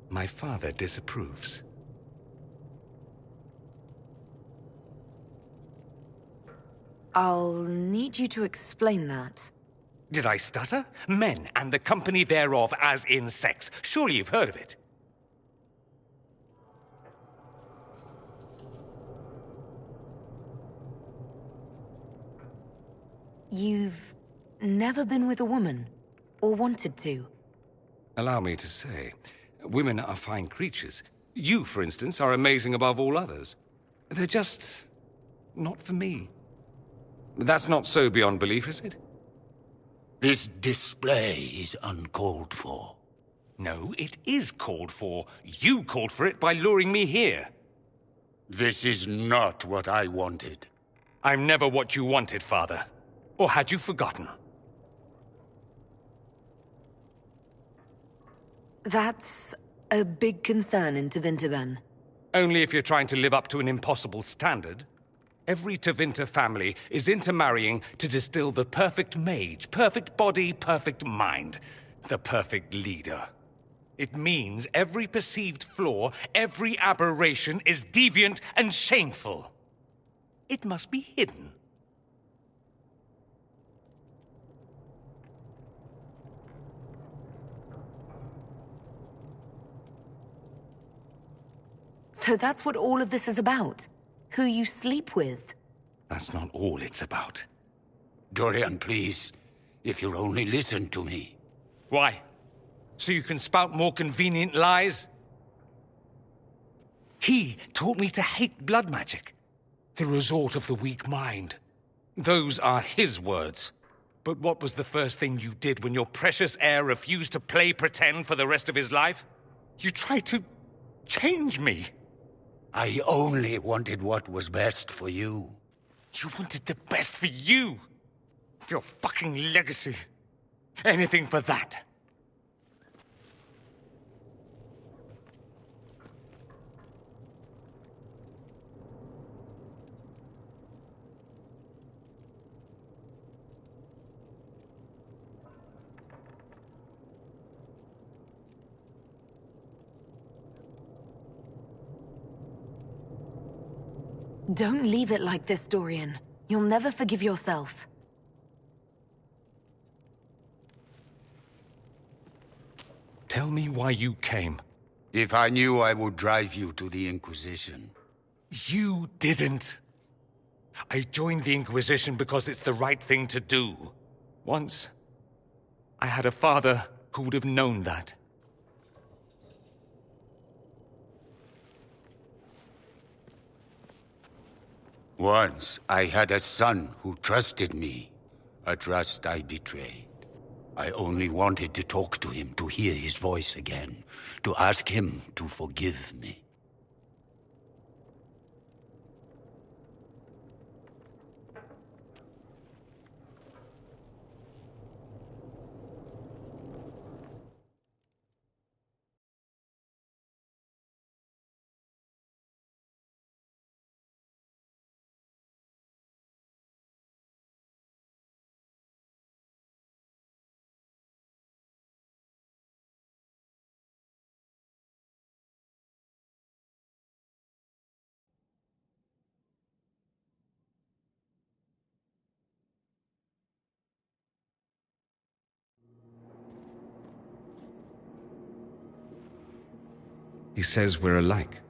My father disapproves. I'll need you to explain that. Did I stutter? Men and the company thereof, as in sex. Surely you've heard of it. You've never been with a woman, or wanted to? Allow me to say, women are fine creatures. You, for instance, are amazing above all others. They're just not for me. That's not so beyond belief, is it? This display is uncalled for. No, it is called for. You called for it by luring me here. This is not what I wanted. I'm never what you wanted, Father. Or had you forgotten? That's a big concern in Tevinter, then. Only if you're trying to live up to an impossible standard. Every Tevinter family is intermarrying to distill the perfect mage, perfect body, perfect mind, the perfect leader. It means every perceived flaw, every aberration is deviant and shameful. It must be hidden. So that's what all of this is about? Who you sleep with? That's not all it's about. Dorian, please. If you'll only listen to me. Why? So you can spout more convenient lies? He taught me to hate blood magic. The resort of the weak mind. Those are his words. But what was the first thing you did when your precious heir refused to play pretend for the rest of his life? You tried to change me. I only wanted what was best for you. You wanted the best for you? Your fucking legacy. Anything for that. Don't leave it like this, Dorian. You'll never forgive yourself. Tell me why you came. If I knew, I would drive you to the Inquisition. You didn't. I joined the Inquisition because it's the right thing to do. Once, I had a father who would have known that. Once, I had a son who trusted me. A trust I betrayed. I only wanted to talk to him, to hear his voice again, to ask him to forgive me. He says we're alike.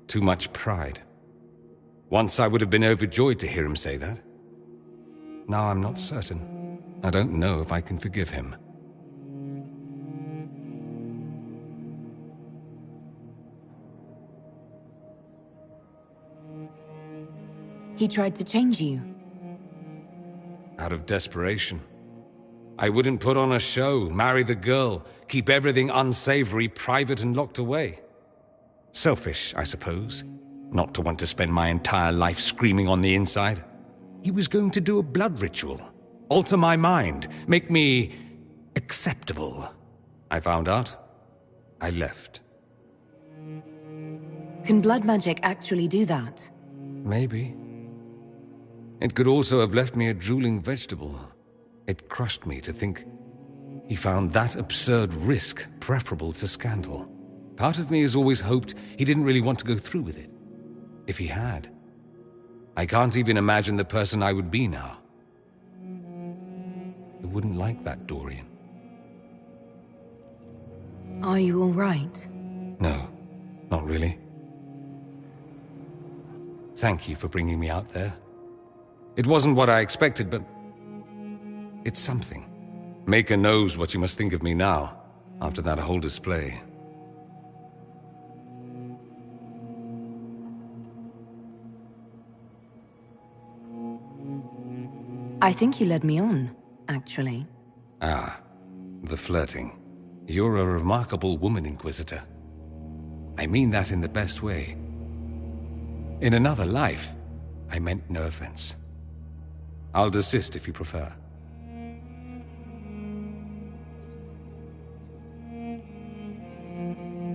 Too much pride. Once I would have been overjoyed to hear him say that. Now I'm not certain. I don't know if I can forgive him. He tried to change you. Out of desperation. I wouldn't put on a show, marry the girl, keep everything unsavory, private and locked away. Selfish, I suppose, not to want to spend my entire life screaming on the inside. He was going to do a blood ritual, alter my mind, make me acceptable. I found out. I left. Can blood magic actually do that? Maybe. It could also have left me a drooling vegetable. It crushed me to think he found that absurd risk preferable to scandal. Part of me has always hoped he didn't really want to go through with it. If he had, I can't even imagine the person I would be now. I wouldn't like that, Dorian. Are you all right? No, not really. Thank you for bringing me out there. It wasn't what I expected, but it's something. Maker knows what you must think of me now, after that whole display. I think you led me on, actually. Ah, the flirting. You're a remarkable woman, Inquisitor. I mean that in the best way. In another life, I meant no offense. I'll desist if you prefer.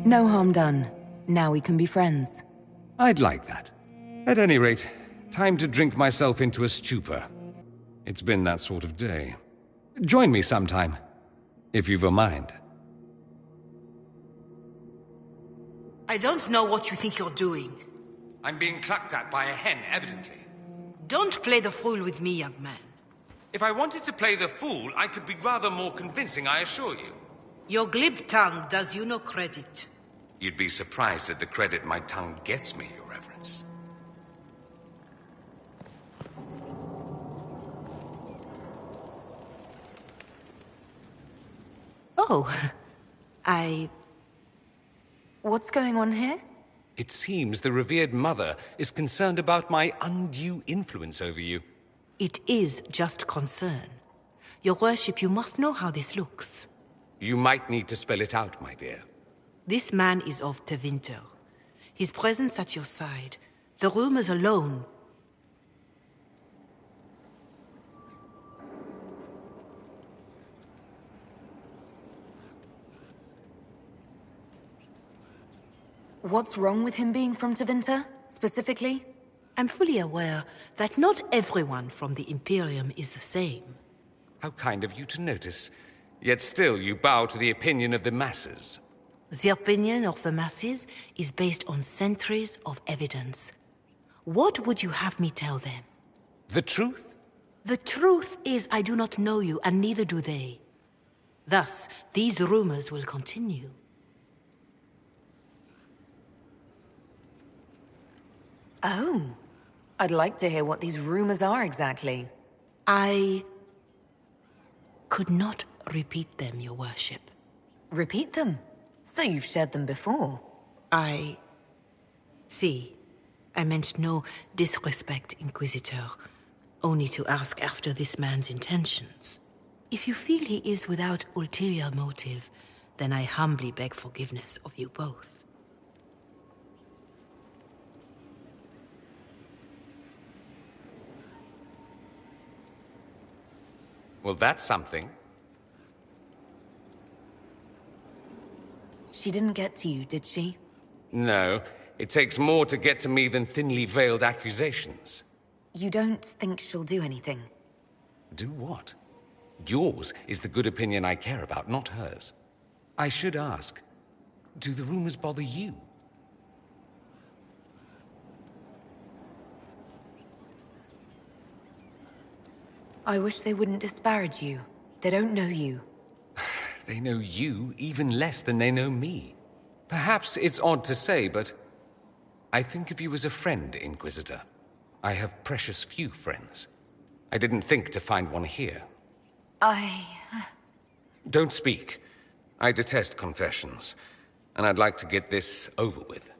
No harm done. Now we can be friends. I'd like that. At any rate, time to drink myself into a stupor. It's been that sort of day. Join me sometime, if you've a mind. I don't know what you think you're doing. I'm being clucked at by a hen, evidently. Don't play the fool with me, young man. If I wanted to play the fool, I could be rather more convincing, I assure you. Your glib tongue does you no credit. You'd be surprised at the credit my tongue gets me, Your Reverence. Oh, What's going on here? It seems the revered mother is concerned about my undue influence over you. It is just concern. Your worship, you must know how this looks. You might need to spell it out, my dear. This man is of Tevinter. His presence at your side, the rumors alone. What's wrong with him being from Tevinter, specifically? I'm fully aware that not everyone from the Imperium is the same. How kind of you to notice. Yet still you bow to the opinion of the masses. The opinion of the masses is based on centuries of evidence. What would you have me tell them? The truth? The truth is I do not know you, and neither do they. Thus, these rumors will continue. Oh. I'd like to hear what these rumors are exactly. I could not repeat them, Your Worship. Repeat them? So you've shared them before? See, I meant no disrespect, Inquisitor. Only to ask after this man's intentions. If you feel he is without ulterior motive, then I humbly beg forgiveness of you both. Well, that's something. She didn't get to you, did she? No. It takes more to get to me than thinly veiled accusations. You don't think she'll do anything? Do what? Yours is the good opinion I care about, not hers. I should ask, do the rumors bother you? I wish they wouldn't disparage you. They don't know you. They know you even less than they know me. Perhaps it's odd to say, but I think of you as a friend, Inquisitor. I have precious few friends. I didn't think to find one here. Don't speak. I detest confessions, and I'd like to get this over with.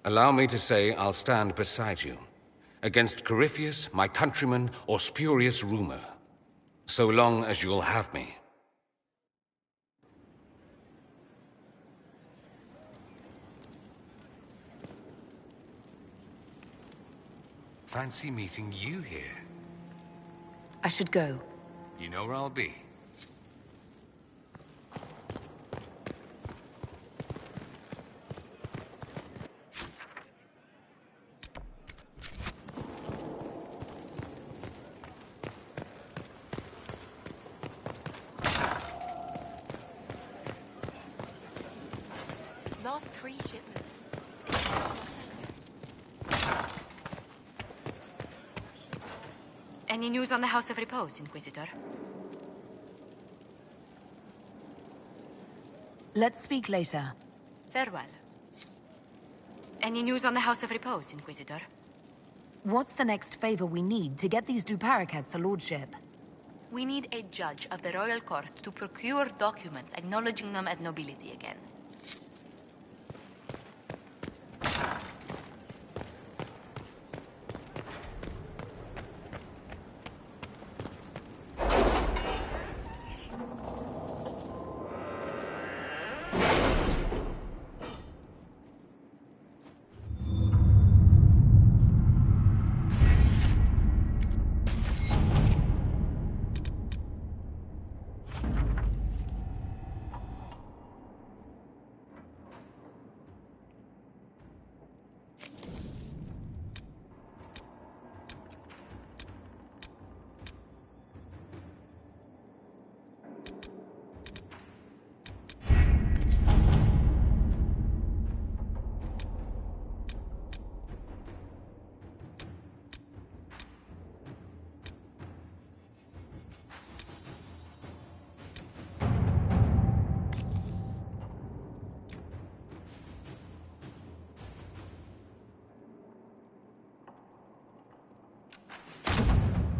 Allow me to say I'll stand beside you, against Corypheus, my countrymen, or spurious rumor, so long as you'll have me. Fancy meeting you here. I should go. You know where I'll be. Last 3 shipments. Any news on the House of Repose, Inquisitor? Let's speak later. Farewell. Any news on the House of Repose, Inquisitor? What's the next favor we need to get these Duparacats a lordship? We need a judge of the royal court to procure documents acknowledging them as nobility again.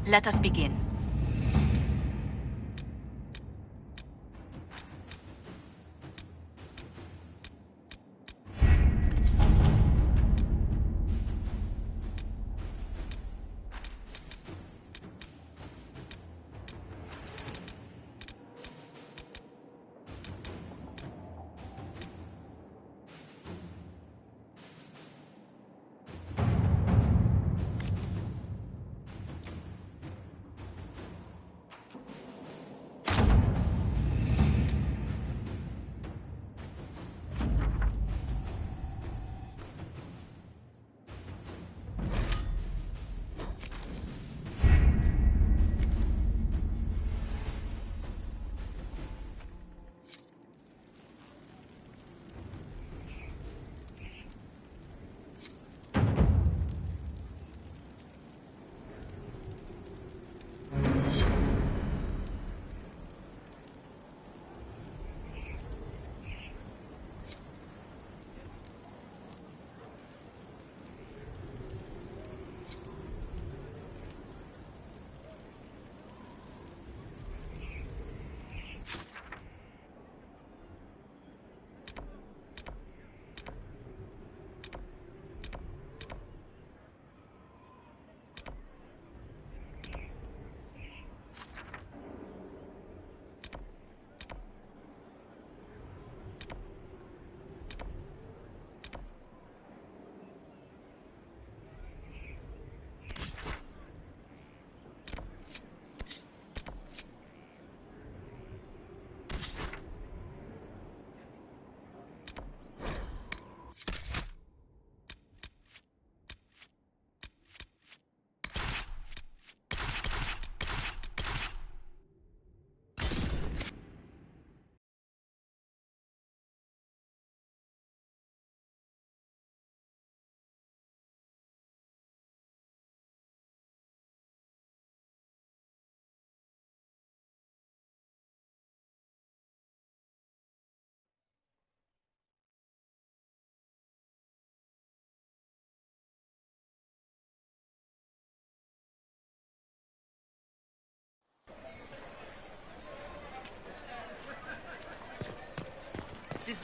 Let us begin.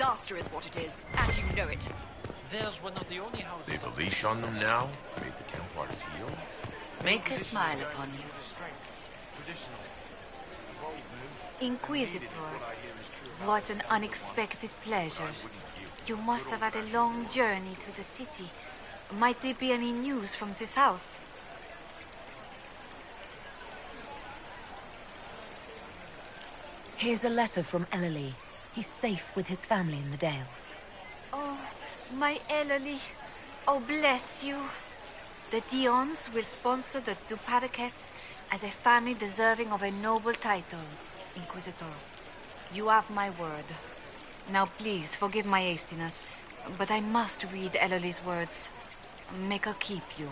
Master is what it is, and you know it. Theirs were not the only houses. They've a leash on them now? Made the Templars heal? Make a smile upon you. Inquisitor, what an unexpected pleasure. You must have had a long journey to the city. Might there be any news from this house? Here's a letter from Ellerly. He's safe with his family in the Dales. Oh, my Ellerly. Oh, bless you. The Dions will sponsor the Duparquets as a family deserving of a noble title, Inquisitor. You have my word. Now please, forgive my hastiness, but I must read Ellerly's words. Make her keep you.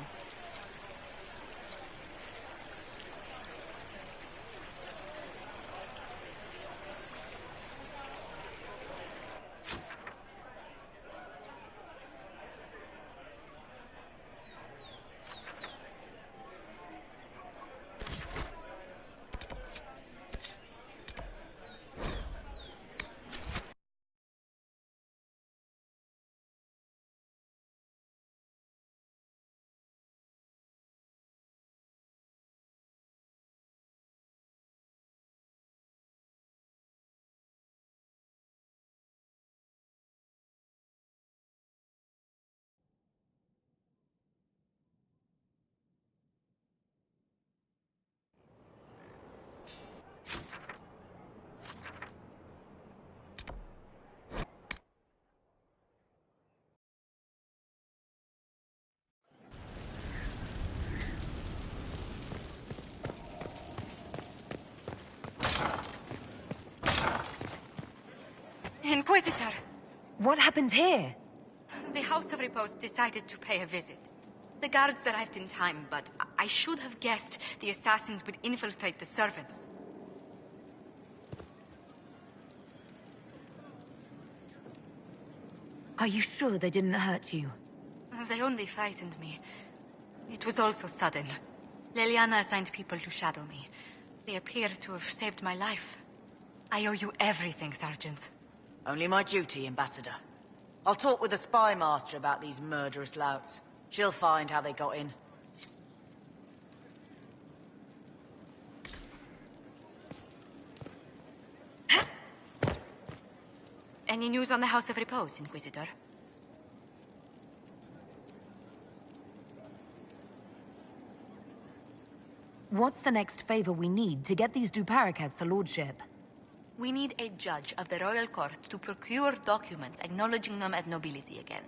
Inquisitor! What happened here? The House of Repose decided to pay a visit. The guards arrived in time, but I should have guessed the assassins would infiltrate the servants. Are you sure they didn't hurt you? They only frightened me. It was all so sudden. Leliana assigned people to shadow me. They appear to have saved my life. I owe you everything, Sergeant. Only my duty, Ambassador. I'll talk with the spy master about these murderous louts. She'll find how they got in. Any news on the House of Repose, Inquisitor? What's the next favor we need to get these Duparquets a lordship? We need a judge of the royal court to procure documents acknowledging them as nobility again.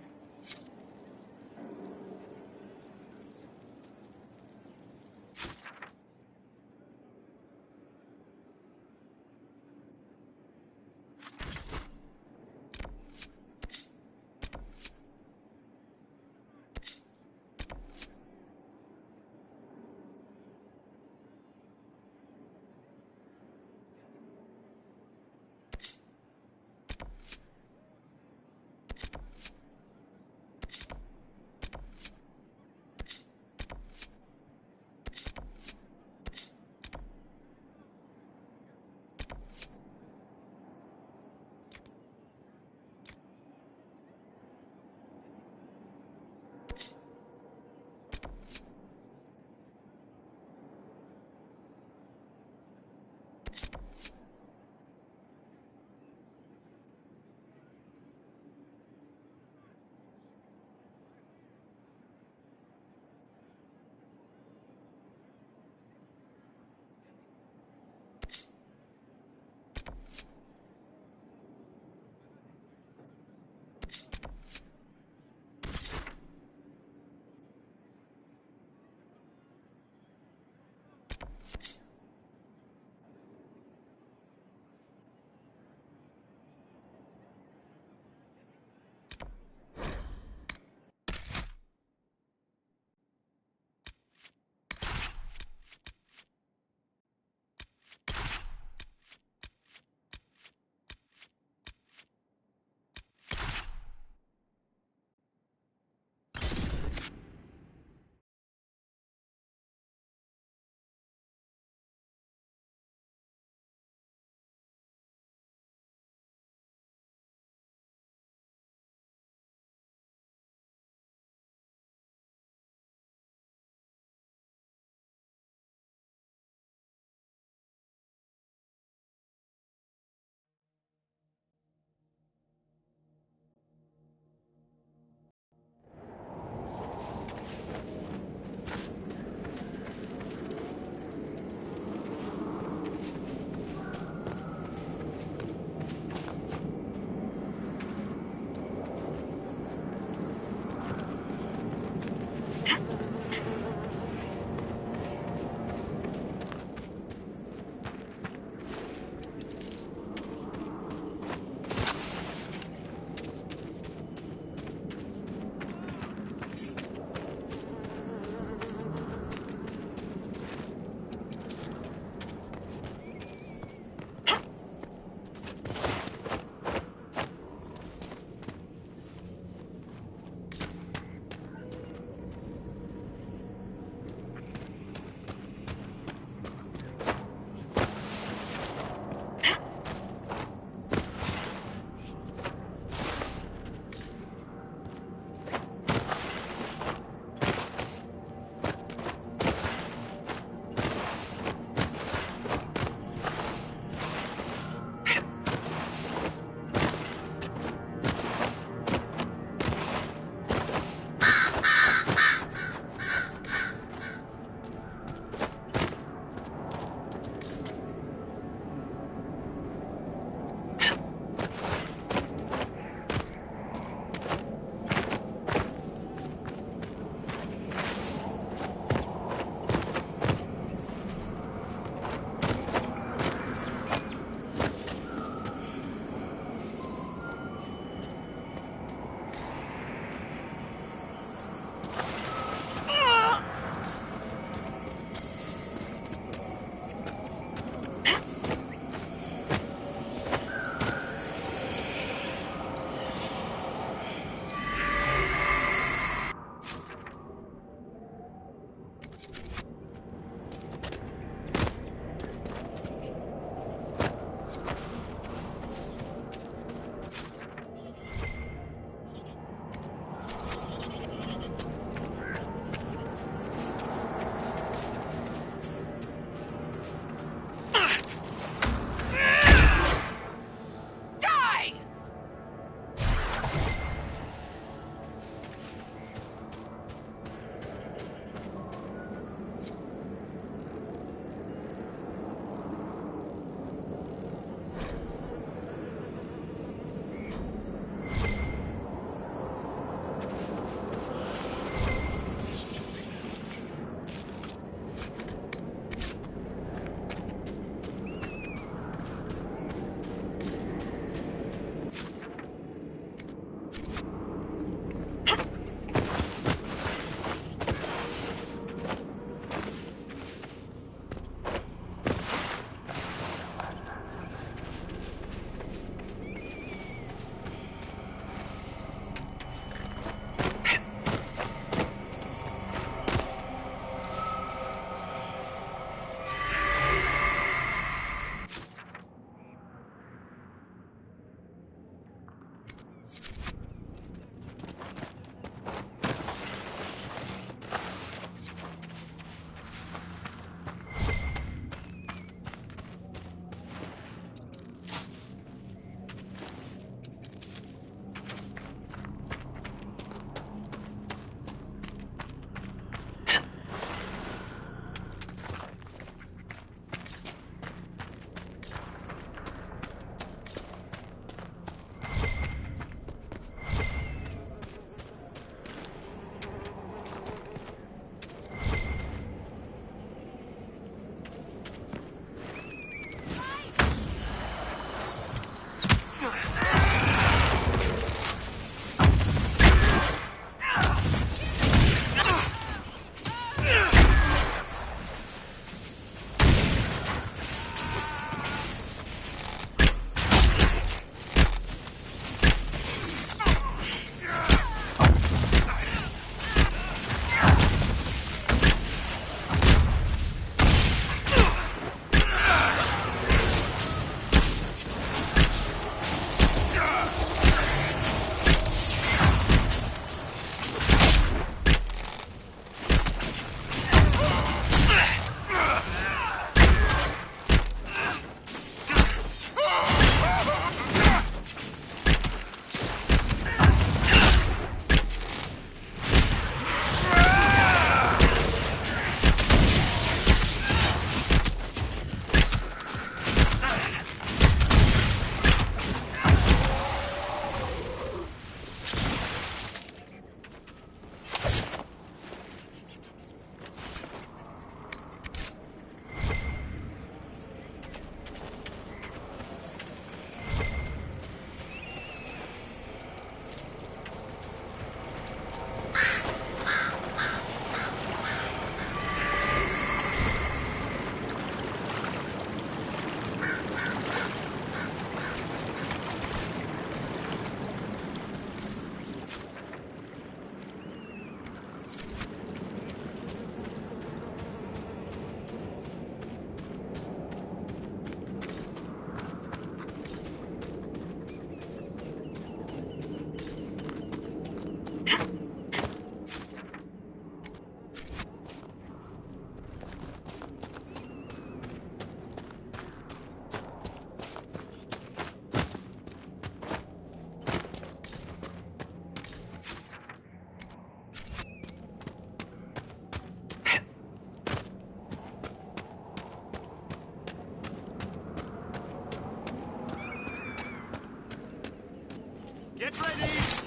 Get ready!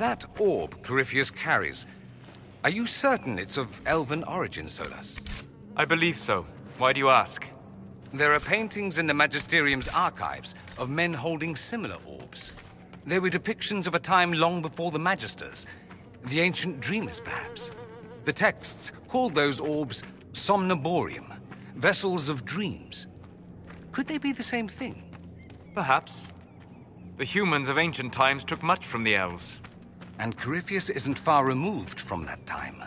That orb Corypheus carries, are you certain it's of elven origin, Solas? I believe so. Why do you ask? There are paintings in the Magisterium's archives of men holding similar orbs. They were depictions of a time long before the Magisters, the ancient dreamers, perhaps. The texts called those orbs somnamborium, vessels of dreams. Could they be the same thing? Perhaps. The humans of ancient times took much from the elves. And Corypheus isn't far removed from that time.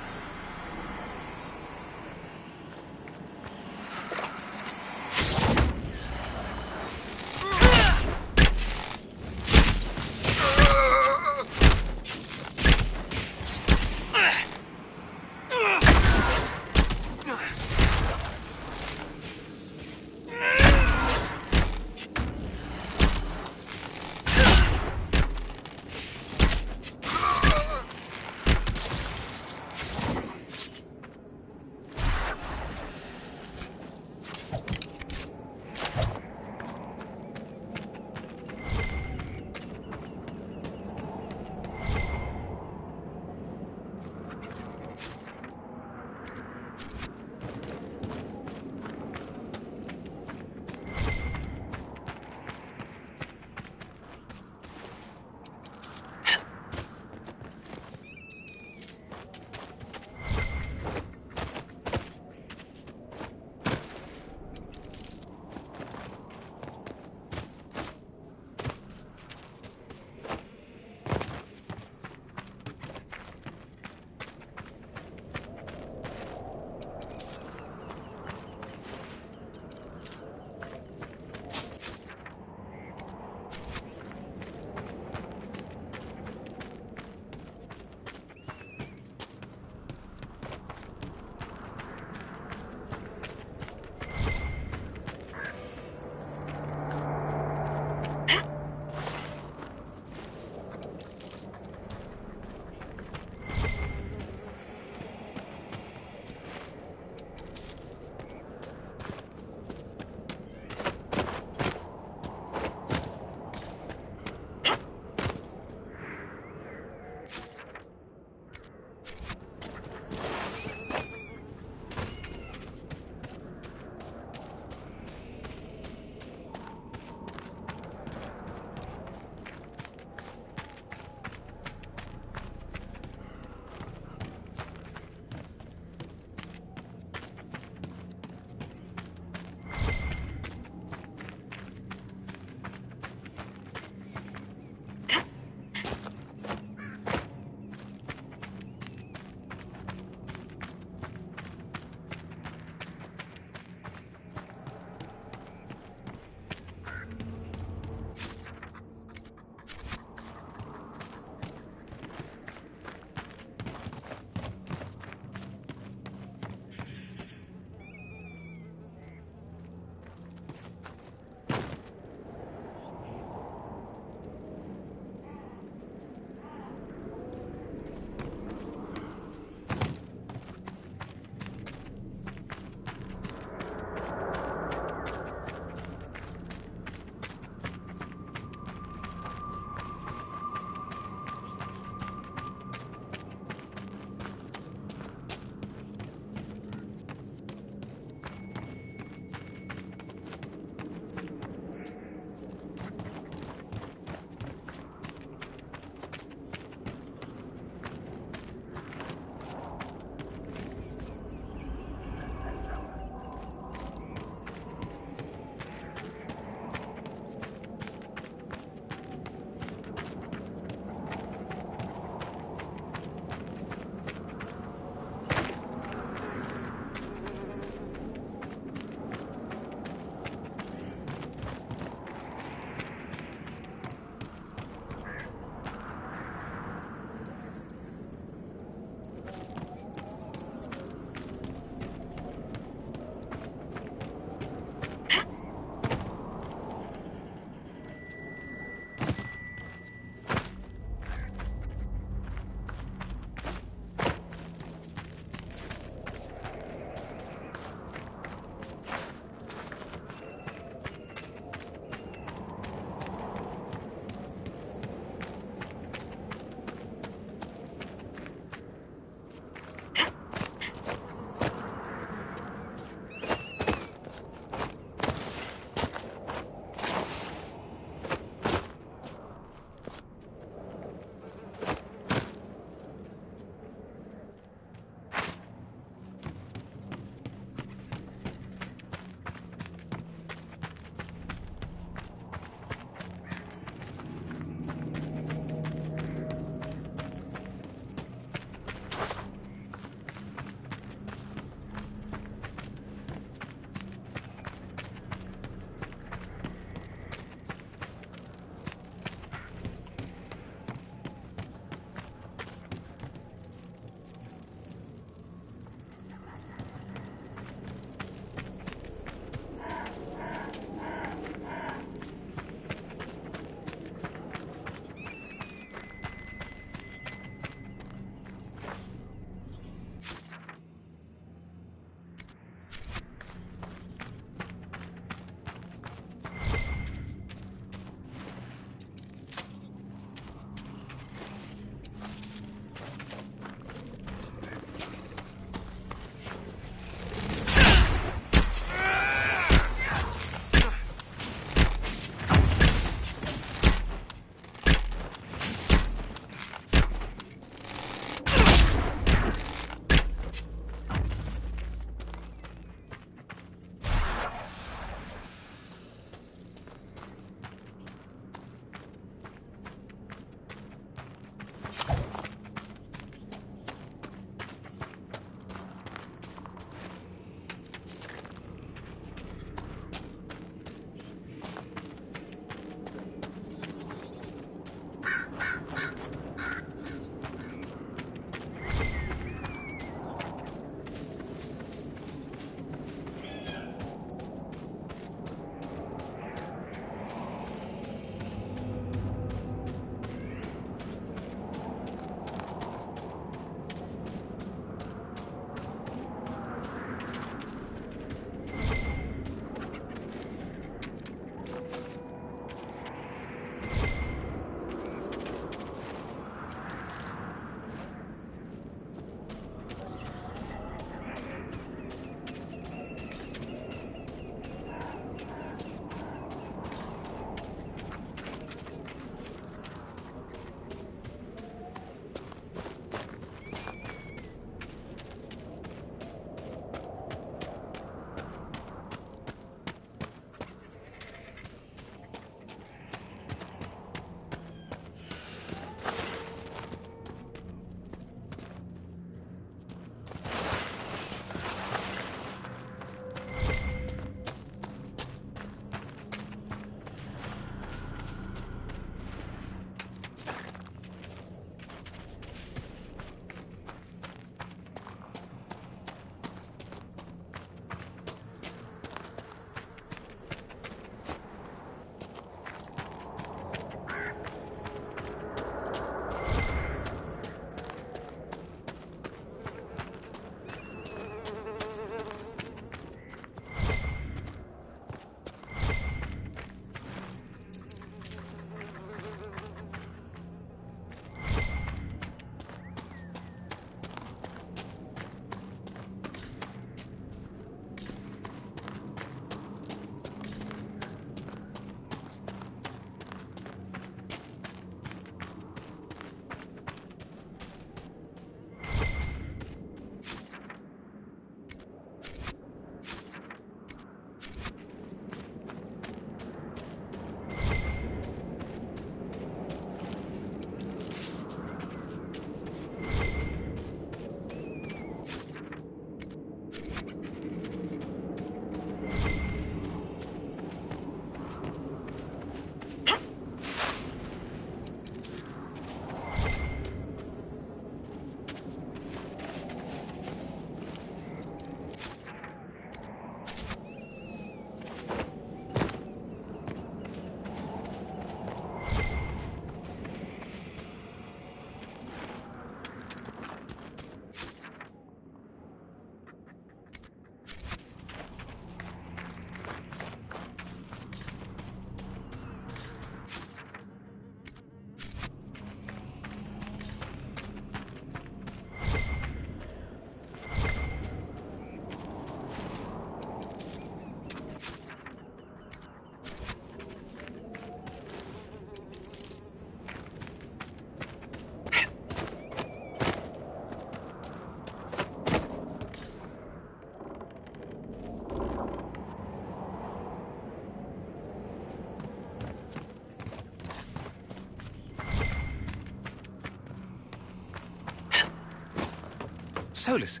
Solus,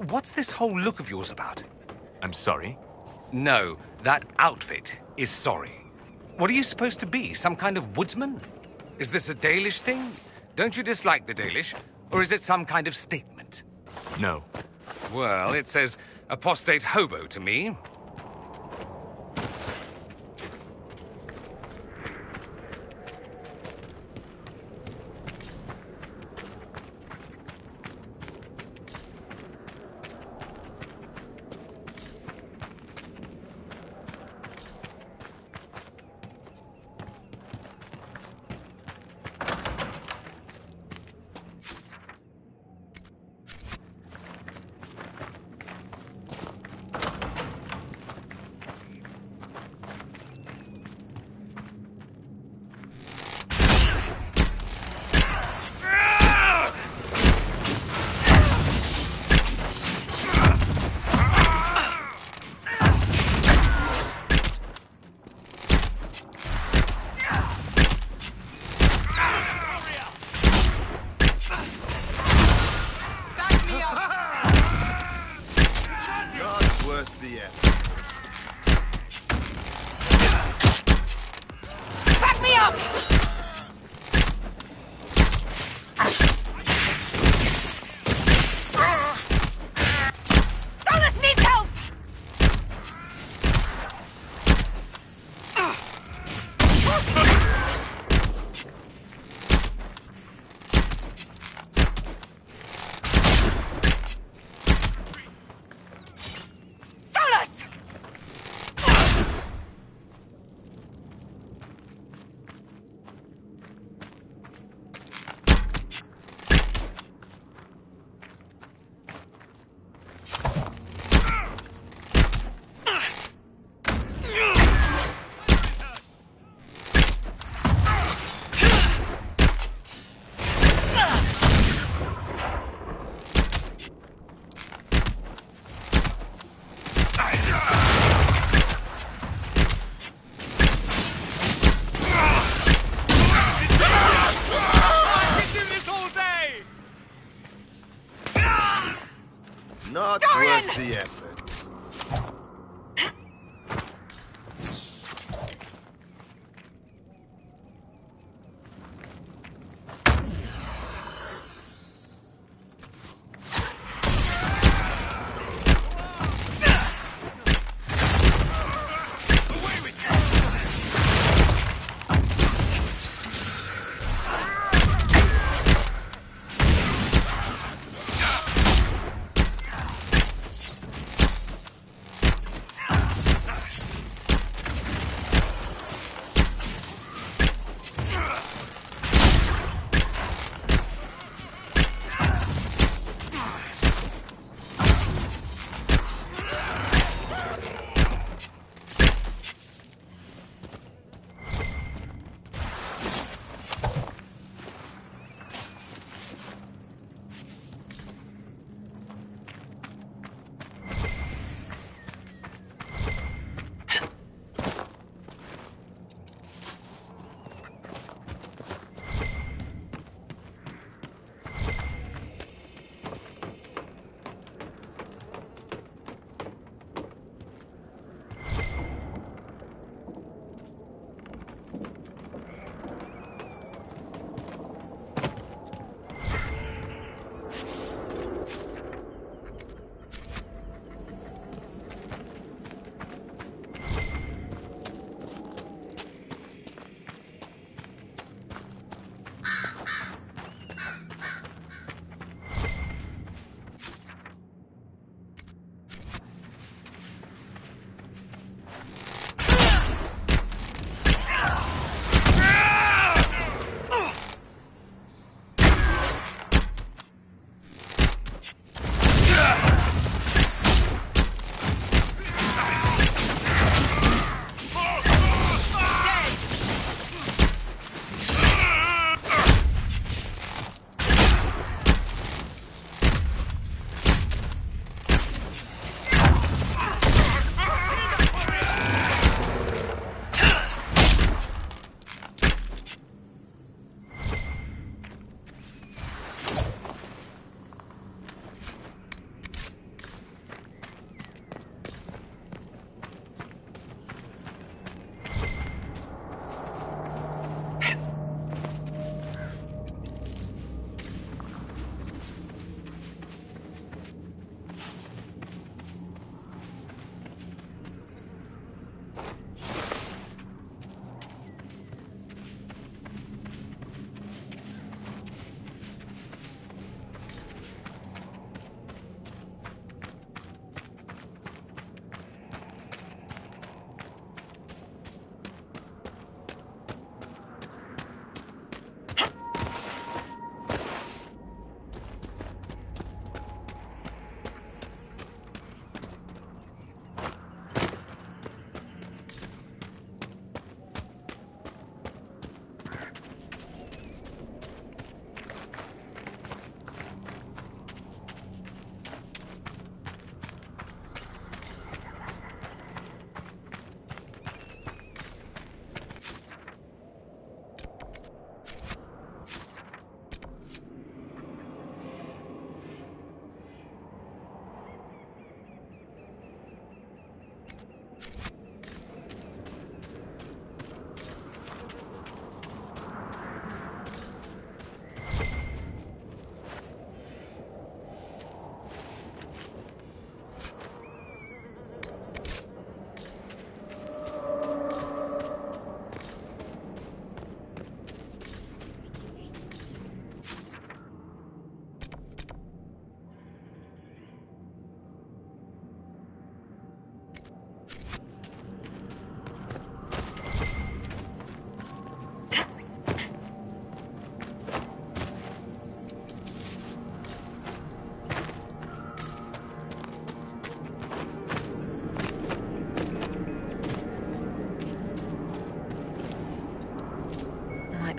what's this whole look of yours about? I'm sorry? No, that outfit is sorry. What are you supposed to be, some kind of woodsman? Is this a Dalish thing? Don't you dislike the Dalish? Or is it some kind of statement? No. Well, it says apostate hobo to me.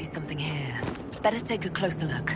be something here. Better take a closer look.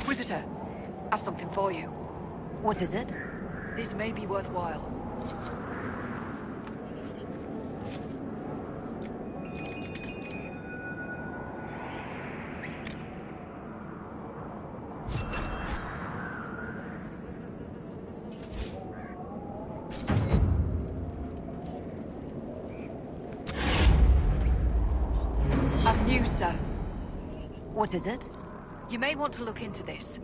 Visitor, I've something for you. What is it? This may be worthwhile. I've news, sir. What is it? You may want to look into this.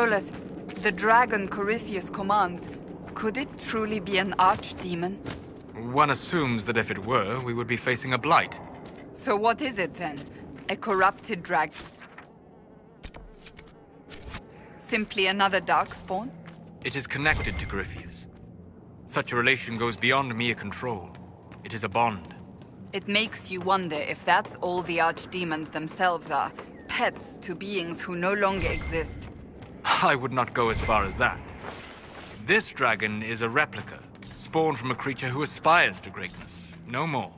Solus, the dragon Corypheus commands, could it truly be an archdemon? One assumes that if it were, we would be facing a blight. So what is it then? A corrupted dragon? Simply another darkspawn? It is connected to Corypheus. Such a relation goes beyond mere control. It is a bond. It makes you wonder if that's all the archdemons themselves are. Pets to beings who no longer exist. I would not go as far as that. This dragon is a replica, spawned from a creature who aspires to greatness. No more.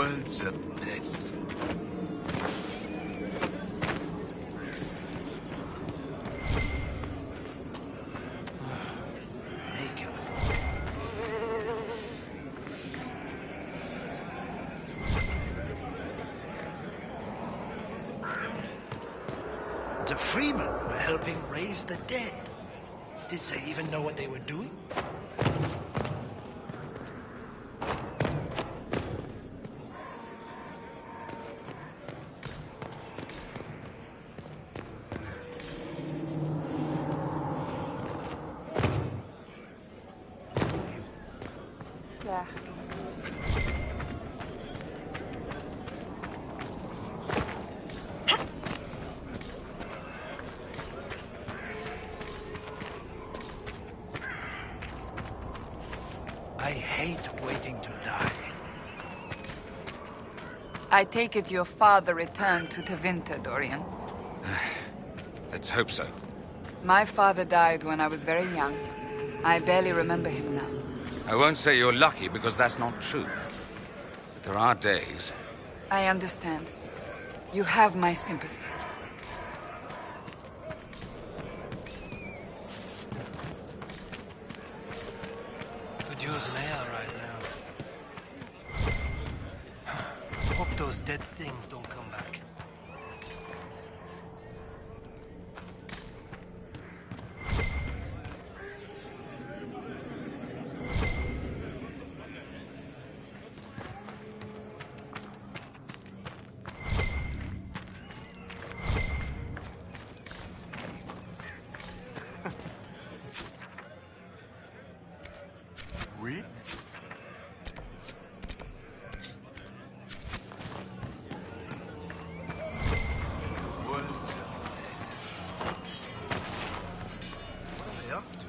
World's a mess. The Freemen were helping raise the dead. Did they even know what they were doing? Yeah. I hate waiting to die. I take it your father returned to Tevinter, Dorian. Let's hope so. My father died when I was very young. I barely remember him now. I won't say you're lucky because that's not true. But there are days. I understand. You have my sympathy. Could use an air right now. Hope those dead things don't come back. Oui? World's a mess. What are they up to?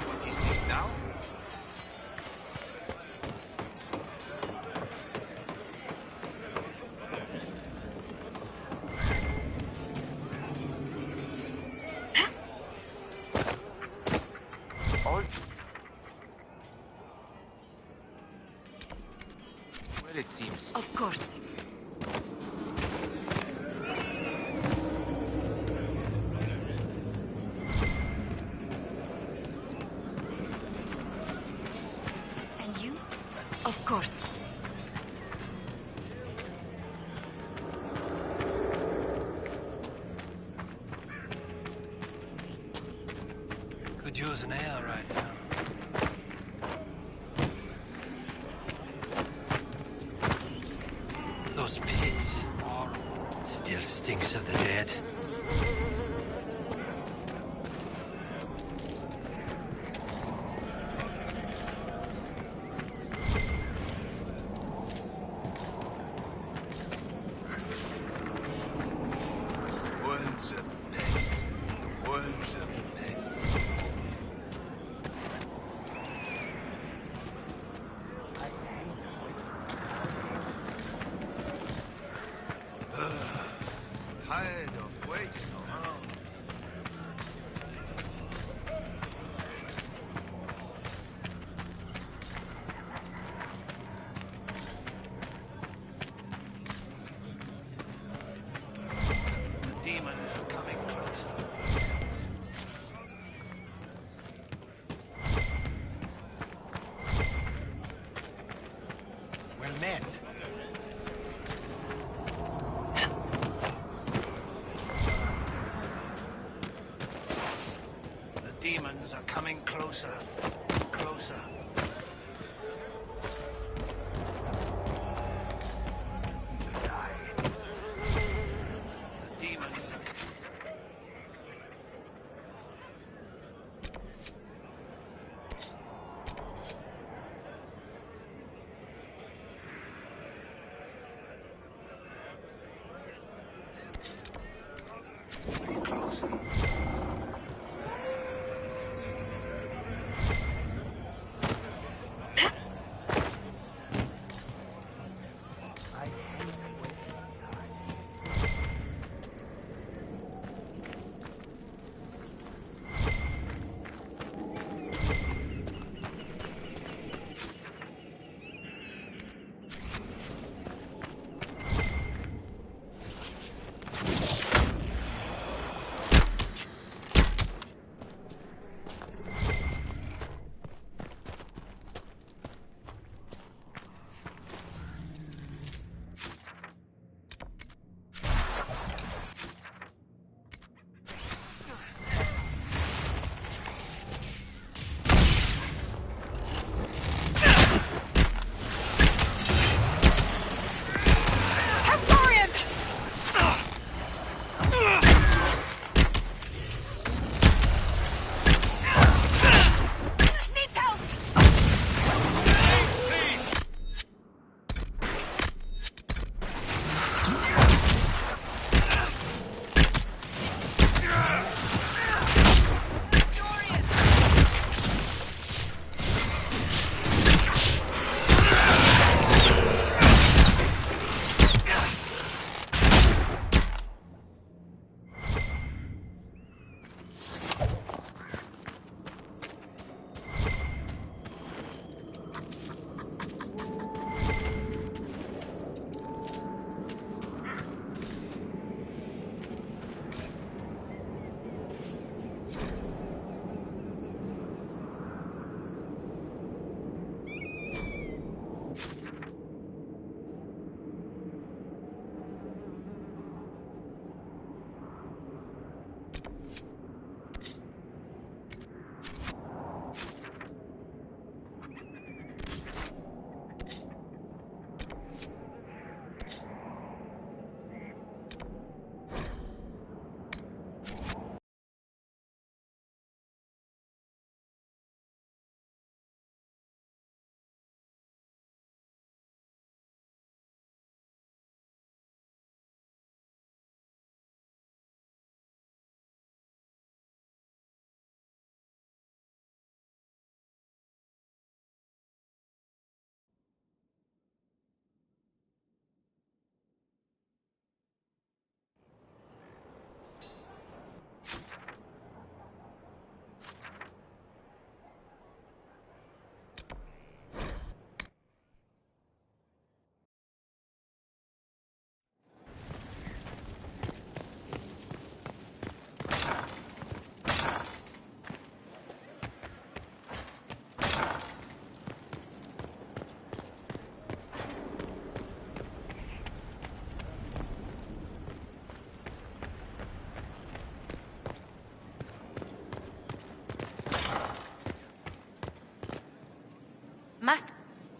What is this now? Well, it seems. Of course. And you? Of course. Could use an air right now. Those pits still stinks of the dead. World's a mess. The world's a mess. Tired of waiting around. The demons are coming closer. Well met. The demons are coming closer. Closer. The demons are coming closer.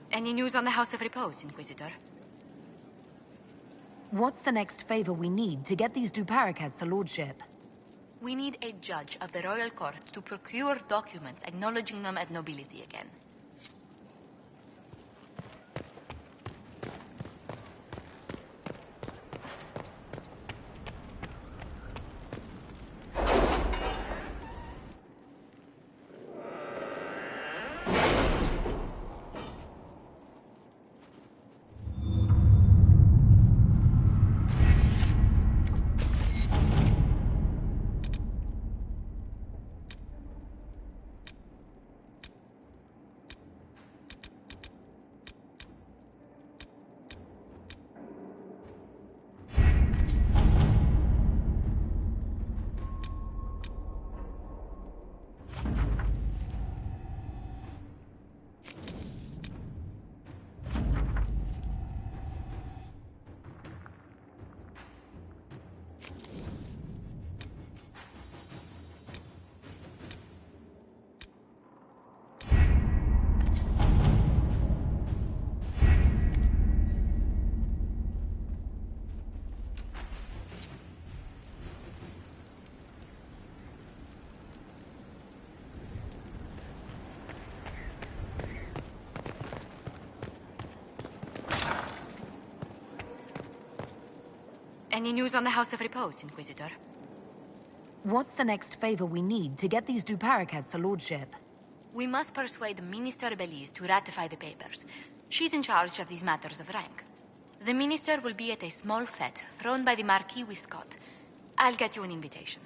Any news on the House of Repose, Inquisitor? What's the next favor we need to get these duparacats a lordship? We need a judge of the royal court to procure documents acknowledging them as nobility again. Any news on the House of Repose, Inquisitor? What's the next favor we need to get these duparacats a lordship? We must persuade Minister Belize to ratify the papers. She's in charge of these matters of rank. The minister will be at a small fete thrown by the Marquis Wiscott. I'll get you an invitation.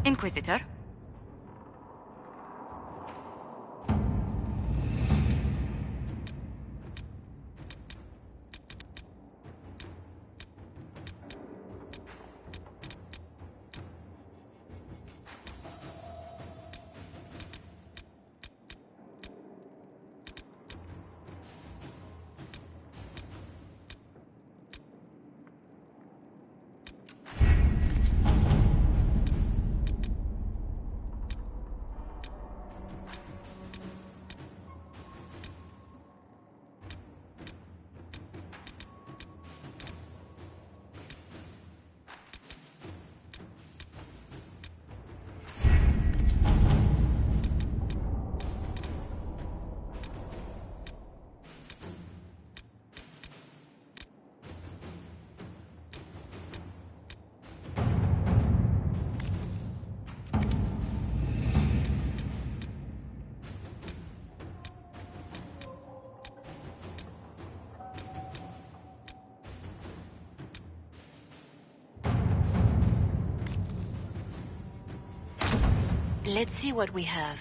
Inquisitor? Let's see what we have.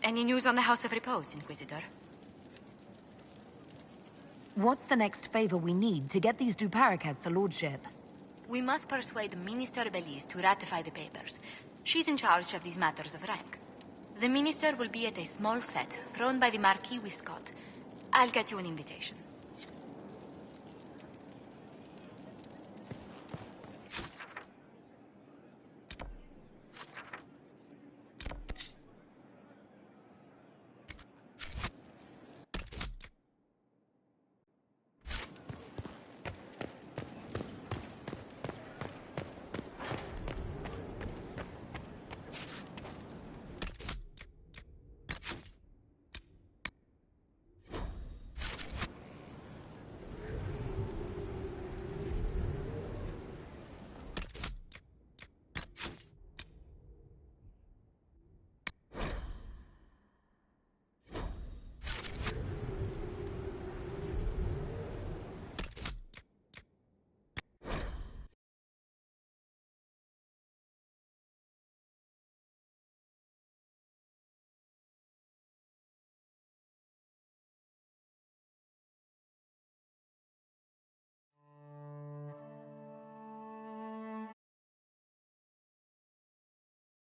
Any news on the House of Repose, Inquisitor? What's the next favor we need to get these duparacats a lordship? We must persuade Minister Belize to ratify the papers. She's in charge of these matters of rank. The minister will be at a small fete thrown by the Marquis Wiscott. I'll get you an invitation.